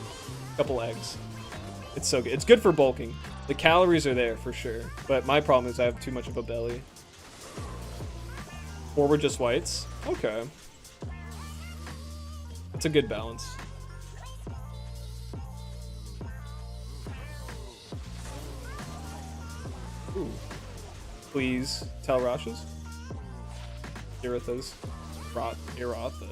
Speaker 1: A couple eggs. It's so good. It's good for bulking. The calories are there for sure. But my problem is I have too much of a belly. Or we're just whites. Okay. That's a good balance. Ooh. Please tell Rashes. Irithas. Iratha.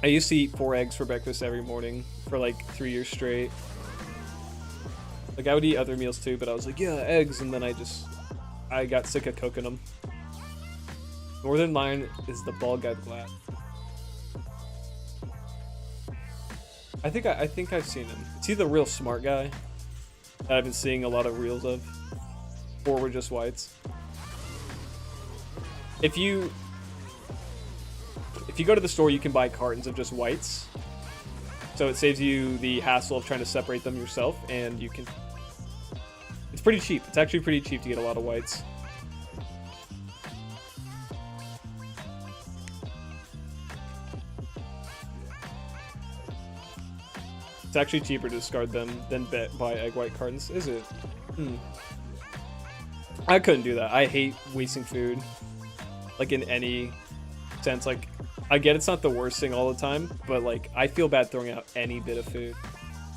Speaker 1: I used to eat 4 eggs for breakfast every morning for like 3 years straight. Like I would eat other meals too, but I was like, yeah, eggs, and then I got sick of cooking them. Northern Lion is the bald guy with black. I think I've seen him. Is he the real smart guy that I've been seeing a lot of reels of? Or we're just whites. If you go to the store, you can buy cartons of just whites. So it saves you the hassle of trying to separate them yourself, and you can... It's pretty cheap. It's actually pretty cheap to get a lot of whites. It's actually cheaper to discard them than buy egg white cartons, is it? I couldn't do that. I hate wasting food, like in any sense. Like, I get it's not the worst thing all the time, but like I feel bad throwing out any bit of food.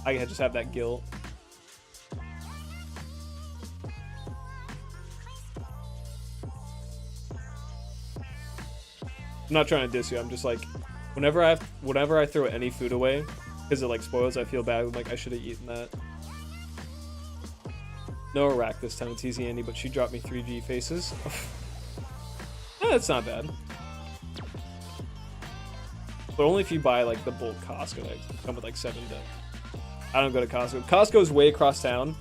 Speaker 1: I just have that guilt. I'm not trying to diss you. I'm just like, whenever I throw any food away because it like spoils, I feel bad. I'm like, I should have eaten that. No Iraq this time. It's easy Andy, but she dropped me 3G faces. That's not bad. But only if you buy like the bulk Costco eggs. They come with like 7 days. I don't go to Costco. Costco's way across town,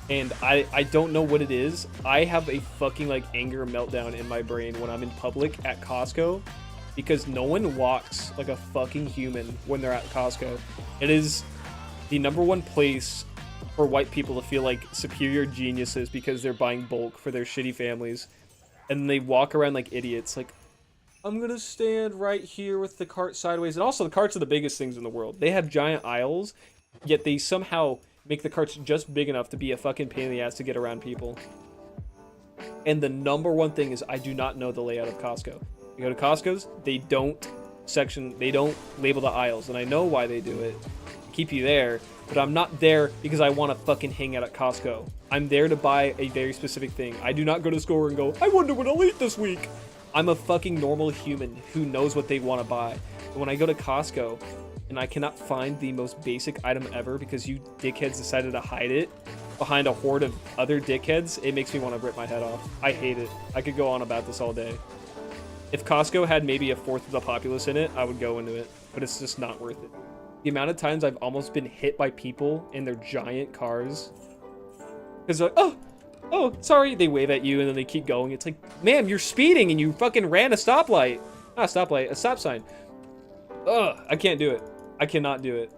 Speaker 1: and I don't know what it is. I have a fucking like anger meltdown in my brain when I'm in public at Costco, because no one walks like a fucking human when they're at Costco. It is the #1 place for white people to feel like superior geniuses because they're buying bulk for their shitty families, and they walk around like idiots. Like, I'm gonna stand right here with the cart sideways. And also, the carts are the biggest things in the world. They have giant aisles, yet they somehow make the carts just big enough to be a fucking pain in the ass to get around people. And the #1 thing is, I do not know the layout of Costco. You go to Costco's, they don't label the aisles, and I know why they do it. Keep you there, but I'm not there because I want to fucking hang out at Costco. I'm there to buy a very specific thing. I do not go to the store and go, I wonder what I'll eat this week. I'm a fucking normal human who knows what they want to buy. But when I go to Costco and I cannot find the most basic item ever because you dickheads decided to hide it behind a horde of other dickheads, it makes me want to rip my head off. I hate it. I could go on about this all day. If Costco had maybe a fourth of the populace in it, I would go into it, but it's just not worth it. The amount of times I've almost been hit by people in their giant cars because they're like, oh, sorry. They wave at you and then they keep going. It's like, ma'am, you're speeding and you fucking ran a stoplight. Not a stoplight, a stop sign. Ugh, I can't do it. I cannot do it.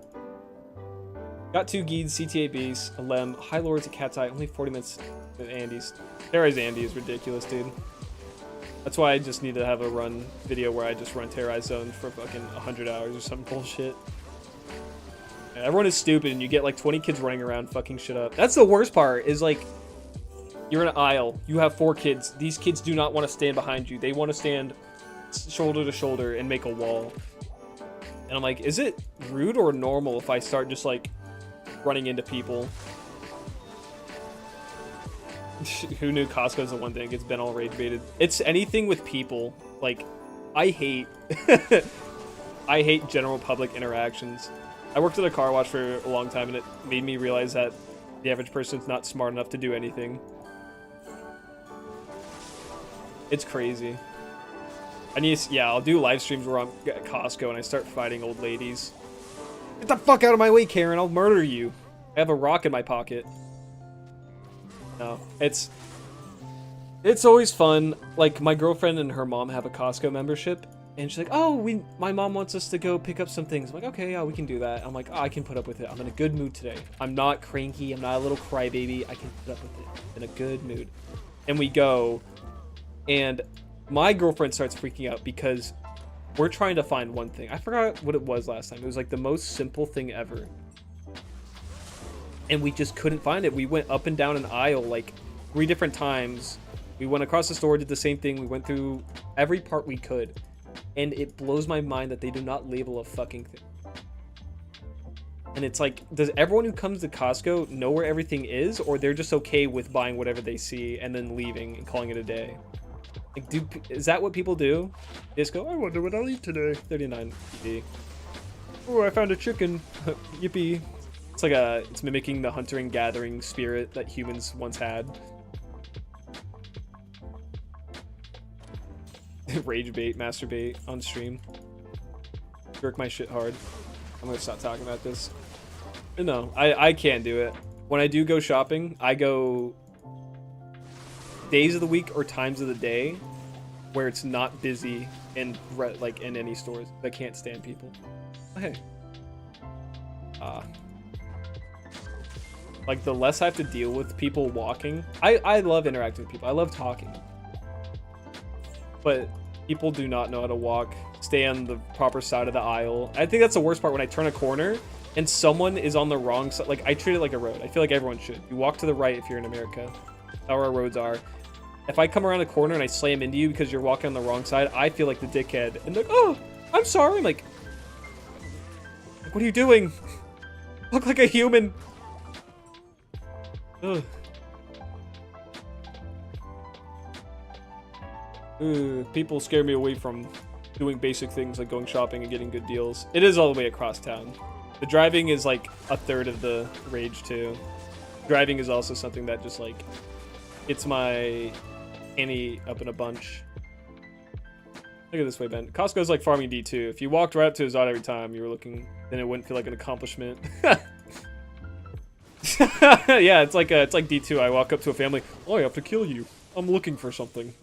Speaker 1: Got 2 Geeds, CTA Beasts, a Lem, High Lords, a Cat's Eye, only 40 minutes with Andy's. Terrorized Andy is ridiculous, dude. That's why I just need to have a run video where I just run Terrorized Zone for fucking 100 hours or some bullshit. Yeah, everyone is stupid and you get like 20 kids running around fucking shit up. That's the worst part, is like, you're in an aisle, you have 4 kids. These kids do not want to stand behind you. They want to stand shoulder to shoulder and make a wall. And I'm like, is it rude or normal if I start just like running into people. Who knew Costco's the one thing it's been all rage baited? It's anything with people. Like, I hate I hate general public interactions. I worked at a car wash for a long time, and it made me realize that the average person's not smart enough to do anything. It's crazy. Yeah, I'll do live streams where I'm at Costco and I start fighting old ladies. Get the fuck out of my way, Karen! I'll murder you. I have a rock in my pocket. No, it's always fun. Like, my girlfriend and her mom have a Costco membership, and she's like, "Oh, my mom wants us to go pick up some things." I'm like, "Okay, yeah, we can do that." I'm like, "Oh, I can put up with it. I'm in a good mood today. I'm not cranky. I'm not a little crybaby. I can put up with it. I'm in a good mood." And we go, and my girlfriend starts freaking out because we're trying to find one thing. I forgot what it was last time. It was like the most simple thing ever. And we just couldn't find it. We went up and down an aisle like 3 different times. We went across the store, did the same thing. We went through every part we could. And it blows my mind that they do not label a fucking thing. And it's like, does everyone who comes to Costco know where everything is? Or they're just okay with buying whatever they see and then leaving and calling it a day? Like, is that what people do? They just go, "I wonder what I'll eat today." 39 PD. "Oh, I found a chicken." Yippee. It's like it's mimicking the hunter and gathering spirit that humans once had. Rage bait, masturbate on stream. Jerk my shit hard. I'm gonna stop talking about this. No, I can't do it. When I do go shopping, I go days of the week or times of the day where it's not busy in like in any stores. I can't stand people. Oh, hey. Like, the less I have to deal with people walking. I love interacting with people. I love talking. But people do not know how to walk, stay on the proper side of the aisle. I think that's the worst part, when I turn a corner and someone is on the wrong side. Like, I treat it like a road. I feel like everyone should. You walk to the right if you're in America. That's how our roads are. If I come around a corner and I slam into you because you're walking on the wrong side, I feel like the dickhead. And they're like, "Oh, I'm sorry." I'm like, what are you doing? Look like a human. Ugh. People scare me away from doing basic things like going shopping and getting good deals. It is all the way across town. The driving is like a third of the rage too. Driving is also something that just like gets my ante up in a bunch. Look at this way, Ben. Costco's like farming D2. If you walked right up to his odd every time you were looking, then it wouldn't feel like an accomplishment. Yeah, it's like D2. I walk up to a family. "Oh, I have to kill you. I'm looking for something."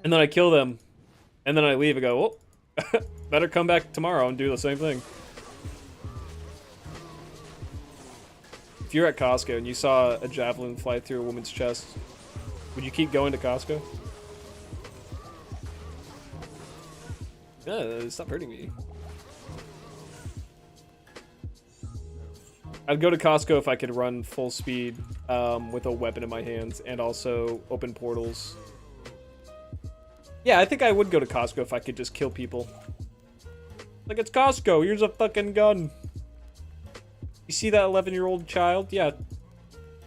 Speaker 1: And then I kill them. And then I leave and go, "Oh, better come back tomorrow and do the same thing." If you're at Costco and you saw a javelin fly through a woman's chest, would you keep going to Costco? Stop hurting me. I'd go to Costco if I could run full speed with a weapon in my hands and also open portals. Yeah, I think I would go to Costco if I could just kill people. Like, it's Costco, here's a fucking gun. You see that 11-year-old child? Yeah,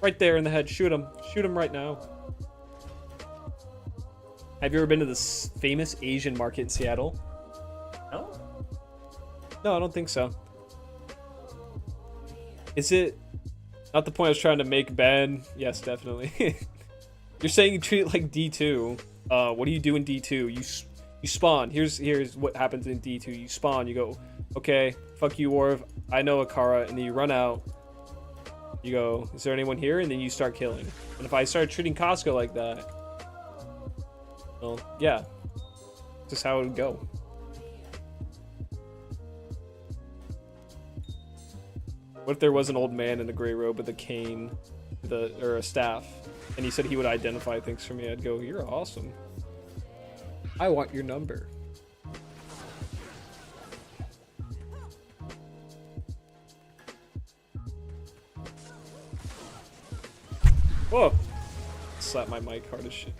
Speaker 1: right there in the head. Shoot him. Shoot him right now. Have you ever been to this famous Asian market in Seattle? No? No, I don't think so. Is it not the point I was trying to make, Ben? Yes, definitely. You're saying you treat it like D2. What do you do in D2? You spawn. Here's what happens in D2. You spawn. You go, "Okay, fuck you, Orv. I know Akara," and then you run out. You go, "Is there anyone here?" And then you start killing. And if I start treating Costco like that, well, yeah, just how it would go. What if there was an old man in a gray robe with a cane, or a staff, and he said he would identify things for me? I'd go, "You're awesome. I want your number." Whoa! Slap my mic hard as shit.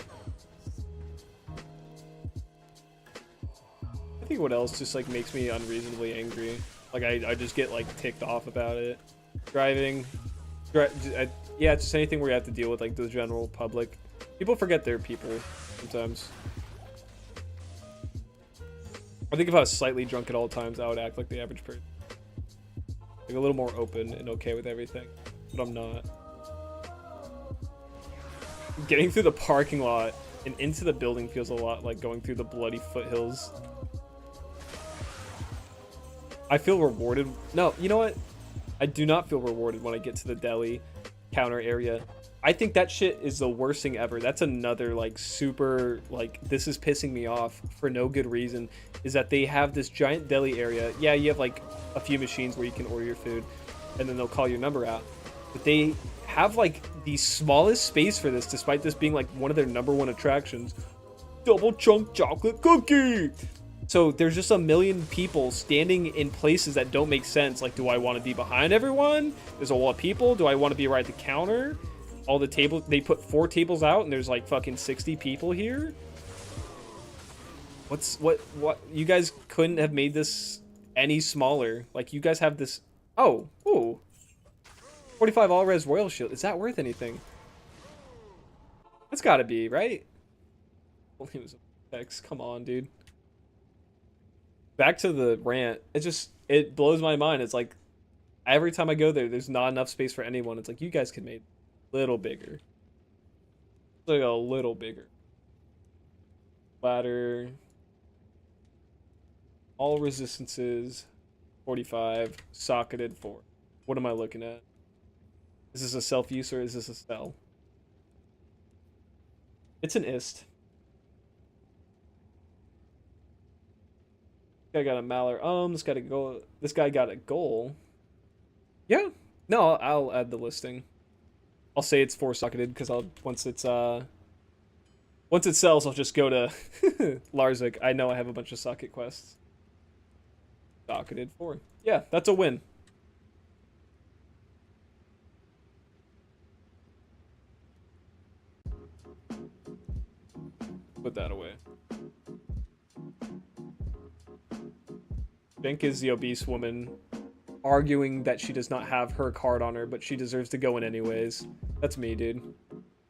Speaker 1: I think what else just like makes me unreasonably angry. Like I just get like ticked off about it. driving, yeah, just anything where you have to deal with like the general public. People forget they're people sometimes. I think if I was slightly drunk at all times, I would act like the average person. Like a little more open and okay with everything, but I'm not. Getting through the parking lot and into the building feels a lot like going through the bloody foothills. I feel rewarded. No, you know what? I do not feel rewarded when I get to the deli counter area. I think that shit is the worst thing ever. That's another like super like this is pissing me off for no good reason, is that they have this giant deli area. Yeah, you have like a few machines where you can order your food and then they'll call your number out. But they have like the smallest space for this, despite this being like one of their #1 attractions. Double chunk chocolate cookie. So there's just a million people standing in places that don't make sense. Like, do I want to be behind everyone? There's a wall of people. Do I want to be right at the counter? All the tables, they put 4 tables out and there's like fucking 60 people here. What you guys couldn't have made this any smaller. Like, you guys have this. Oh, ooh, 45 all res royal shield. Is that worth anything? That's gotta be, right? Only was X. Come on, dude. Back to the rant. It blows my mind. It's like every time I go there, there's not enough space for anyone. It's like, you guys could make a little bigger. Like a little bigger. Ladder. All resistances. 45. Socketed 4. What am I looking at? Is this a self-use or is this a spell? It's an ist. This guy got a Maller. This guy got a goal. Yeah. No, I'll add the listing. I'll say it's 4-socketed because once it sells, I'll just go to Larzik. I know I have a bunch of socket quests. Socketed 4. Yeah, that's a win. Put that away. Jenk is the obese woman arguing that she does not have her card on her, but she deserves to go in anyways. That's me, dude.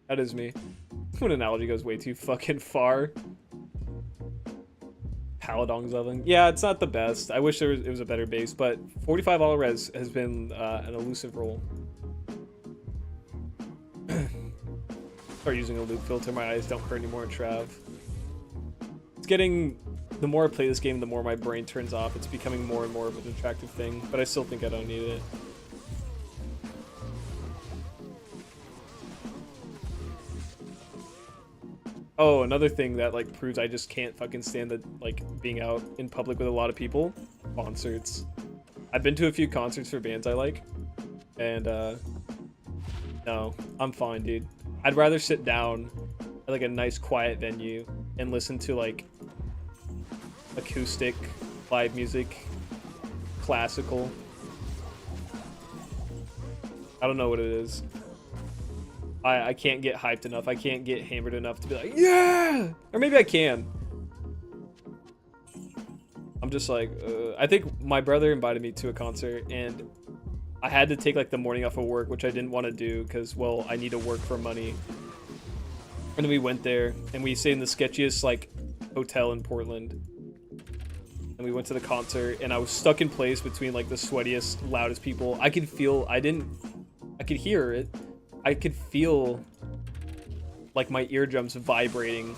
Speaker 1: That is me. When analogy goes way too fucking far. Paladong's leveling. Yeah, it's not the best. I wish it was a better base, but 45 all res has been an elusive role. Start using a loop filter. My eyes don't hurt anymore, Trav. It's getting... The more I play this game, the more my brain turns off. It's becoming more and more of an attractive thing, but I still think I don't need it. Oh, another thing that like proves I just can't fucking stand the like being out in public with a lot of people. Concerts. I've been to a few concerts for bands I like, and no, I'm fine, dude. I'd rather sit down at like a nice quiet venue and listen to like acoustic live music, classical. I don't know what it is. I can't get hyped enough. I can't get hammered enough to be like, yeah! Or maybe I can. I'm just like, I think my brother invited me to a concert and I had to take like the morning off of work, which I didn't want to do because, well, I need to work for money. And then we went there and we stayed in the sketchiest like hotel in Portland. And we went to the concert and I was stuck in place between like the sweatiest, loudest people. I could hear it. I could feel like my eardrums vibrating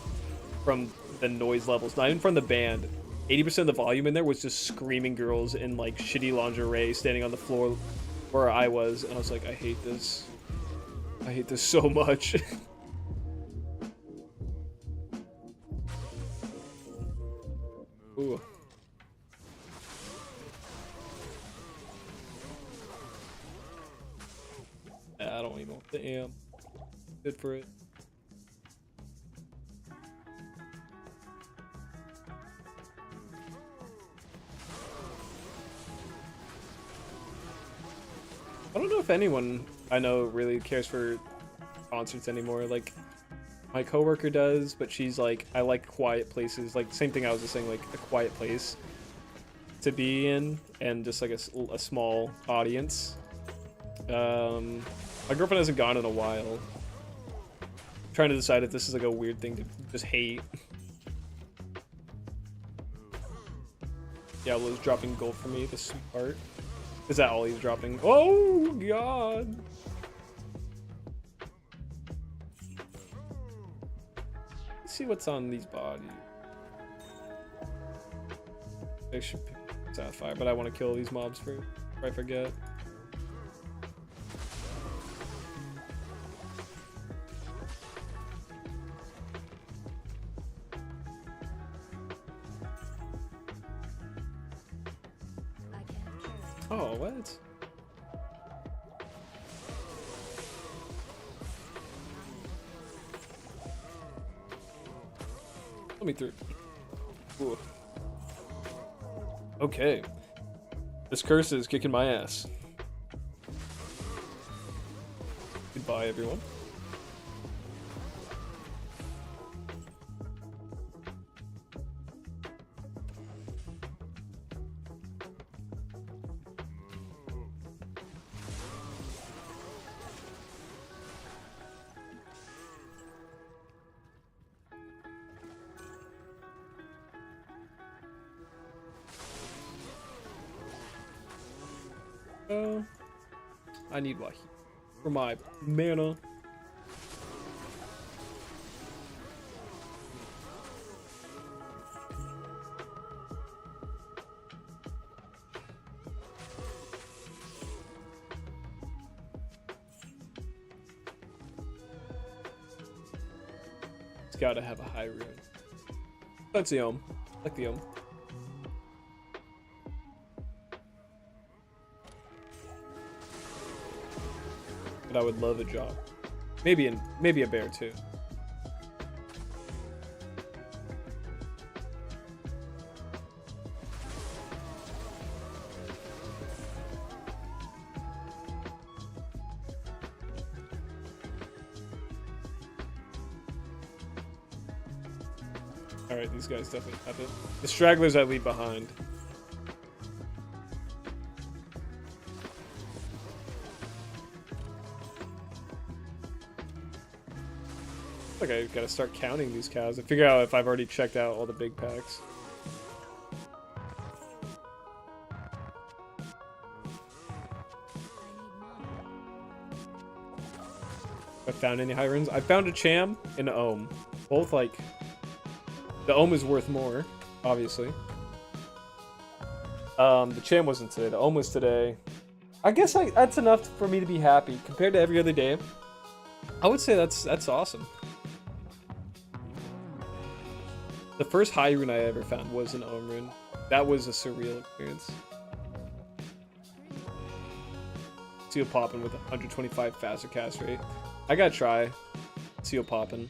Speaker 1: from the noise levels, not even from the band. 80% of the volume in there was just screaming girls in like shitty lingerie standing on the floor where I was. And I was like, I hate this. I hate this so much. Ooh. I don't even want the amp. Good for it. I don't know if anyone I know really cares for concerts anymore. Like, my coworker does, but she's like, I like quiet places. Like, same thing I was just saying, like a quiet place to be in and just like a small audience. My girlfriend hasn't gone in a while. I'm trying to decide if this is like a weird thing to just hate. Diablo's dropping gold for me, the sweet part. Is that all he's dropping? Oh god! Let's see what's on these bodies. I should pick Sapphire, but I want to kill these mobs first before I forget. Oh, what? Let me through. Ooh. Okay. This curse is kicking my ass. Goodbye, everyone. I need Wahi for my mana. It's gotta have a high rune. That's the Ohm. Like the Ohm. I would love a job. Maybe a bear too. Alright, these guys definitely have it. The stragglers I leave behind. I think I gotta start counting these cows and figure out if I've already checked out all the big packs. I found any high runes? I found a Cham and an Ohm. Both like the Ohm is worth more, obviously. The Cham wasn't today. The Ohm was today. I guess that's enough for me to be happy compared to every other day. I would say that's awesome. The first high rune I ever found was an Ohm rune. That was a surreal experience. Seal popping with 125 faster cast rate. I gotta try seal popping.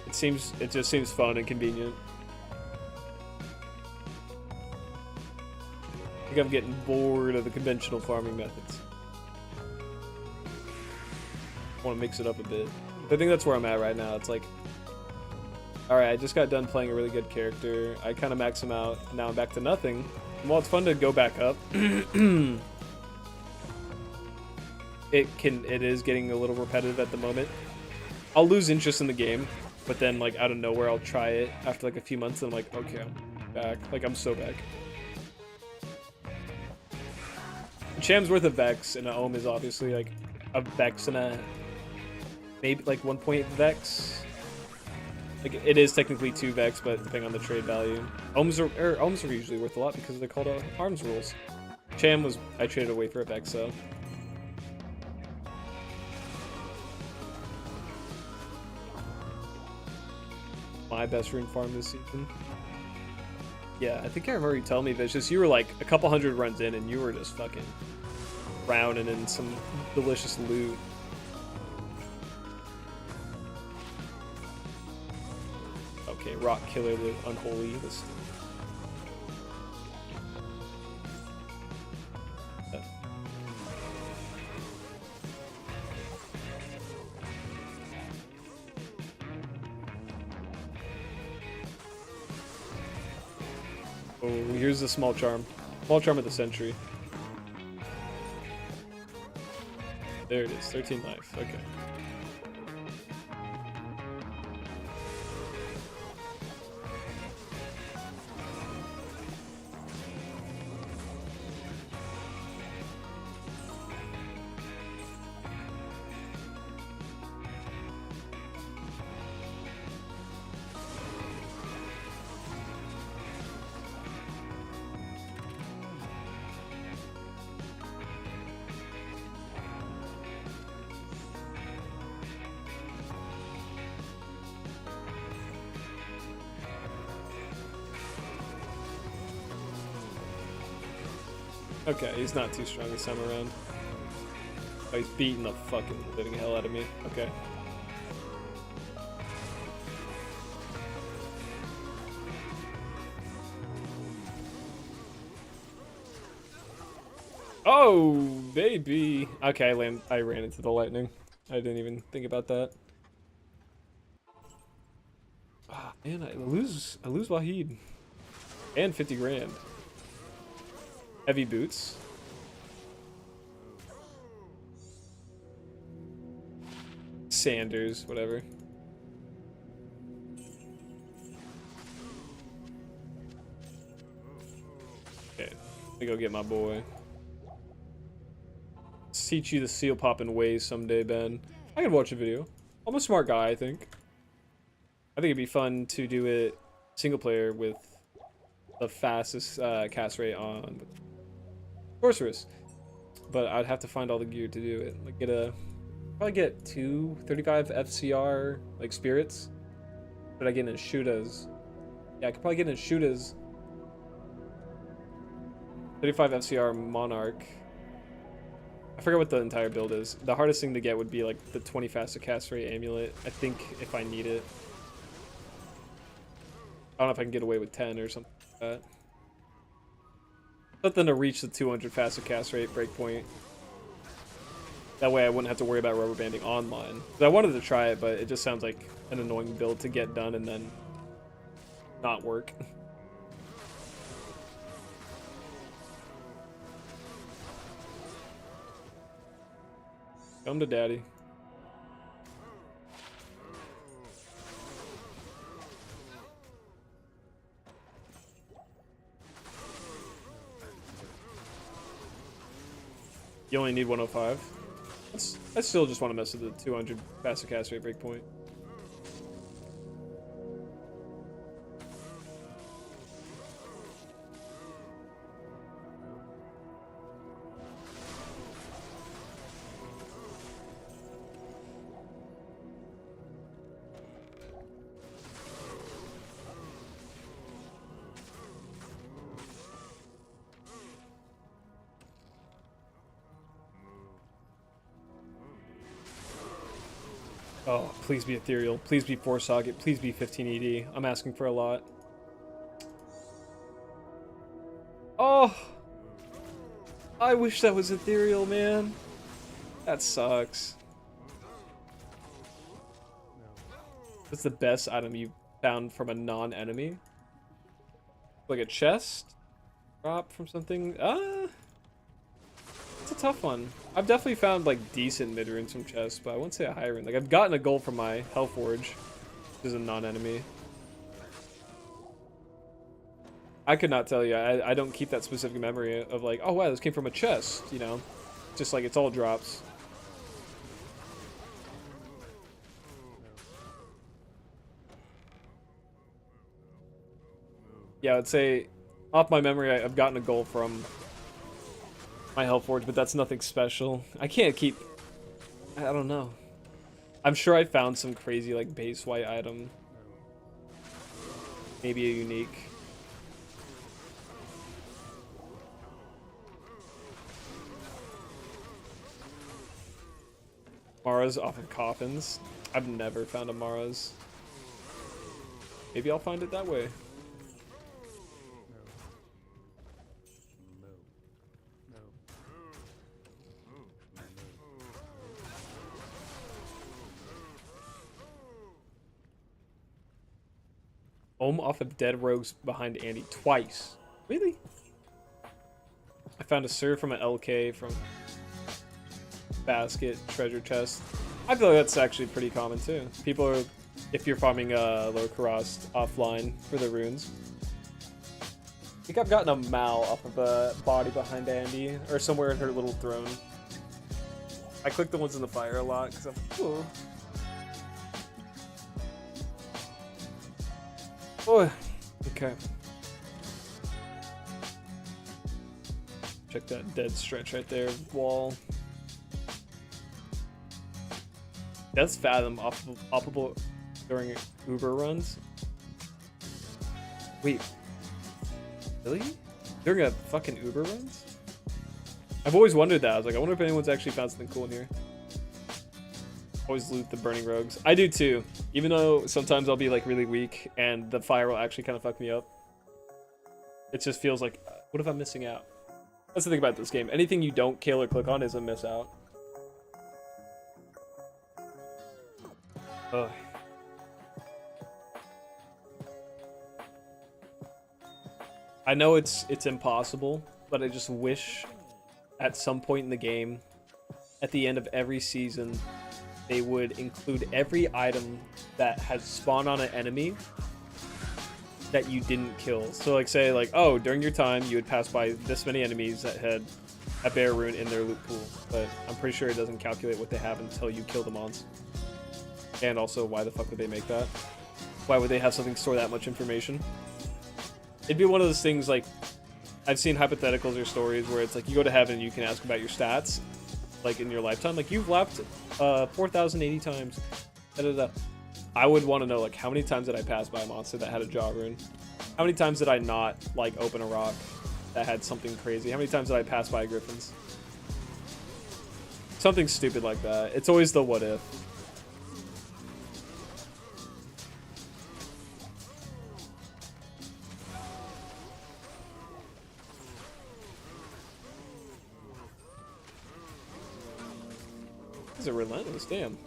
Speaker 1: It just seems fun and convenient. I think I'm getting bored of the conventional farming methods. I want to mix it up a bit. I think that's where I'm at right now. It's like, alright, I just got done playing a really good character. I kind of max him out, and now I'm back to nothing. And while it's fun to go back up, it is getting a little repetitive at the moment. I'll lose interest in the game, but then like out of nowhere I'll try it after like a few months and I'm like, okay, I'm back. Like I'm so back. Cham's worth a Vex, and an Ohm is obviously like a Vex and a maybe like 1.8 Vex. Like it is technically 2 Vex, but depending on the trade value. Ohms are usually worth a lot because they're called arms rules. Cham was I traded away for a Vex, so. My best rune farm this season. Yeah, I think I remember you telling me, Vicious, you were like a couple hundred runs in and you were just fucking rounding in some delicious loot. Okay, Rock Killer, the Unholy. This. Oh, here's the small charm. Small charm of the century. There it is, 13 life. Okay. Okay, he's not too strong this time around. Oh, he's beating the fucking living hell out of me. Okay. Oh, baby. Okay, I ran into the lightning. I didn't even think about that. Ah, man, I lose Wahid. And 50 grand. Heavy boots. Sanders, whatever. Okay, let me go get my boy. Teach you the seal popping ways someday, Ben. I could watch a video. I'm a smart guy, I think. I think it'd be fun to do it single player with the fastest cast rate on Sorceress. But I'd have to find all the gear to do it. Like probably get 235 FCR like spirits. But I get in Shootas. Yeah, I could probably get in Shootas. 35 FCR Monarch. I forget what the entire build is. The hardest thing to get would be like the 20 faster cast rate amulet. I think if I need it. I don't know if I can get away with 10 or something like that. Something to reach the 200 faster cast rate breakpoint. That way I wouldn't have to worry about rubber banding online. I wanted to try it, but it just sounds like an annoying build to get done and then not work. Come to daddy. You only need 105. I still just want to mess with the 200 faster cast rate breakpoint. Oh, please be ethereal. Please be 4 socket. Please be 15 ED. I'm asking for a lot. Oh! I wish that was ethereal, man. That sucks. What's the best item you found from a non-enemy? Like a chest? Drop from something? It's a tough one. I've definitely found like decent mid-range from chests, but I wouldn't say a high range. Like I've gotten a gold from my Hellforge, which is a non-enemy. I could not tell you. I don't keep that specific memory of like, oh wow, this came from a chest, you know? Just like it's all drops. Yeah, I would say off my memory I've gotten a gold from my Hellforge, but that's nothing special. I can't keep... I don't know. I'm sure I found some crazy, like, base white item. Maybe a unique. Mara's off of coffins. I've never found a Mara's. Maybe I'll find it that way. Ohm off of dead rogues behind Andy twice. Really? I found a serve from an LK from basket treasure chest. I feel like that's actually pretty common too. People are, if you're farming low Karast offline for the runes. I think I've gotten a Mal off of a body behind Andy, or somewhere in her little throne. I click the ones in the fire a lot because I'm like, ooh. Oh, okay. Check that dead stretch right there, wall. That's Fathom oppable during Uber runs. Wait, really? During a fucking Uber runs? I've always wondered that. I was like, I wonder if anyone's actually found something cool in here. Always loot the burning rogues. I do too. Even though sometimes I'll be like really weak and the fire will actually kind of fuck me up. It just feels like, what if I'm missing out? That's the thing about this game. Anything you don't kill or click on is a miss out. Ugh. I know it's impossible, but I just wish at some point in the game, at the end of every season, they would include every item that has spawned on an enemy that you didn't kill. So like say like, oh, during your time you would pass by this many enemies that had a bear rune in their loot pool, but I'm pretty sure it doesn't calculate what they have until you kill the mons. And also, why the fuck would they make that? Why would they have something store that much information? It'd be one of those things like, I've seen hypotheticals or stories where it's like you go to heaven and you can ask about your stats, like in your lifetime, like you've lapped 4,080 times. Da, da, da. I would want to know like how many times did I pass by a monster that had a jaw rune? How many times did I not like open a rock that had something crazy? How many times did I pass by griffins? Something stupid like that. It's always the what if. This is a relentless, damn.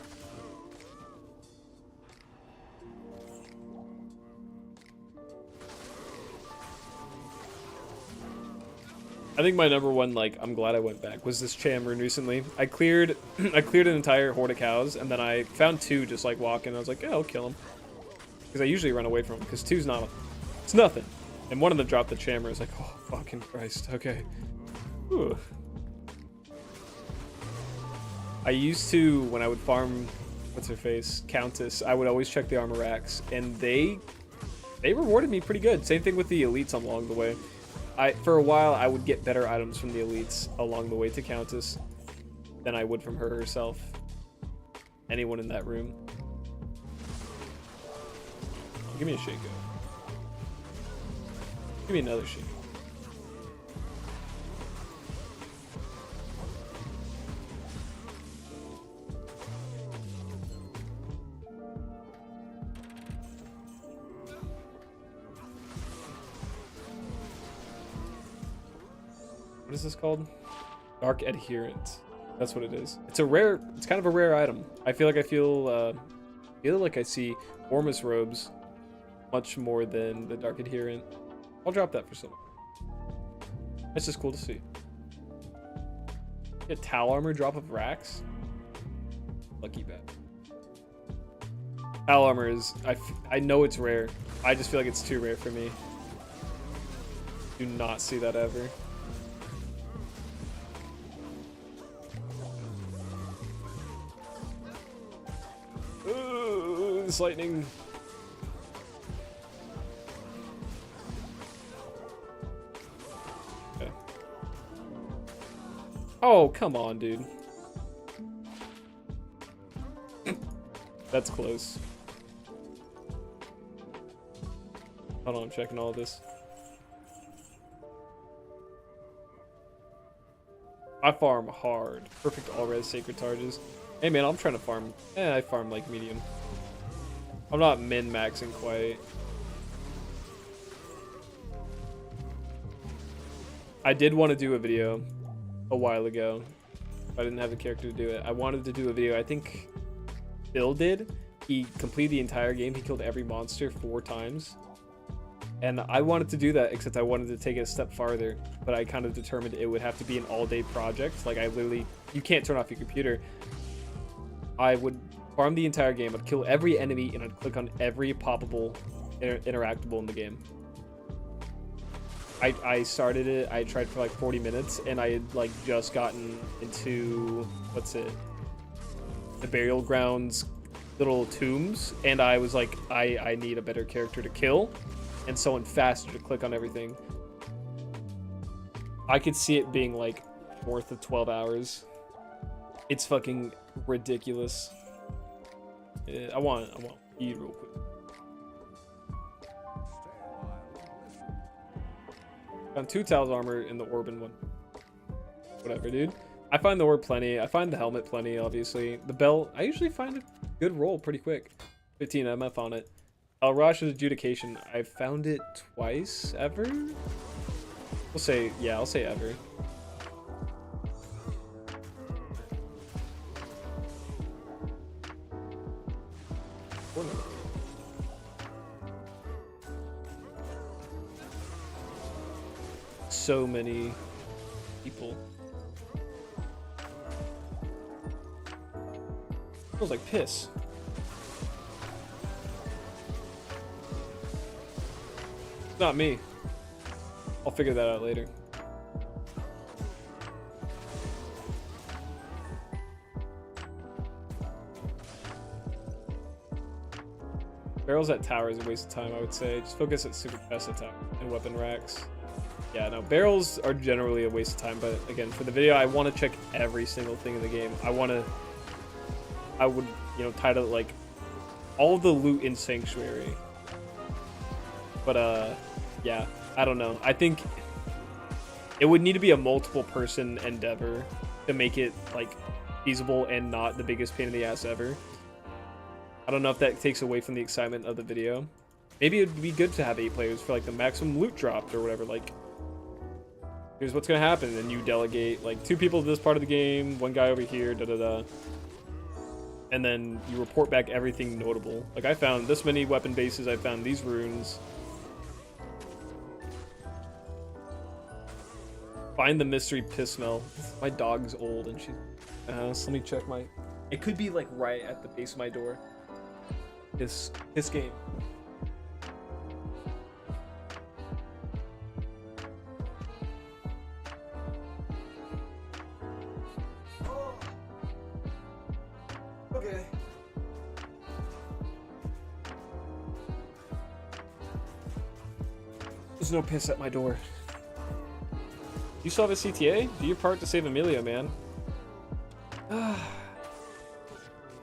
Speaker 1: I think my number one, like, I'm glad I went back, was this Cham rune recently. I cleared an entire horde of cows, and then I found two just, like, walking. I was like, yeah, I'll kill them. Because I usually run away from them, because two's not, it's nothing. And one of them dropped the Chammer. I was like, oh, fucking Christ, okay. Whew. I used to, when I would farm, what's her face, Countess, I would always check the armor racks, and they rewarded me pretty good. Same thing with the elites along the way. For a while, I would get better items from the elites along the way to Countess than I would from her herself. Anyone in that room. Give me a Shaco. Give me another Shaco. What is this called? Dark Adherent. That's what it is. It's kind of a rare item. I feel like I see Ormus robes much more than the Dark Adherent. I'll drop that for someone. That's just cool to see. Get Tal armor drop of racks. Lucky bet. Tal armor is, I know it's rare. I just feel like it's too rare for me. Do not see that ever. This lightning. Okay. Oh, come on, dude. That's close. Hold on, I'm checking all of this. I farm hard. Perfect all-res sacred targes. Hey man, I'm trying to farm. I farm like medium. I'm not min-maxing quite. I did want to do a video a while ago. I didn't have a character to do it. I wanted to do a video. I think Bill did. He completed the entire game. He killed every monster 4 times. And I wanted to do that, except I wanted to take it a step farther. But I kind of determined it would have to be an all-day project. Like, I literally, you can't turn off your computer. I would farm the entire game. I'd kill every enemy, and I'd click on every poppable, interactable in the game. I started it. I tried for like 40 minutes, and I had like just gotten into, what's it? The burial grounds, little tombs, and I was like, I need a better character to kill, and someone faster to click on everything. I could see it being like worth of 12 hours. It's fucking ridiculous. I want to eat real quick. Found 2 Tal's armor in the Orban one. Whatever, dude. I find the orb plenty. I find the helmet plenty, obviously. The belt, I usually find a good roll pretty quick. 15 MF on it. El Rash's adjudication. I've found it twice, ever? We'll say, yeah, I'll say ever. So many people. Feels like piss. Not me. I'll figure that out later. Barrels at tower is a waste of time, I would say. Just focus at super chest at tower and weapon racks. Yeah, no, barrels are generally a waste of time, but again, for the video, I want to check every single thing in the game. I would, you know, title it like all the loot in Sanctuary. But yeah, I don't know. I think it would need to be a multiple person endeavor to make it like feasible and not the biggest pain in the ass ever. I don't know if that takes away from the excitement of the video. Maybe it'd be good to have 8 players for like the maximum loot dropped or whatever. Like, here's what's gonna happen, and you delegate like 2 people to this part of the game, 1 guy over here, and then you report back everything notable. Like, I found this many weapon bases, I found these runes. Find the mystery piss smell. My dog's old and she's so let me check my, it could be like right at the base of my door. This game. Okay. There's no piss at my door. You still have a CTA? Do your part to save Amelia, man.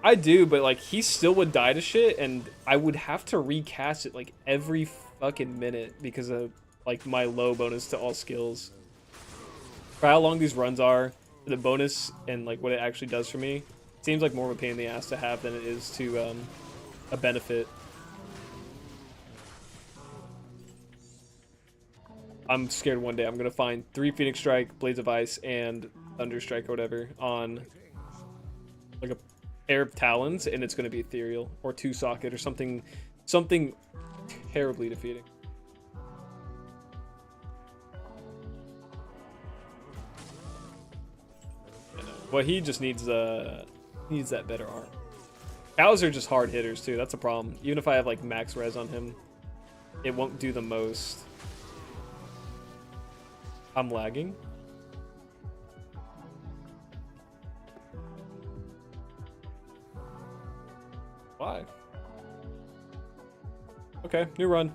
Speaker 1: I do, but like he still would die to shit, and I would have to recast it like every fucking minute because of like my low bonus to all skills. For how long these runs are, the bonus and like what it actually does for me, it seems like more of a pain in the ass to have than it is to a benefit. I'm scared one day I'm gonna find 3 Phoenix Strike, Blades of Ice, and Thunder Strike or whatever on like a pair of Talons, and it's gonna be Ethereal or 2 Socket or something terribly defeating. I know. Well, he just needs that better arm. Cows are just hard hitters too. That's a problem. Even if I have like max res on him, it won't do the most. I'm lagging. Why? Okay, new run.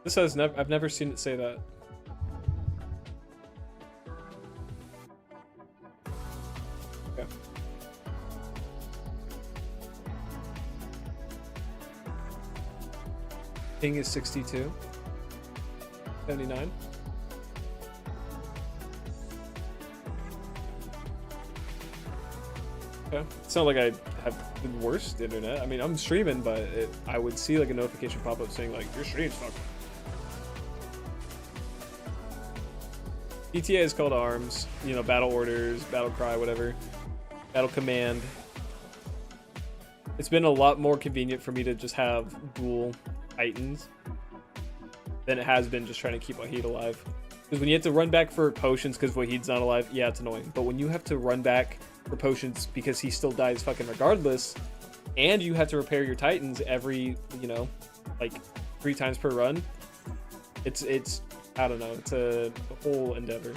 Speaker 1: This has I've never seen it say that. Okay. Ping is 62. 79. Okay. It's not like I have the worst internet. I mean, I'm streaming, but I would see like a notification pop up saying like, your stream's fucked. ETA is called arms, you know, battle orders, battle cry, whatever. Battle command. It's been a lot more convenient for me to just have dual Titans than it has been just trying to keep Wahid alive. Because when you have to run back for potions because Wahid's not alive, yeah, it's annoying. But when you have to run back for potions because he still dies fucking regardless, and you have to repair your Titans every, you know, like 3 times per run, it's I don't know, it's a whole endeavor.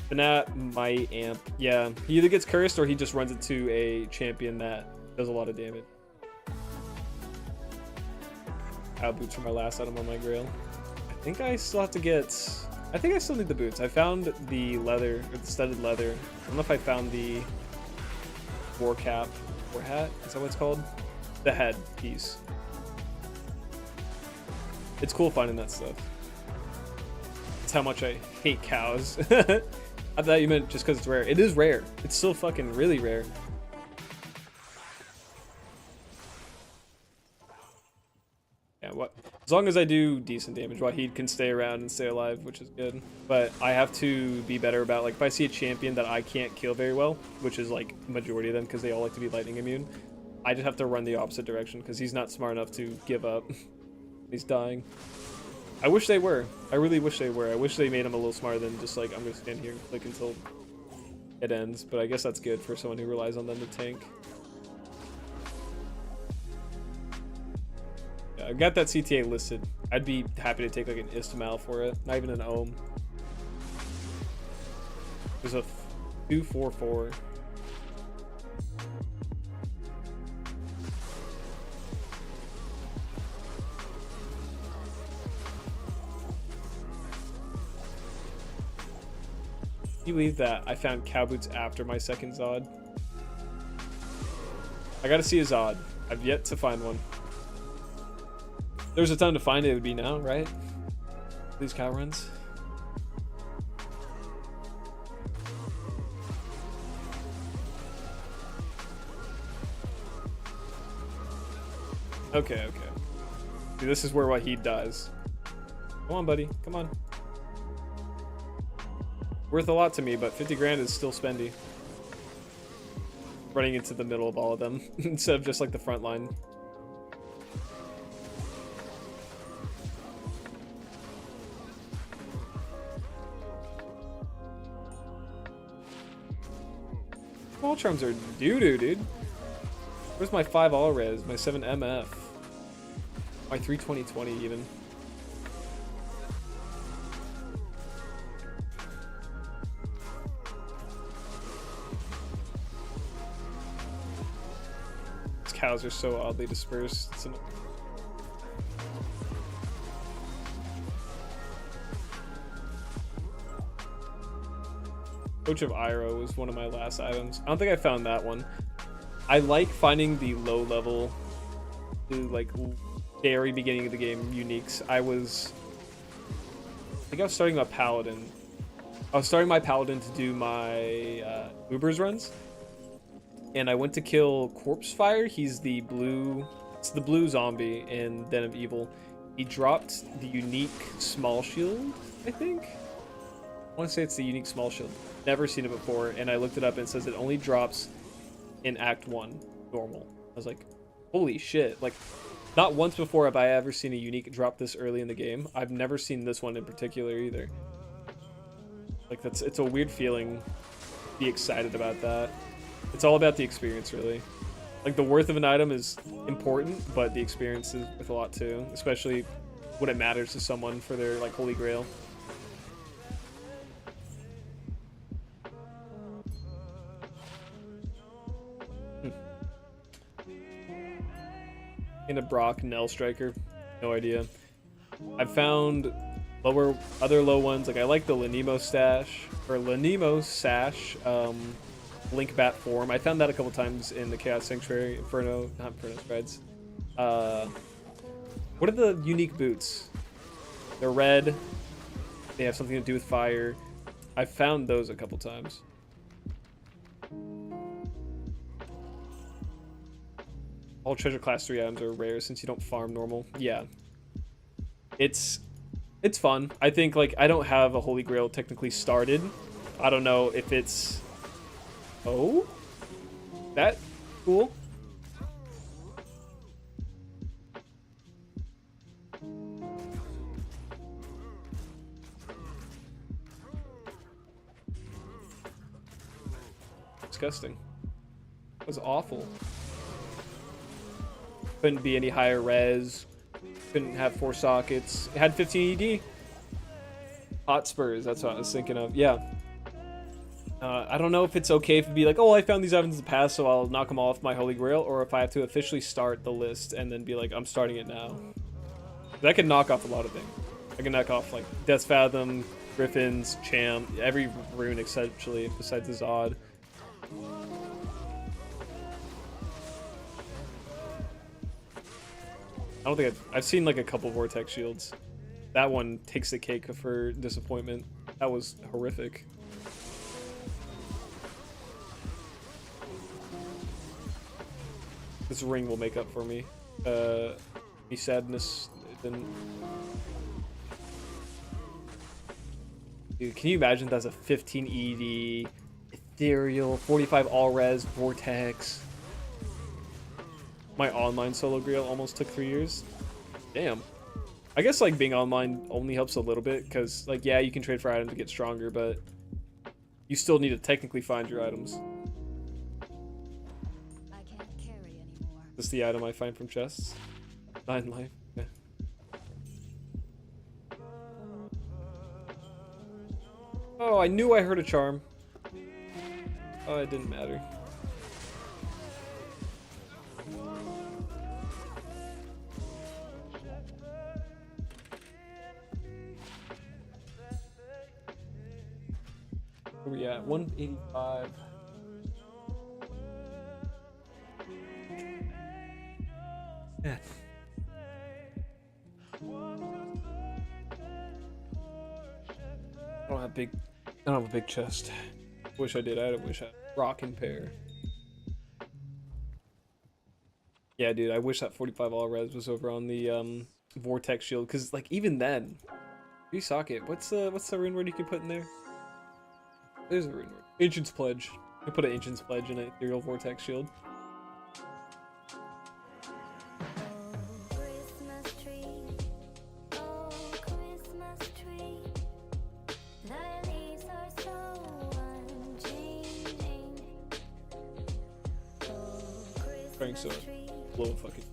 Speaker 1: Banat might amp. Yeah, he either gets cursed or he just runs into a champion that does a lot of damage. Out boots for my last item on my Grail. I think I still have to get... I think I still need the boots. I found the leather, or the studded leather. I don't know if I found the war cap, war hat, is that what it's called? The head piece. It's cool finding that stuff. It's how much I hate cows. I thought you meant just because it's rare. It is rare. It's still fucking really rare. Yeah, what? As long as I do decent damage, Wahid can stay around and stay alive, which is good. But I have to be better about, like, if I see a champion that I can't kill very well, which is like majority of them because they all like to be lightning immune, I just have to run the opposite direction because he's not smart enough to give up. He's dying. I wish they were. I really wish they were. I wish they made him a little smarter than just like, I'm gonna stand here and click until it ends. But I guess that's good for someone who relies on them to tank. Yeah, I've got that CTA listed. I'd be happy to take like an Istamal for it. Not even an Ohm. There's a 244. Can you believe that I found cow boots after my second Zod? I gotta see a Zod. I've yet to find one. If there's a time to find it, it would be now, right? These cow runs. Okay. See, this is where Wahid dies. Come on, buddy. Come on. Worth a lot to me, but 50 grand is still spendy. Running into the middle of all of them instead of just like the front line. All charms are doo-doo, dude. Where's my 5 all res, my 7 MF, my 3 2020 even? Cows are so oddly dispersed. Coach of Iroh was one of my last items. I don't think I found that one. I like finding the low level, the like very beginning of the game uniques. I think I was starting my Paladin. I was starting my Paladin to do my Ubers runs. And I went to kill Corpse Fire. He's the blue... It's the blue zombie in Den of Evil. He dropped the unique small shield, I think? I want to say it's the unique small shield. Never seen it before, and I looked it up and it says it only drops in Act 1, normal. I was like, holy shit. Like, not once before have I ever seen a unique drop this early in the game. I've never seen this one in particular either. Like, it's a weird feeling to be excited about that. It's all about the experience, really. Like, the worth of an item is important, but the experience is worth a lot too, especially when it matters to someone for their like holy grail. In a Brock Nell Striker, no idea. I've found other low ones. Like, I like the Lanimo Sash. Link Bat form. I found that a couple times in the Chaos Sanctuary, not Inferno spreads. What are the unique boots? They're red. They have something to do with fire. I found those a couple times. All treasure class 3 items are rare since you don't farm normal. Yeah. It's fun. I think, like, I don't have a Holy Grail technically started. I don't know if it's Oh? That cool. Disgusting. That was awful. Couldn't be any higher res. Couldn't have 4 sockets. It had 15 ED. Hotspurs, that's what I was thinking of. Yeah. I don't know if it's okay if it'd be like, oh, I found these items in the past, so I'll knock them off my Holy Grail, or if I have to officially start the list and then be like, I'm starting it now. That can knock off a lot of things. I can knock off like Death's Fathom, Griffins, Champ, every rune essentially, besides the Zod. I don't think I've seen like a couple Vortex shields. That one takes the cake for disappointment. That was horrific. This ring will make up for me. Me sadness. Then, dude, can you imagine that's a 15 ED, ethereal, 45 all res, vortex. My online solo Grail almost took 3 years. Damn. I guess like being online only helps a little bit because like yeah, you can trade for items to get stronger, but you still need to technically find your items.
Speaker 2: I can't carry anymore.
Speaker 1: This is the item I find from chests. 9 life. Yeah. Oh, I knew I heard a charm. Oh, it didn't matter. Where we at? 185. Yeah. I don't have a big chest. Wish I did. I wish I had a rockin' pair. Yeah, dude, I wish that 45 all res was over on the vortex shield, because like even then, socket. What's the rune word you can put in there? There's a rune word. Ancient's Pledge. You put an Ancient's Pledge in an ethereal vortex shield. Trying so blow a fucking.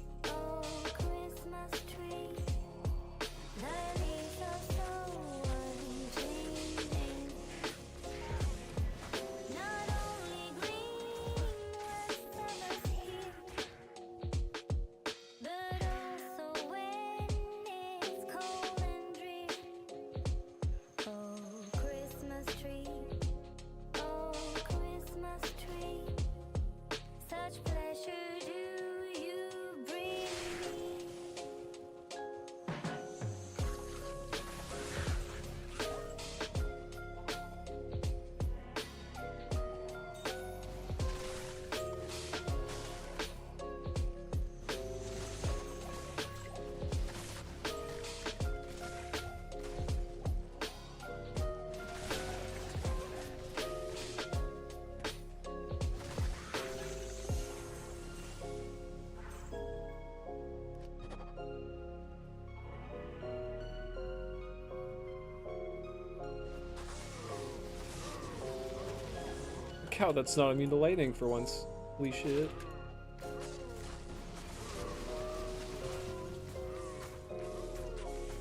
Speaker 1: Cow that's not immune to lightning for once. Holy shit.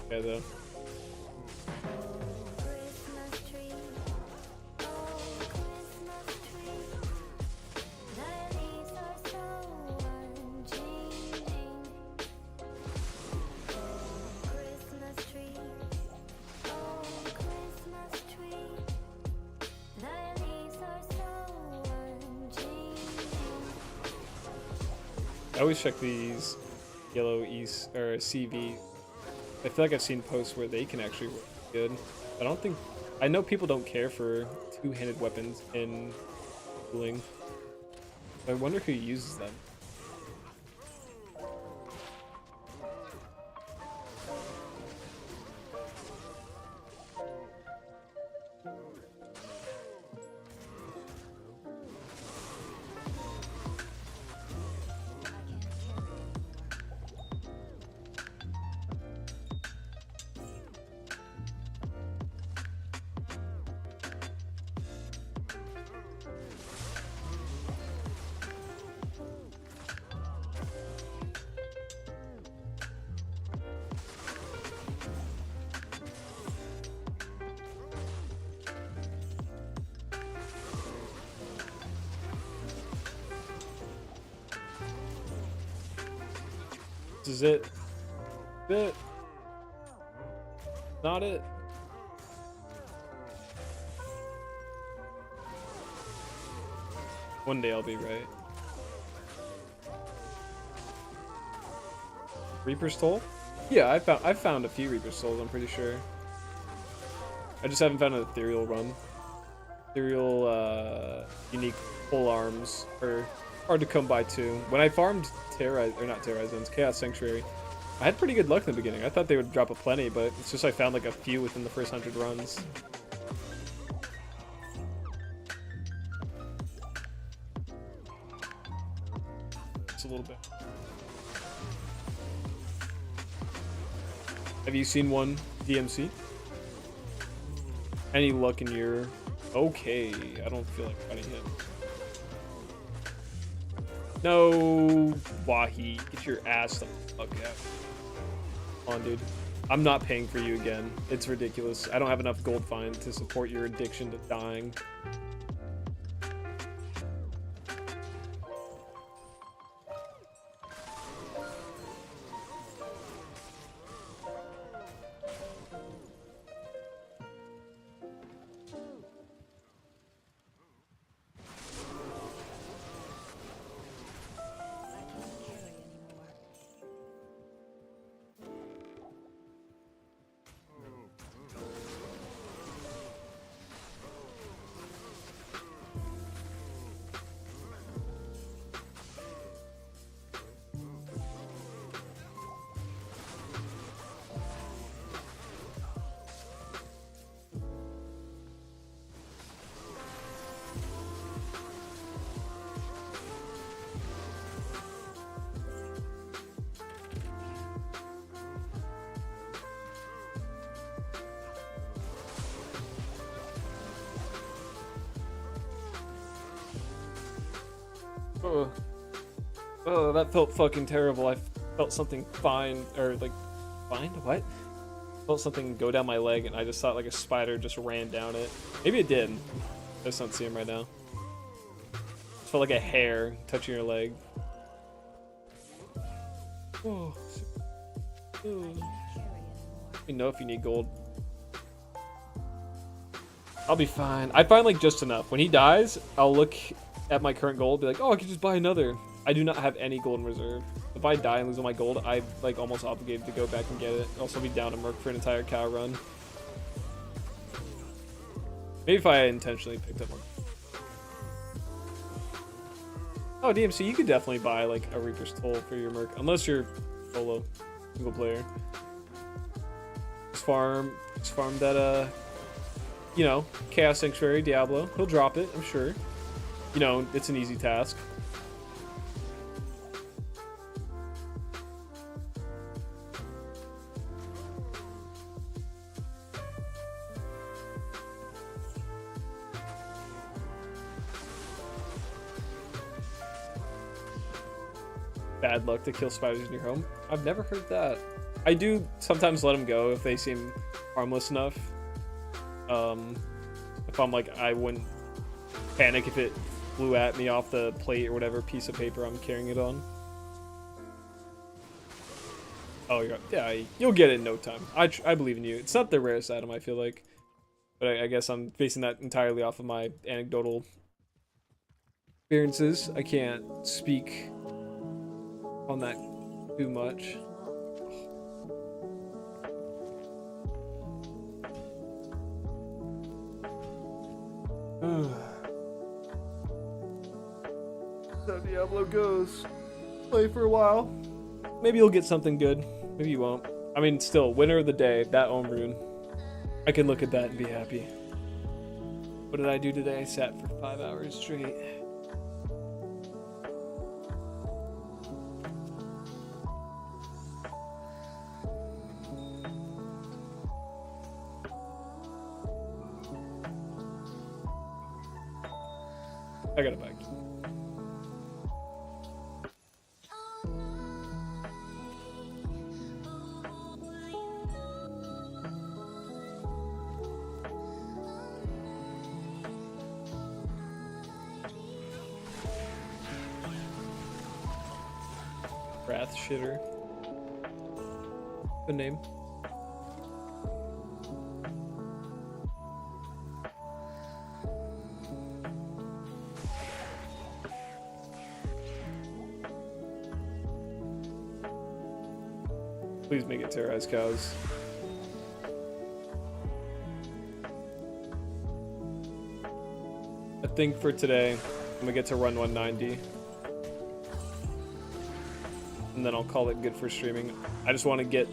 Speaker 1: Okay though. I always check these yellow East or CV. I feel like I've seen posts where they can actually work good. I don't think I know people don't care for two-handed weapons in dueling. I wonder who uses them. is it. Bit. Not it. One day I'll be right. Reaper's Toll? Yeah, I've found a few Reaper's Tolls, I'm pretty sure. I just haven't found an ethereal run. Ethereal unique full arms are hard to come by too. When I farmed Terrorized, or not Terrorized zones, Chaos Sanctuary, I had pretty good luck in the beginning. I thought they would drop a plenty, but it's just I found like a few within the first 100 runs. Just a little bit. Have you seen one DMC? Any luck in your... Okay, I don't feel like fighting him. No, Wahi, get your ass the fuck out. Come on, dude. I'm not paying for you again. It's ridiculous. I don't have enough gold find to support your addiction to dying. Oh, that felt fucking terrible. I felt something find, or like, find? What? Felt something go down my leg, and I just thought like a spider just ran down it. Maybe it did. I just don't see him right now. It felt like a hair touching your leg. Oh. Let me know if you need gold. I'll be fine. I find like just enough. When he dies, I'll look at my current gold, be like, oh, I could just buy another. I do not have any gold in reserve. If I die and lose all my gold, I'm like almost obligated to go back and get it. I'll also be down to Merc for an entire cow run. Maybe if I intentionally picked up more. Oh, DMC, you could definitely buy like a Reaper's Toll for your Merc, unless you're solo, single player. Just farm that you know, Chaos Sanctuary, Diablo. He'll drop it, I'm sure. You know, it's an easy task. Bad luck to kill spiders in your home. I've never heard that. I do sometimes let them go if they seem harmless enough. If I'm like, I wouldn't panic if it flew at me off the plate or whatever piece of paper I'm carrying it on. Oh, yeah, you'll get it in no time. I believe in you. It's not the rarest item, I feel like. But I guess I'm basing that entirely off of my anecdotal experiences. I can't speak on that too much. So Diablo goes. Play for a while. Maybe you'll get something good. Maybe you won't. I mean, still, winner of the day, that Ohm rune. I can look at that and be happy. What did I do today? I sat for 5 hours straight. I got a bike. Wrath shitter. a name. Please make it Terrorized Cows. I think for today, I'm gonna get to run 190. And then I'll call it good for streaming. I just want to get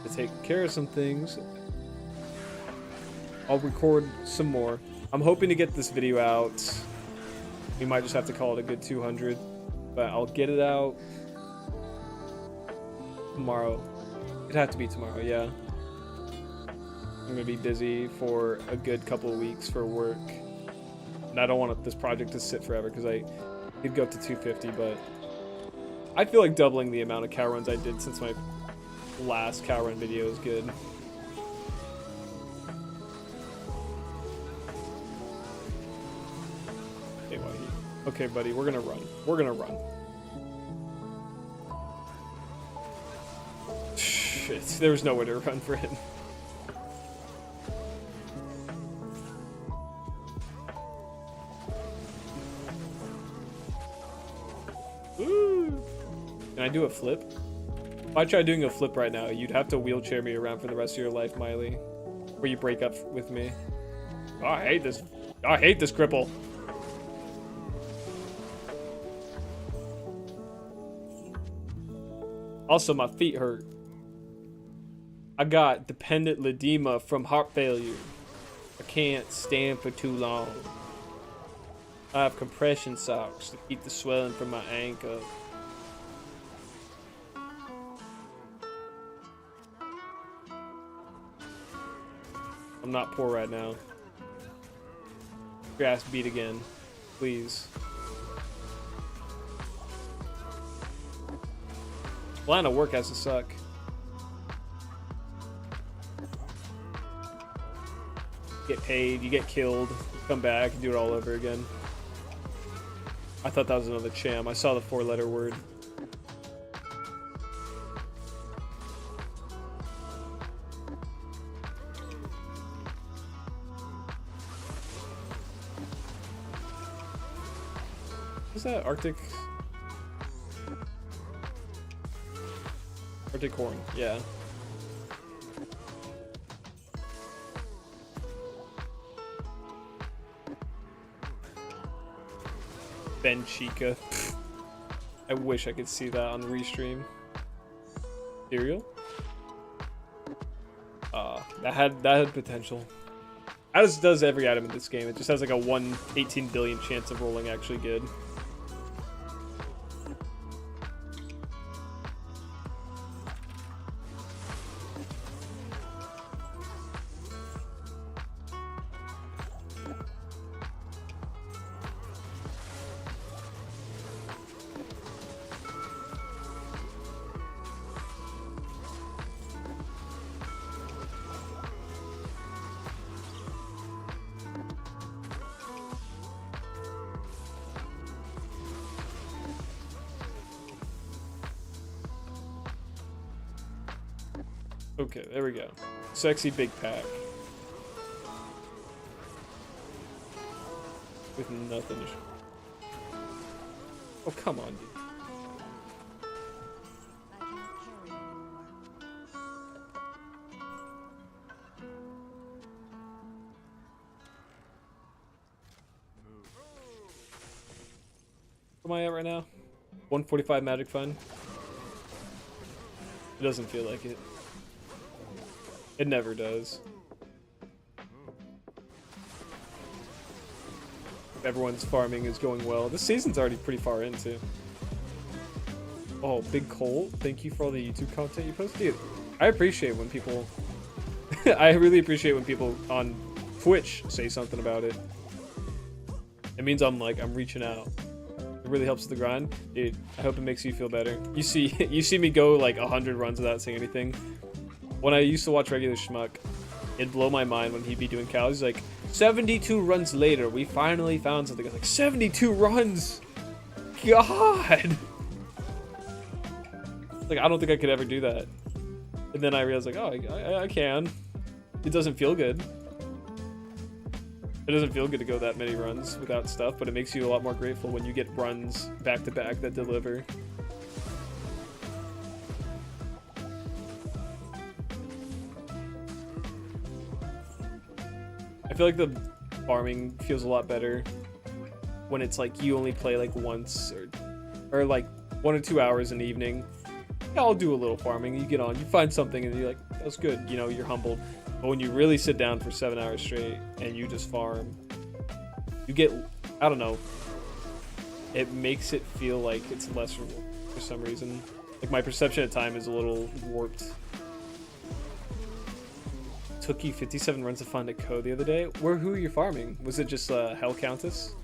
Speaker 1: to take care of some things. I'll record some more. I'm hoping to get this video out. We might just have to call it a good 200. But I'll get it out tomorrow. It'd have to be tomorrow, yeah. I'm gonna be busy for a good couple of weeks for work. And I don't want this project to sit forever because I could go up to 250, but I feel like doubling the amount of cow runs I did since my last cow run video is good. Okay, buddy. Okay, buddy, we're gonna run. We're gonna run. Shit, there was nowhere to run for him. Woo! Can I do a flip? If I try doing a flip right now, you'd have to wheelchair me around for the rest of your life, Miley. Where you break up with me. Oh, I hate this. I hate this cripple. Also, my feet hurt. I got dependent lymphedema from heart failure. I can't stand for too long. I have compression socks to keep the swelling from my ankle. I'm not poor right now. Grass beat again, please. Line of work has to suck. Get paid, you get killed, come back, and do it all over again. I thought that was another cham. I saw the 4-letter word. Is that Arctic? Arctic corn, yeah. Ben Chica. I wish I could see that on Restream. Cereal? That had potential. As does every item in this game. It just has like a 1/18 billion chance of rolling actually good. Okay, there we go. Sexy big pack. With nothing to show. Oh, come on, dude.
Speaker 2: I can't carry anymore.
Speaker 1: Where am I at right now? 145 magic fund. It doesn't feel like it. It never does. Everyone's farming is going well. This season's already pretty far into. Oh, Big Cole, thank you for all the YouTube content you post. Dude, I appreciate when people... I really appreciate when people on Twitch say something about it. It means I'm reaching out. It really helps with the grind. Dude, I hope it makes you feel better. You see me go like 100 runs without saying anything. When I used to watch regular Schmuck, it'd blow my mind when he'd be doing cows. He's like, 72 runs later, we finally found something. I was like, 72 runs? God! Like, I don't think I could ever do that. And then I realized like, oh, I can. It doesn't feel good. It doesn't feel good to go that many runs without stuff, but it makes you a lot more grateful when you get runs back to back that deliver. I feel like the farming feels a lot better when it's like you only play like once or like 1 or 2 hours in the evening. Yeah, I'll do a little farming. You get on, you find something, and you're like, that was good. You know, you're humbled. But when you really sit down for 7 hours straight and you just farm, you get, I don't know, it makes it feel like it's less reward for some reason. Like my perception of time is a little warped. Took you 57 runs to find a code the other day. Who are you farming? Was it just Hell Countess?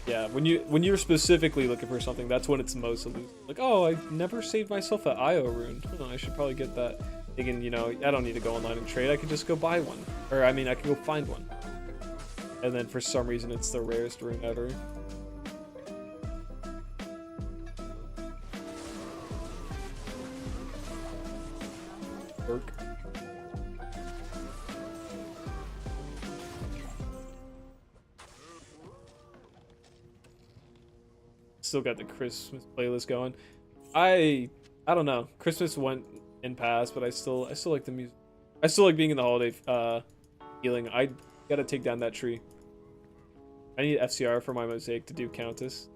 Speaker 1: Yeah, when you're specifically looking for something, that's when it's most elusive. Like, oh, I never saved myself an IO rune. Oh, I should probably get that. Thinking, you know, I don't need to go online and trade. I could just go buy one, or I mean, I could go find one. And then for some reason, it's the rarest rune ever. Work. Still got the Christmas playlist going. I don't know. Christmas went and passed, but I still like the music. I still like being in the holiday feeling. I gotta take down that tree. I need FCR for my mosaic to do Countess.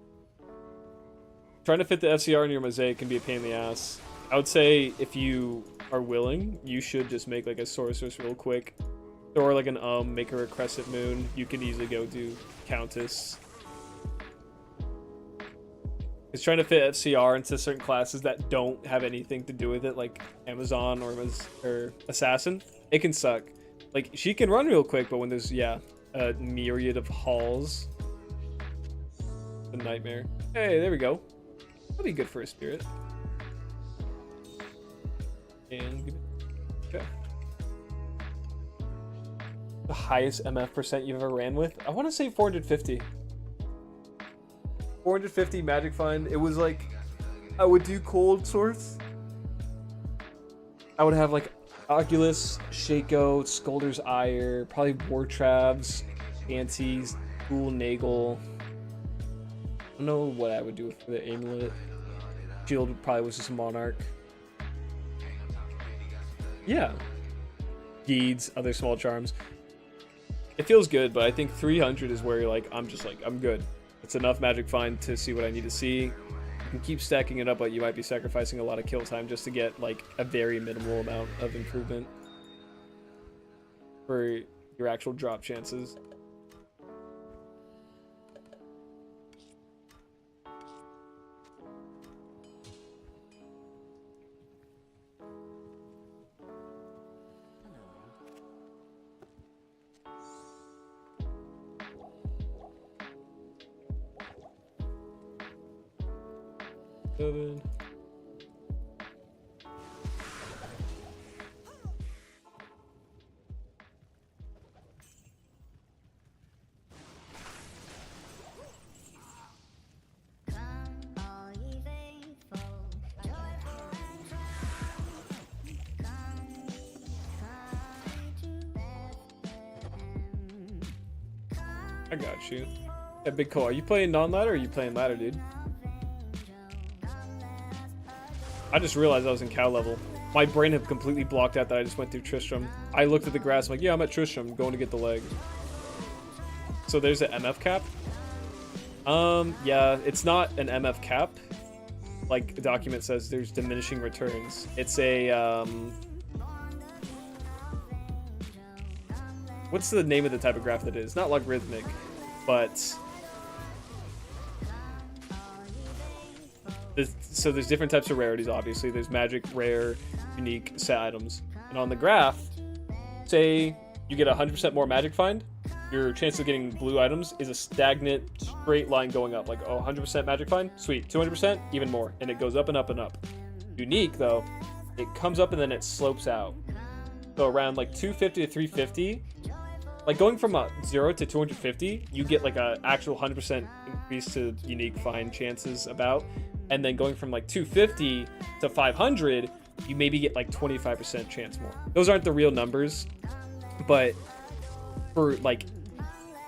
Speaker 1: Trying to fit the FCR in your mosaic can be a pain in the ass. I would say if you are willing, you should just make like a sorceress real quick. Or like an make her a crescent moon. You could easily go do Countess. It's trying to fit FCR into certain classes that don't have anything to do with it, like Amazon or Assassin. It can suck. Like, she can run real quick, but when there's, yeah, a myriad of halls, a nightmare. Hey, there we go. That'll be good for a spirit. And, okay. The highest MF percent you've ever ran with? I want to say 450. 450 magic find. It was like, I would do cold source. I would have like Oculus, Shaco, Skulder's Ire, probably Wartravs, Fancies, Ghoul Nagel. I don't know what I would do for the amulet. Shield probably was just Monarch. Yeah. Deeds, other small charms. It feels good, but I think 300 is where you're like, I'm good. It's enough magic find to see what I need to see. You can keep stacking it up, but you might be sacrificing a lot of kill time just to get like a very minimal amount of improvement for your actual drop chances. Seven. I got you. Yeah, Big Cole, are you playing non-ladder or are you playing ladder, dude? I just realized I was in cow level. My brain had completely blocked out that I just went through Tristram. I looked at the grass, I'm like, yeah, I'm at Tristram, going to get the leg. So there's an MF cap. Yeah, it's not an MF cap. Like the document says, there's diminishing returns. It's a, what's the name of the type of graph that is? Not logarithmic, but so there's different types of rarities, obviously. There's magic, rare, unique, set items. And on the graph, say you get 100% more magic find, your chance of getting blue items is a stagnant, straight line going up. Like, oh, 100% magic find? Sweet. 200%? Even more. And it goes up and up and up. Unique, though, it comes up and then it slopes out. So around like 250 to 350, like going from a 0 to 250, you get like a actual 100% increase to unique find chances about. and then going from like 250 to 500, you maybe get like 25% chance more. Those aren't the real numbers, but for like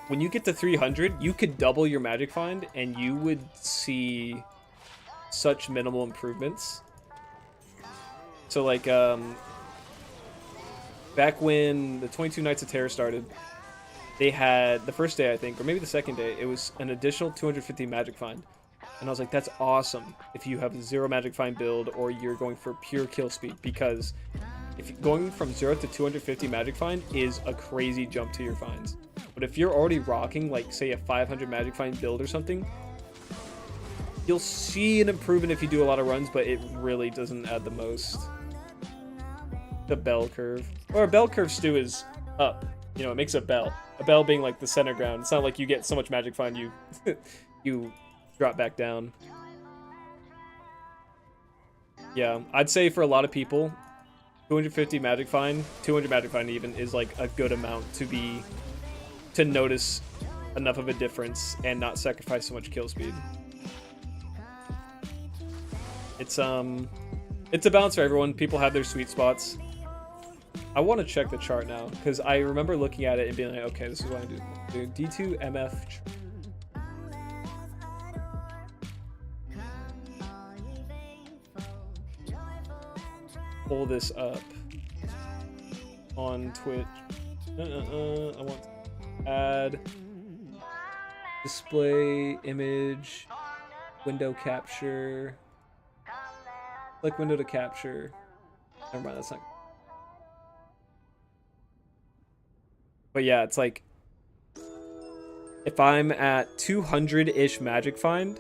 Speaker 1: when you get to 300, you could double your magic find and you would see such minimal improvements. So like back when the 22 Nights of Terror started, they had the first day, I think, or maybe the second day, it was an additional 250 magic find. And I was like, that's awesome if you have a 0 magic find build or you're going for pure kill speed, because if going from 0 to 250 magic find is a crazy jump to your finds. But if you're already rocking, like, say, a 500 magic find build or something, you'll see an improvement if you do a lot of runs, but it really doesn't add the most. The bell curve. Or a bell curve, Stu, is up. You know, it makes a bell. A bell being, like, the center ground. It's not like you get so much magic find you you drop back down. Yeah, I'd say for a lot of people, 250 magic find, 200 magic find even, is, like, a good amount to notice enough of a difference and not sacrifice so much kill speed. It's a balance for everyone. People have their sweet spots. I want to check the chart now because I remember looking at it and being like, okay, this is what I do. D2 MF. Pull this up on Twitch. I want to add display image, window capture. Click window to capture. Never mind, that's not. But yeah, it's like if I'm at 200-ish magic find,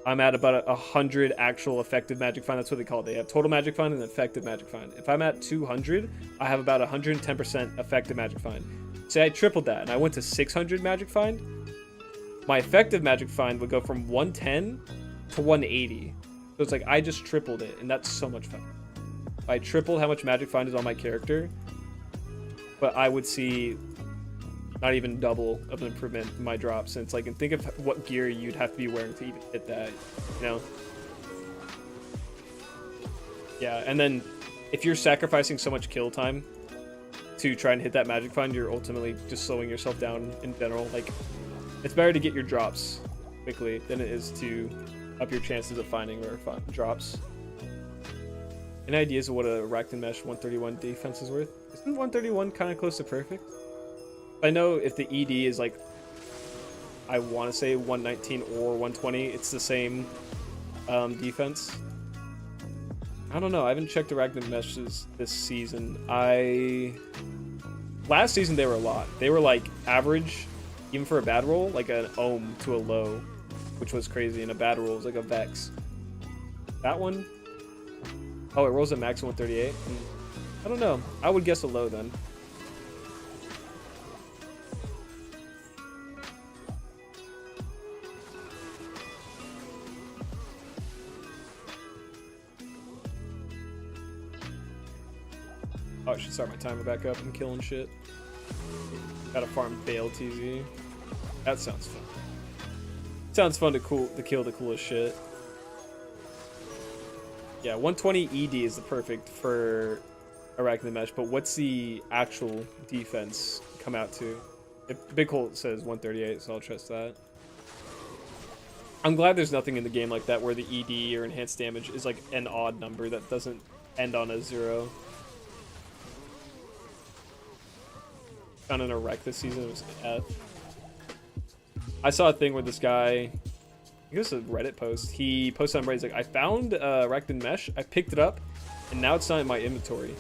Speaker 1: I'm at about 100 actual effective magic find. That's what they call it. They have total magic find and effective magic find. If I'm at 200, I have about 110% effective magic find. Say I tripled that and I went to 600 magic find, my effective magic find would go from 110 to 180. So it's like I just tripled it, and that's so much fun. I tripled how much magic find is on my character, but I would see not even double of an improvement in my drops. And it's like, and think of what gear you'd have to be wearing to even hit that, you know? Yeah, and then if you're sacrificing so much kill time to try and hit that magic find, you're ultimately just slowing yourself down in general. Like, it's better to get your drops quickly than it is to up your chances of finding rare drops. Any ideas of what a Racked and Mesh 131 defense is worth? Isn't 131 kind of close to perfect? I know if the ED is like, I want to say 119 or 120, it's the same defense. I don't know. I haven't checked the Racked and Meshes this season. Last season they were a lot. They were like average, even for a bad roll, like an ohm to a low, which was crazy, and a bad roll was like a vex. That one, oh, it rolls at max 138. I don't know. I would guess a low then. Oh, I should start my timer back up. I'm killing shit. Gotta farm Bale TZ. That sounds fun. Sounds fun to kill the coolest shit. Yeah, 120 ED is the perfect for Arachnid Mesh, but what's the actual defense come out to? Big Hole says 138, so I'll trust that. I'm glad there's nothing in the game like that where the ED or enhanced damage is like an odd number that doesn't end on a 0. Found an Erect this season, it was F. I saw a thing where this guy, I think it was a Reddit post, he posted on Reddit, he's like, I found Erect and Mesh, I picked it up, and now it's not in my inventory.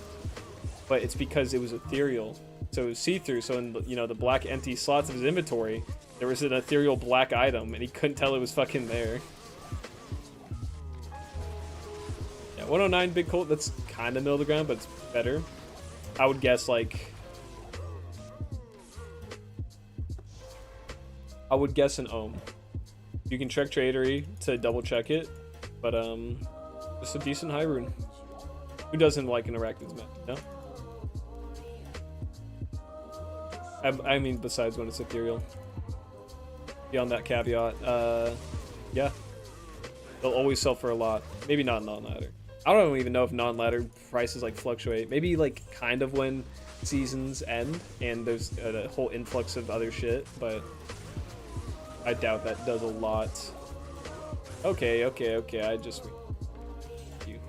Speaker 1: But it's because it was ethereal, so it was see-through, so in the, you know, the black empty slots of his inventory, there was an ethereal black item, and he couldn't tell it was fucking there. Yeah, 109 Big Colt, that's kind of middle of the ground, but it's better. I would guess, like, I would guess an ohm. You can check Tradery to double check it, but just a decent high rune. Who doesn't like an Arachnid's Mesh, no? I mean, besides when it's ethereal. Beyond that caveat, yeah. they'll always sell for a lot. Maybe not non-ladder. I don't even know if non-ladder prices like fluctuate. Maybe like kind of when seasons end and there's a whole influx of other shit, but I doubt that does a lot. Okay, I just... You.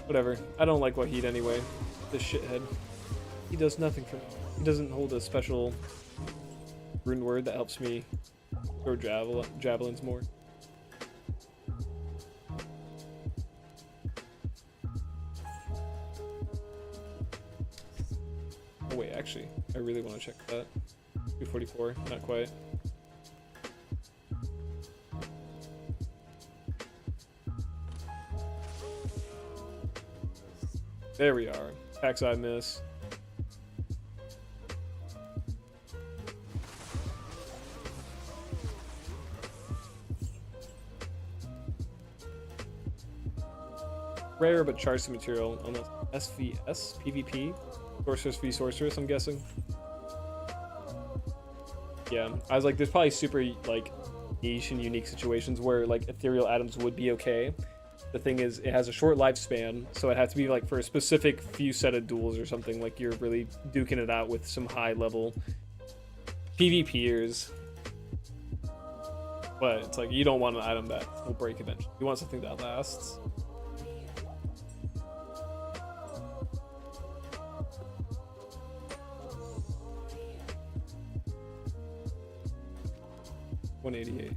Speaker 1: Whatever. I don't like Wahid anyway. This shithead. He does nothing for me. He doesn't hold a special rune word that helps me throw javelins more. Oh wait, actually, I really want to check that. 244, not quite. There we are. Tax I miss. Rare but charged to material on the SVS PvP. Sorceress v Sorceress, I'm guessing. Yeah, I was like, there's probably super like niche and unique situations where like ethereal atoms would be okay. The thing is, it has a short lifespan, so it has to be like for a specific few set of duels or something. Like you're really duking it out with some high level PvPers. But it's like you don't want an item that will break eventually. You want something that lasts. $188.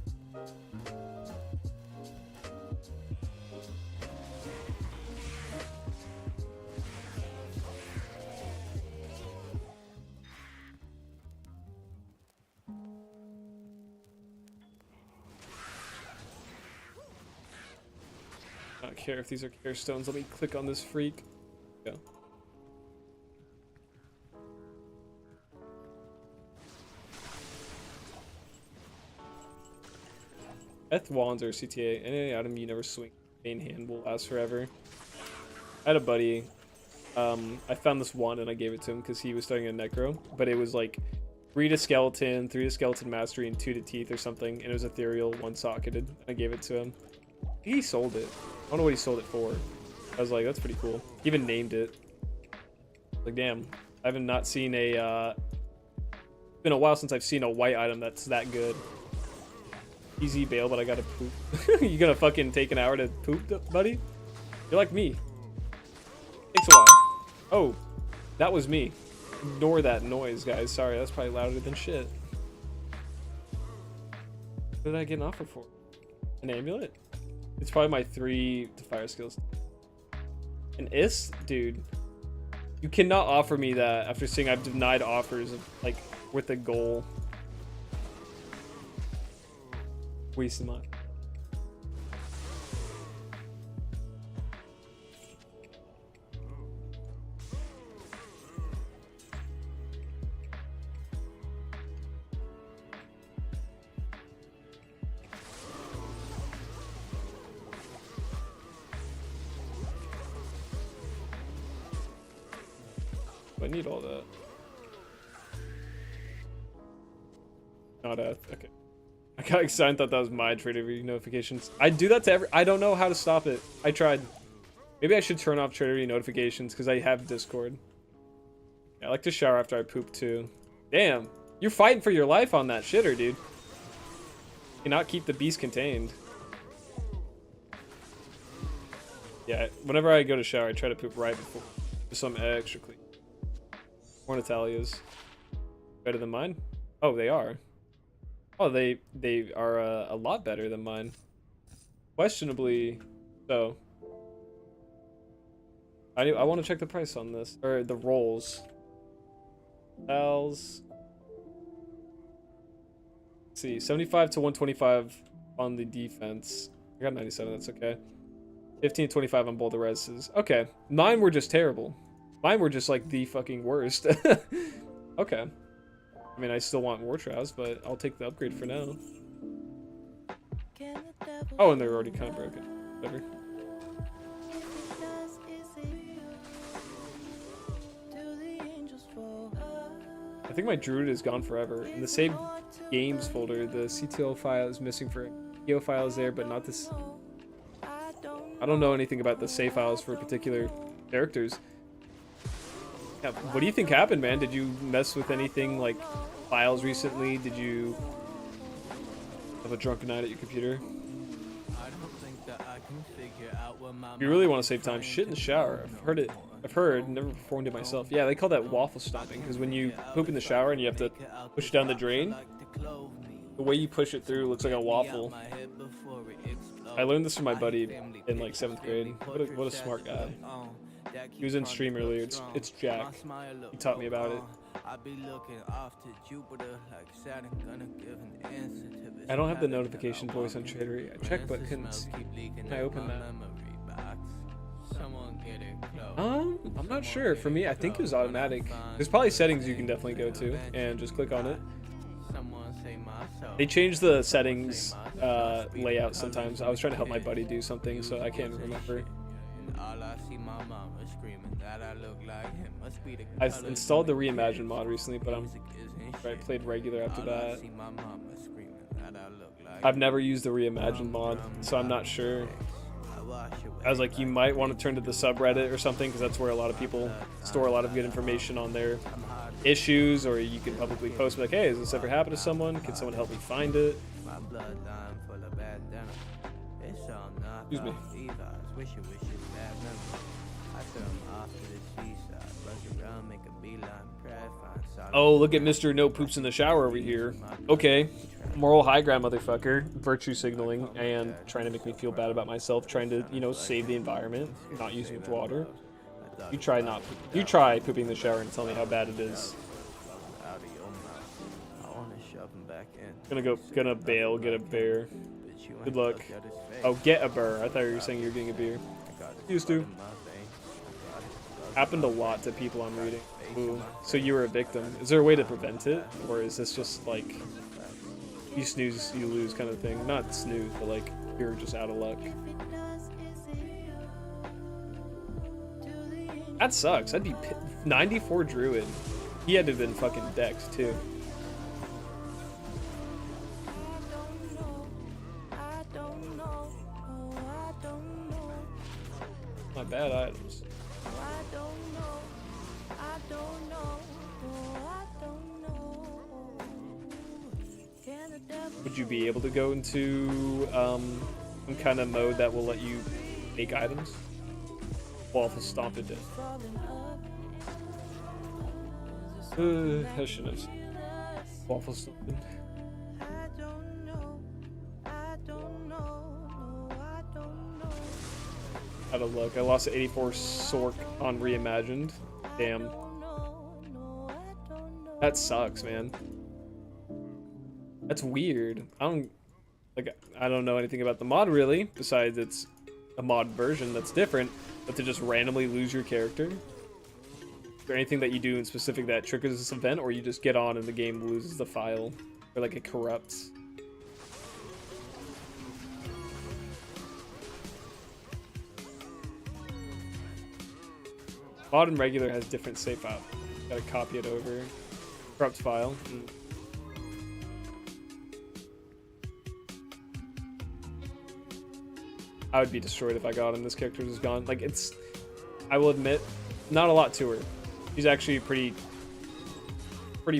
Speaker 1: I don't care if these are care stones. Let me click on this freak. Go. Eth wands or CTA. Any item you never swing main hand will last forever. I had a buddy. I found this wand and I gave it to him because he was starting a necro, but it was like 3 to skeleton, 3 to skeleton mastery, and 2 to teeth or something, and it was ethereal, 1 socketed. I gave it to him. He sold it. I don't know what he sold it for. I was like, that's pretty cool. He even named it. Like, damn, I haven't not seen a. It's been a while since I've seen a white item that's that good. Easy bail, but I gotta poop. You gonna fucking take an hour to poop, buddy? You're like me. Takes a while. Oh, that was me. Ignore that noise, guys. Sorry, that's probably louder than shit. What did I get an offer for? An amulet? It's probably my 3 to fire skills. An is? Dude. You cannot offer me that after seeing I've denied offers of, like, with a goal. Waste of money. I need all that. Not okay. I got excited and thought that was my Trader View notifications. I do that to every. I don't know how to stop it. I tried. Maybe I should turn off Trader View notifications because I have Discord. Yeah, I like to shower after I poop too. Damn, you're fighting for your life on that shitter, dude. Cannot keep the beast contained. Yeah, whenever I go to shower, I try to poop right before. Just some extra clean. More Natalia's better than mine. Oh, they are. Oh, they are a lot better than mine. Questionably, so. I want to check the price on this or the rolls. Let's see, 75 to 125 on the defense. I got 97. That's okay. 15 to 25 on both the reses. Okay, mine were just terrible. Mine were just like the fucking worst. Okay. I mean, I still want war troughs, but I'll take the upgrade for now. Oh, and they're already kind of broken. Whatever. I think my Druid is gone forever. In the save games folder, the CTL file is missing for PO file is there, but not this. I don't know anything about the save files for particular characters. Yeah, what do you think happened, man? Did you mess with anything like files recently? Did you have a drunken night at your computer? If you really want to save time, shit in the shower. I've heard, never performed it myself. Yeah, they call that waffle stomping, because when you poop in the shower and you have to push it down the drain, the way you push it through looks like a waffle. I learned this from my buddy in like 7th grade. What a smart guy. He was in stream earlier. It's Jack. He taught me about it. I don't have the notification voice on Trader. I checked, but couldn't see. Can I open that? I'm not sure. For me, I think it was automatic. There's probably settings you can definitely go to and just click on it. They change the settings layout sometimes. I was trying to help my buddy do something, so I can't remember. I installed the Reimagine mod recently, but I played regular after that. I've never used the Reimagine mod, so I'm not sure. I was like, you might want to turn to the subreddit or something, because that's where a lot of people store a lot of good information on their issues, or you can publicly post like, hey, has this ever happened to someone? Can someone help me find it? Excuse me. Oh, look at Mr. No Poops in the Shower over here. Okay. Moral high ground, motherfucker. Virtue signaling and trying to make me feel bad about myself, trying to, you know, save the environment, not using water. You try pooping in the shower and tell me how bad it is. Gonna bail, get a bear. Good luck. Oh, get a bear. I thought you were saying you were getting a beer. Used to. Happened a lot to people I'm reading. Ooh. So you were a victim. Is there a way to prevent it? Or is this just like, you snooze, you lose kind of thing? Not snooze, but like, you're just out of luck. That sucks. I'd be 94 Druid. He had to have been fucking decked too. Not bad items. Would you be able to go into some kind of mode that will let you make items? Waffle stomped it. I shouldn't have said waffle stomped. Out of luck. I lost 84 Sork on Reimagined. Damn. That sucks, man. That's weird. I don't know anything about the mod really, besides it's a mod version that's different, but to just randomly lose your character. Is there anything that you do in specific that triggers this event, or you just get on and the game loses the file, or like it corrupts? Mod and regular has different save file. Gotta copy it over. Corrupt file. I would be destroyed if I got him. This character is gone. Like, it's, I will admit, not a lot to her. She's actually pretty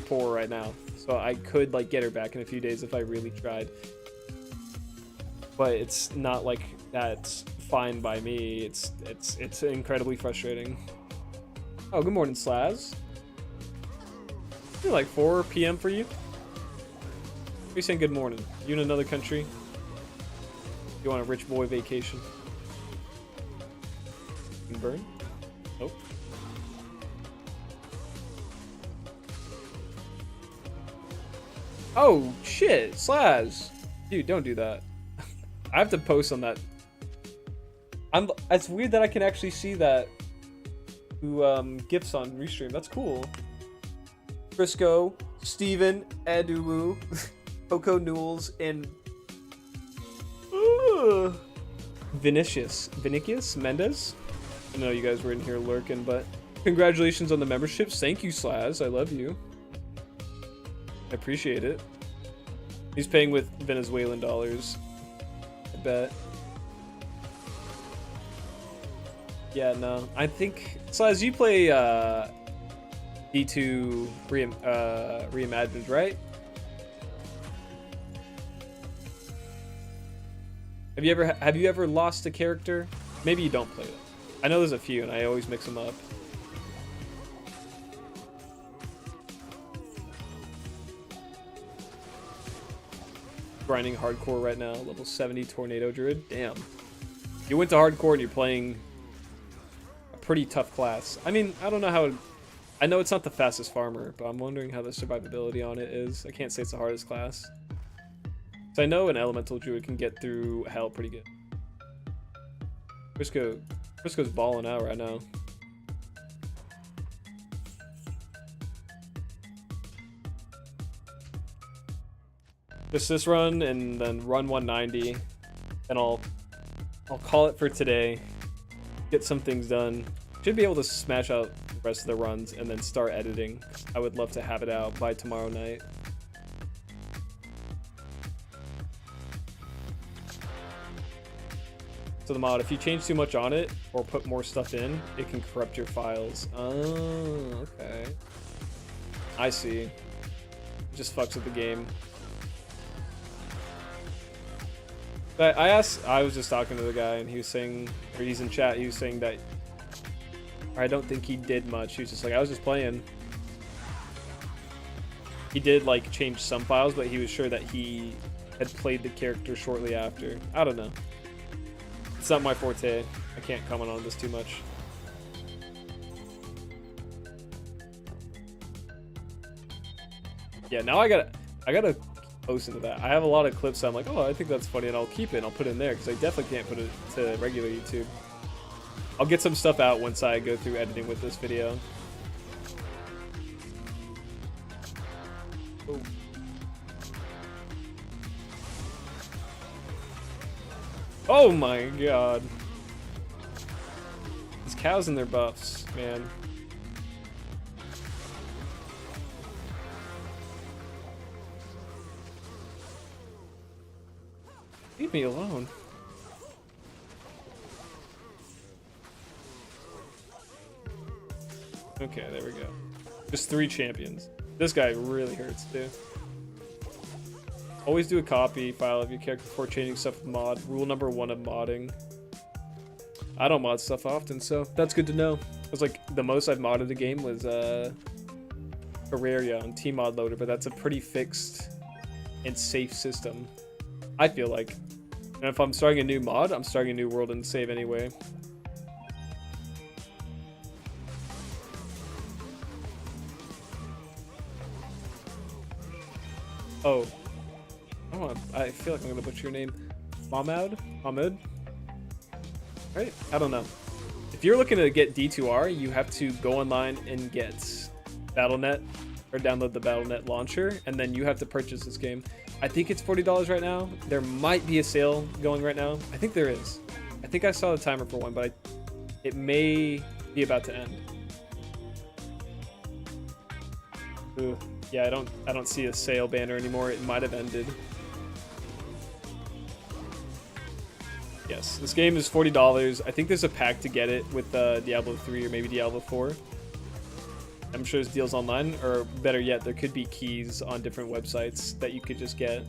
Speaker 1: poor right now. So I could like get her back in a few days if I really tried. But it's not like that's fine by me. It's incredibly frustrating. Oh, good morning, Slaz. It's like 4 p.m. for you. Are you saying good morning? You in another country? You want a rich boy vacation? You can burn? Nope. Oh shit, Slaz. Dude, don't do that. I have to post on that. It's weird that I can actually see that. Who gifts on Restream. That's cool. Frisco, Steven, Edulu, Coco Newells, and Vinicius Mendez. I know you guys were in here lurking, but congratulations on the memberships. Thank you, Slaz. I love you. I appreciate it. He's paying with Venezuelan dollars. I bet. Yeah, no. I think so. As you play D2 reimagined, right? Have you ever lost a character? Maybe you don't play it. I know there's a few, and I always mix them up. Grinding hardcore right now, level 70 Tornado Druid. Damn. You went to hardcore and you're playing a pretty tough class. I mean, I don't know how... I know it's not the fastest farmer, but I'm wondering how the survivability on it is. I can't say it's the hardest class. So I know an elemental druid can get through hell pretty good. Frisco's balling out right now. Just this run and then run 190, and I'll call it for today. Get some things done. Should be able to smash out the rest of the runs and then start editing. I would love to have it out by tomorrow night. So the mod, if you change too much on it or put more stuff in, it can corrupt your files. Oh, okay. I see. It just fucks with the game. But I was just talking to the guy and he was saying, or he's in chat, he was saying that I don't think he did much. He was just like, I was just playing. He did like change some files, but he was sure that he had played the character shortly after. I don't know. It's not my forte. I can't comment on this too much. Yeah, now I gotta post into that. I have a lot of clips. So I'm like, oh, I think that's funny, and I'll keep it. And I'll put it in there because I definitely can't put it to regular YouTube. I'll get some stuff out once I go through editing with this video. Oh. Oh my god. These cows and their buffs, man. Leave me alone. Okay, there we go. Just 3 champions. This guy really hurts too. Always do a copy file of your character before changing stuff with mod. Rule number 1 of modding. I don't mod stuff often, so that's good to know. It was like the most I've modded a game was Terraria on Tmod Loader, but that's a pretty fixed and safe system, I feel like. And if I'm starting a new mod, I'm starting a new world and save anyway. Oh. I feel like I'm gonna butcher your name. Mahmoud? Right? I don't know. If you're looking to get D2R, you have to go online and get Battle.net or download the Battle.net launcher, and then you have to purchase this game. I think it's $40 right now. There might be a sale going right now. I think there is. I think I saw the timer for one, but it may be about to end. Ooh, yeah, I don't see a sale banner anymore. It might have ended. Yes, this game is $40. I think there's a pack to get it with Diablo 3 or maybe Diablo 4. I'm sure there's deals online, or better yet, there could be keys on different websites that you could just get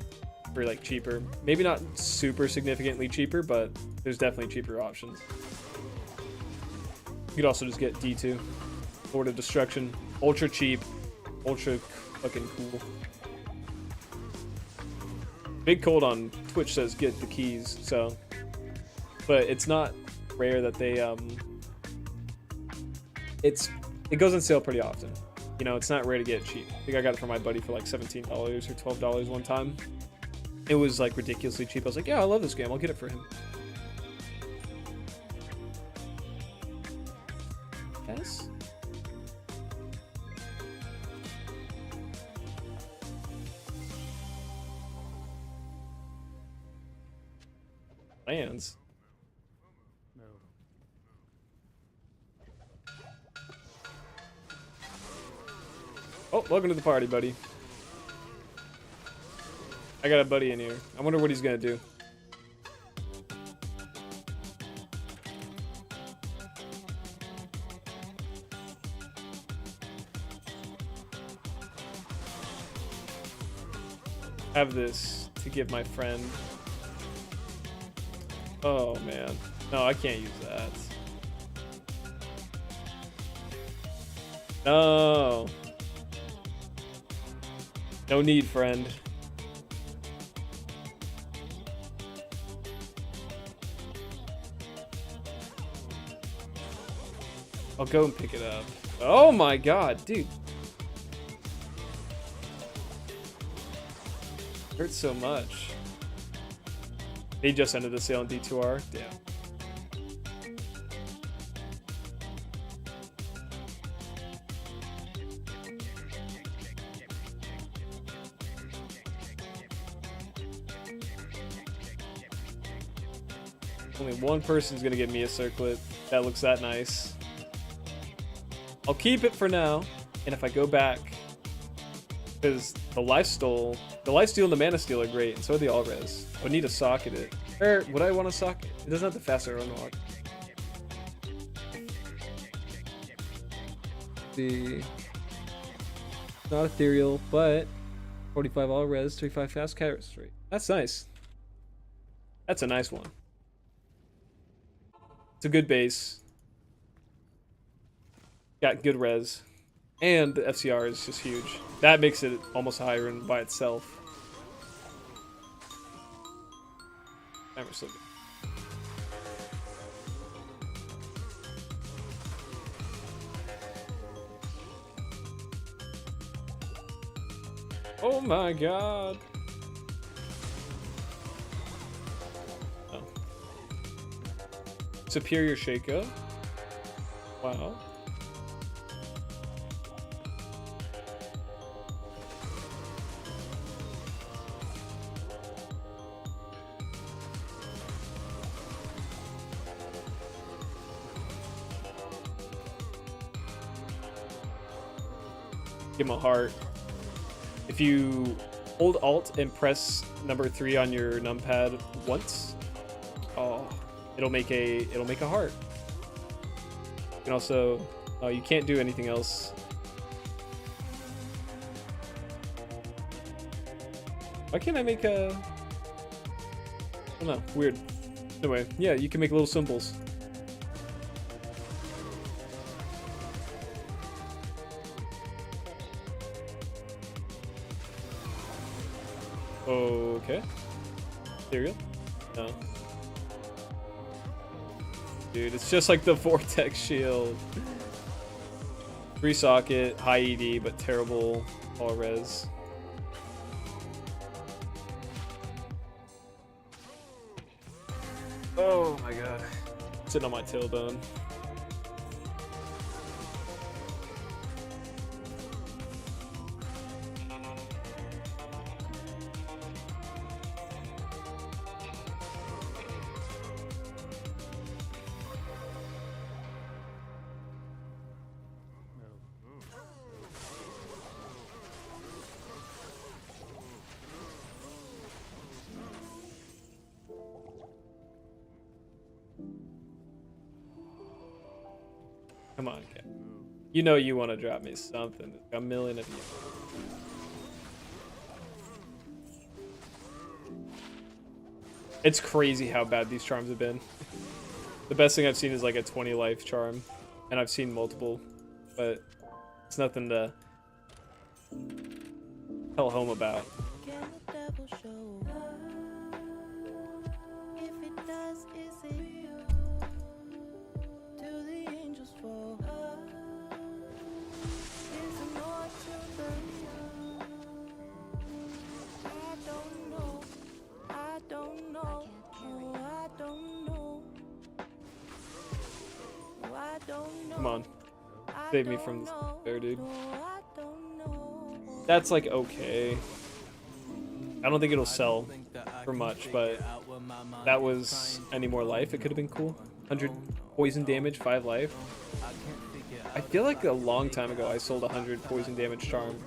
Speaker 1: for like cheaper. Maybe not super significantly cheaper, but there's definitely cheaper options. You could also just get D2, Lord of Destruction, ultra cheap, ultra fucking cool. Big Cold on Twitch says get the keys, so. But it's not rare that they it goes on sale pretty often. You know, it's not rare to get it cheap. I think I got it for my buddy for like $17 or $12 one time. It was like ridiculously cheap. I was like, yeah, I love this game. I'll get it for him. Yes? Lands. Oh, welcome to the party, buddy. I got a buddy in here. I wonder what he's gonna do. Have this to give my friend. Oh man. No, I can't use that. No. No need, friend. I'll go and pick it up. Oh my god, dude. Hurts so much. He just ended the sale on D2R. Damn. Only one person's gonna give me a circlet. That looks that nice. I'll keep it for now, and if I go back, because the lifesteal and the mana steal are great, and so are the all res. I would need to socket it. Or would I want to socket? It doesn't have the faster unlock. The not ethereal, but 45 all res, 35 fast carries rate. That's nice. That's a nice one. It's a good base. Got good res. And the FCR is just huge. That makes it almost higher in by itself. Never so good. Oh my god. Oh. Superior Shaco. Wow. Give him a heart. If you hold Alt and press number 3 on your numpad once, oh, it'll make a heart. You can also, oh, you can't do anything else. Why can't I make a? I don't know. Weird. Anyway, yeah, you can make little symbols. Okay. There you go. No. Dude, it's just like the Vortex Shield. Free socket, high ED, but terrible all res. Oh my god. Sitting on my tailbone. Come on, Cat. You know you want to drop me something. A million of you. It's crazy how bad these charms have been. The best thing I've seen is like a 20 life charm. And I've seen multiple. But it's nothing to tell home about. Come on. Save me from there, dude. That's like okay. I don't think it'll sell for much, but that was any more life. It could have been cool. 100 poison damage, 5 life. I feel like a long time ago I sold 100 poison damage charm.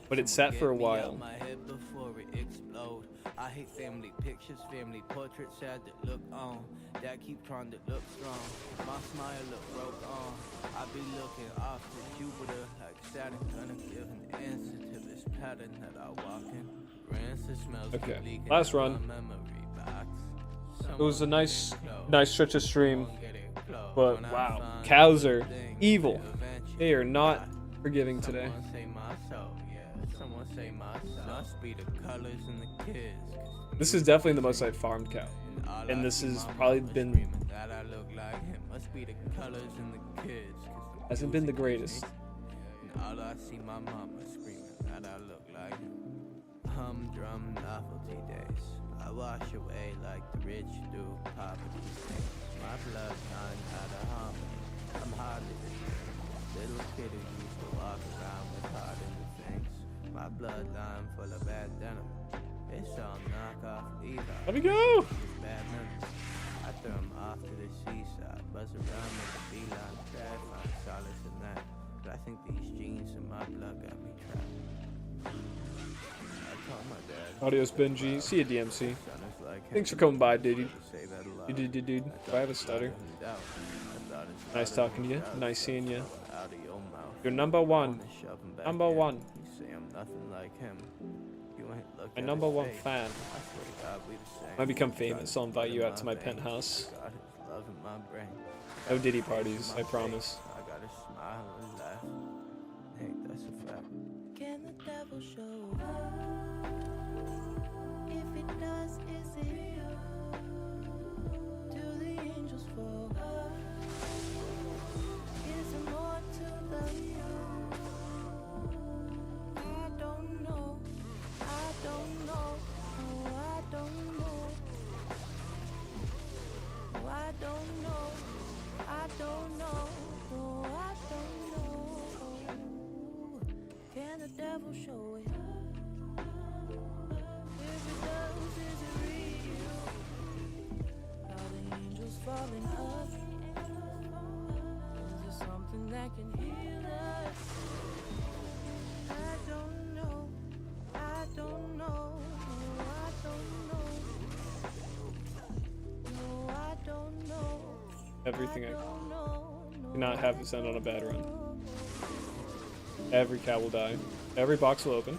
Speaker 1: but it's sat for a while.
Speaker 4: My head before it explode. I hate family pictures, family portraits, sad that look on. That keep trying to look strong. My smile look broke on. I be looking off to Jupiter like Saturn, gonna give an answer to this pattern that I walk in. Rancid smells keep
Speaker 1: Okay,
Speaker 4: leaking
Speaker 1: last
Speaker 4: out
Speaker 1: run.
Speaker 4: my memory box.
Speaker 1: It was a
Speaker 4: Someone
Speaker 1: nice,
Speaker 4: get it close.
Speaker 1: nice stretch of stream,
Speaker 4: Someone get it close.
Speaker 1: but
Speaker 4: When I
Speaker 1: wow,
Speaker 4: find
Speaker 1: cows
Speaker 4: the
Speaker 1: are
Speaker 4: thing
Speaker 1: evil.
Speaker 4: to eventually
Speaker 1: They are not
Speaker 4: die.
Speaker 1: forgiving today.
Speaker 4: Someone say my soul, yeah. Someone say my soul. Must be the colors and the kids.
Speaker 1: This is definitely the most I've farmed cow, and this has probably been
Speaker 4: That I look like him. Must be the colors and the kids.
Speaker 1: hasn't been the greatest.
Speaker 4: And all I see my mama screaming that I look like him. Humdrum novelty days. I wash away like the rich do poverty things. My bloodline had a harmony. I'm hardly the same. Little kid who used to walk around with heart in the things. My bloodline full of bad denim. It's all knockoff Levi.
Speaker 1: Let me go!
Speaker 4: Bad memories. I throw 'em off to the seaside. Buzz around with the beeline. Try to find solace in that. But I think these genes in my blood got me trapped. I told my dad.
Speaker 1: Adios, Benji. See you, DMC.
Speaker 4: Son is like him.
Speaker 1: Thanks for coming by, dude.
Speaker 4: Say that a lot.
Speaker 1: Dude. Do I have a stutter? Nice talking to you. Nice seeing you.
Speaker 4: Out of your mouth.
Speaker 1: You're number one.
Speaker 4: Shove 'em back
Speaker 1: Number
Speaker 4: in.
Speaker 1: one.
Speaker 4: You say I'm nothing like him. You ain't look
Speaker 1: My
Speaker 4: at
Speaker 1: number
Speaker 4: his
Speaker 1: one
Speaker 4: face.
Speaker 1: fan.
Speaker 4: I swear to God, we the same.
Speaker 1: When I become famous, I'll invite you out to my
Speaker 4: God is
Speaker 1: penthouse.
Speaker 4: God is love in my brain.
Speaker 1: No Diddy parties, I promise.
Speaker 4: I gotta smile and laugh. Hey, that's a fact.
Speaker 2: Can the devil show up? If it does, is it real? Do the angels fall? Is there more to the I don't know. I don't know. Oh, I don't know. Oh, I don't know. I don't know. Oh, I don't know. Can the devil show it? If it does, is it real? Are the angels falling up? Is there something that can heal us? I don't know. I don't know. No, I don't know. No, I don't know.
Speaker 1: Everything I
Speaker 2: Don't know. No,
Speaker 1: do not have this end on a bad run. Every cow will die. Every box will open.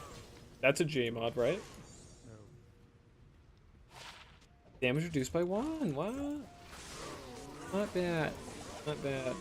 Speaker 1: That's a J mod, right? Damage reduced by 1. What? Not bad. Not bad.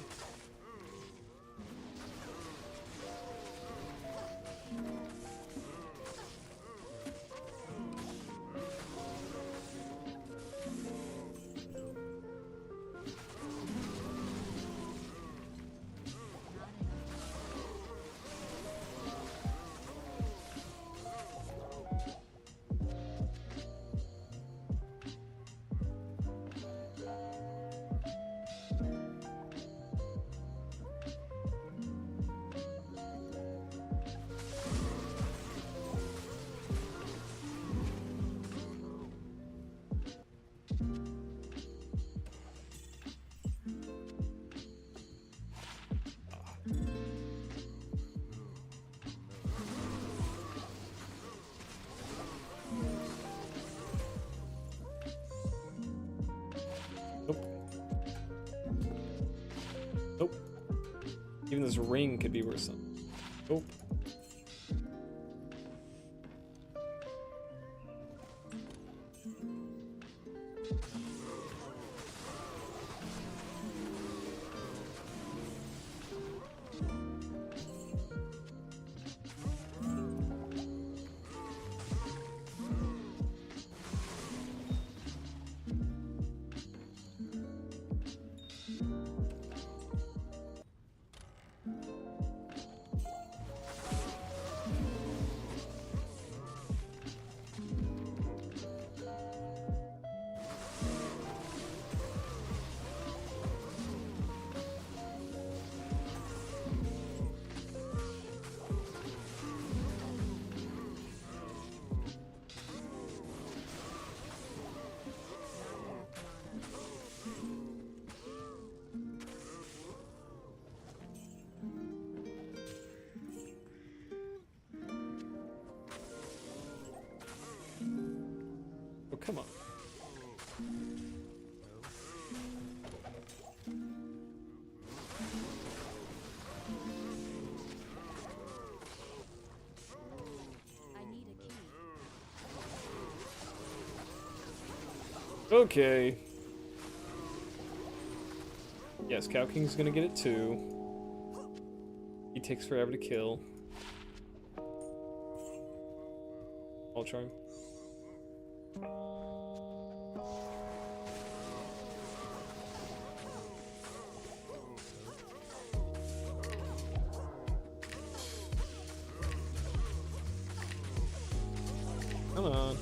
Speaker 1: Nope. Nope. Even this ring could be worse than. Nope. come on.
Speaker 2: I need a key.
Speaker 1: Okay. Yes, Cow King's gonna get it too. He takes forever to kill. All charm. Come on.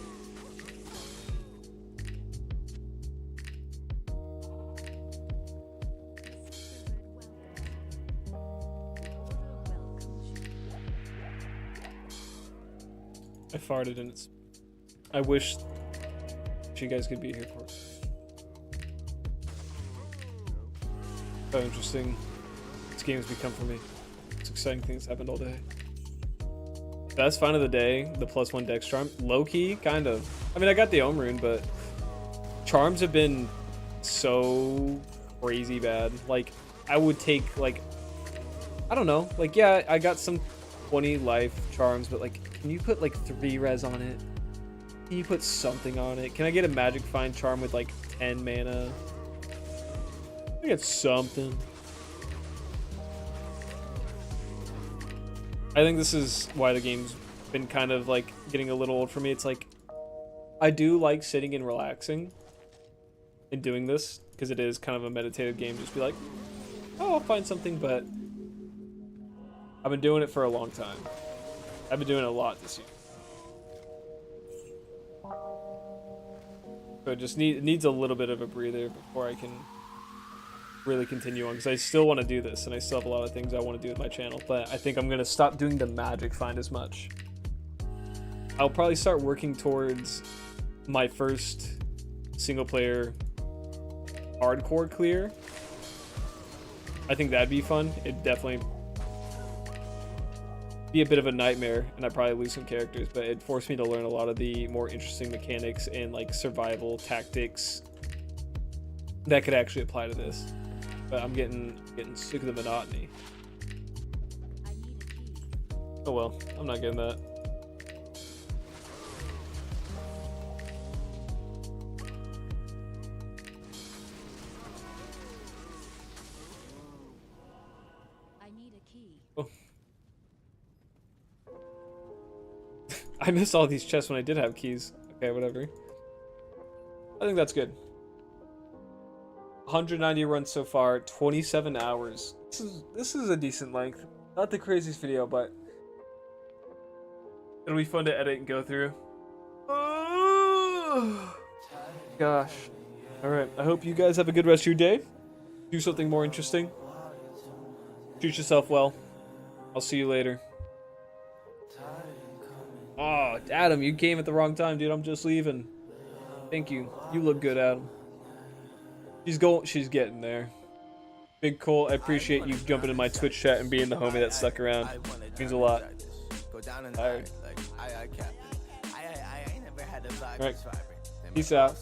Speaker 1: I farted and it's. I wish you guys could be here for it. So interesting. This game's become for me. It's exciting things happened all day. Best find of the day, the +1 dex charm. Low key, kind of. I mean, I got the Ohm rune, but charms have been so crazy bad. Like, I would take, like, I don't know. Like, yeah, I got some 20 life charms, but, like, can you put, like, 3 res on it? Can you put something on it? Can I get a magic find charm with, like, 10 mana? I get something. I think this is why the game's been kind of like getting a little old for me. It's like I do like sitting and relaxing and doing this because it is kind of a meditative game. Just be like, oh, I'll find something, but I've been doing it for a long time. I've been doing it a lot this year. So it just needs a little bit of a breather before I can really continue on, because I still want to do this and I still have a lot of things I want to do with my channel, but I think I'm going to stop doing the magic find as much. I'll probably start working towards my first single player hardcore clear. I think that'd be fun. It'd definitely be a bit of a nightmare and I'd probably lose some characters, but it'd force me to learn a lot of the more interesting mechanics and like survival tactics that could actually apply to this. But I'm getting sick of the monotony.
Speaker 2: I need a key.
Speaker 1: Oh well, I'm not getting that.
Speaker 2: I need a key.
Speaker 1: Oh. I missed all these chests when I did have keys. Okay, whatever. I think that's good. 190 runs so far, 27 hours. This is a decent length. Not the craziest video, but it'll be fun to edit and go through. Gosh. Alright, I hope you guys have a good rest of your day. Do something more interesting. Treat yourself well. I'll see you later. Oh, Adam, you came at the wrong time, dude. I'm just leaving. Thank you. You look good, Adam. She's getting there. Big Cole, I appreciate you jumping in my Twitch chat and being the homie that stuck around. Means a lot. Alright. Alright. Peace out.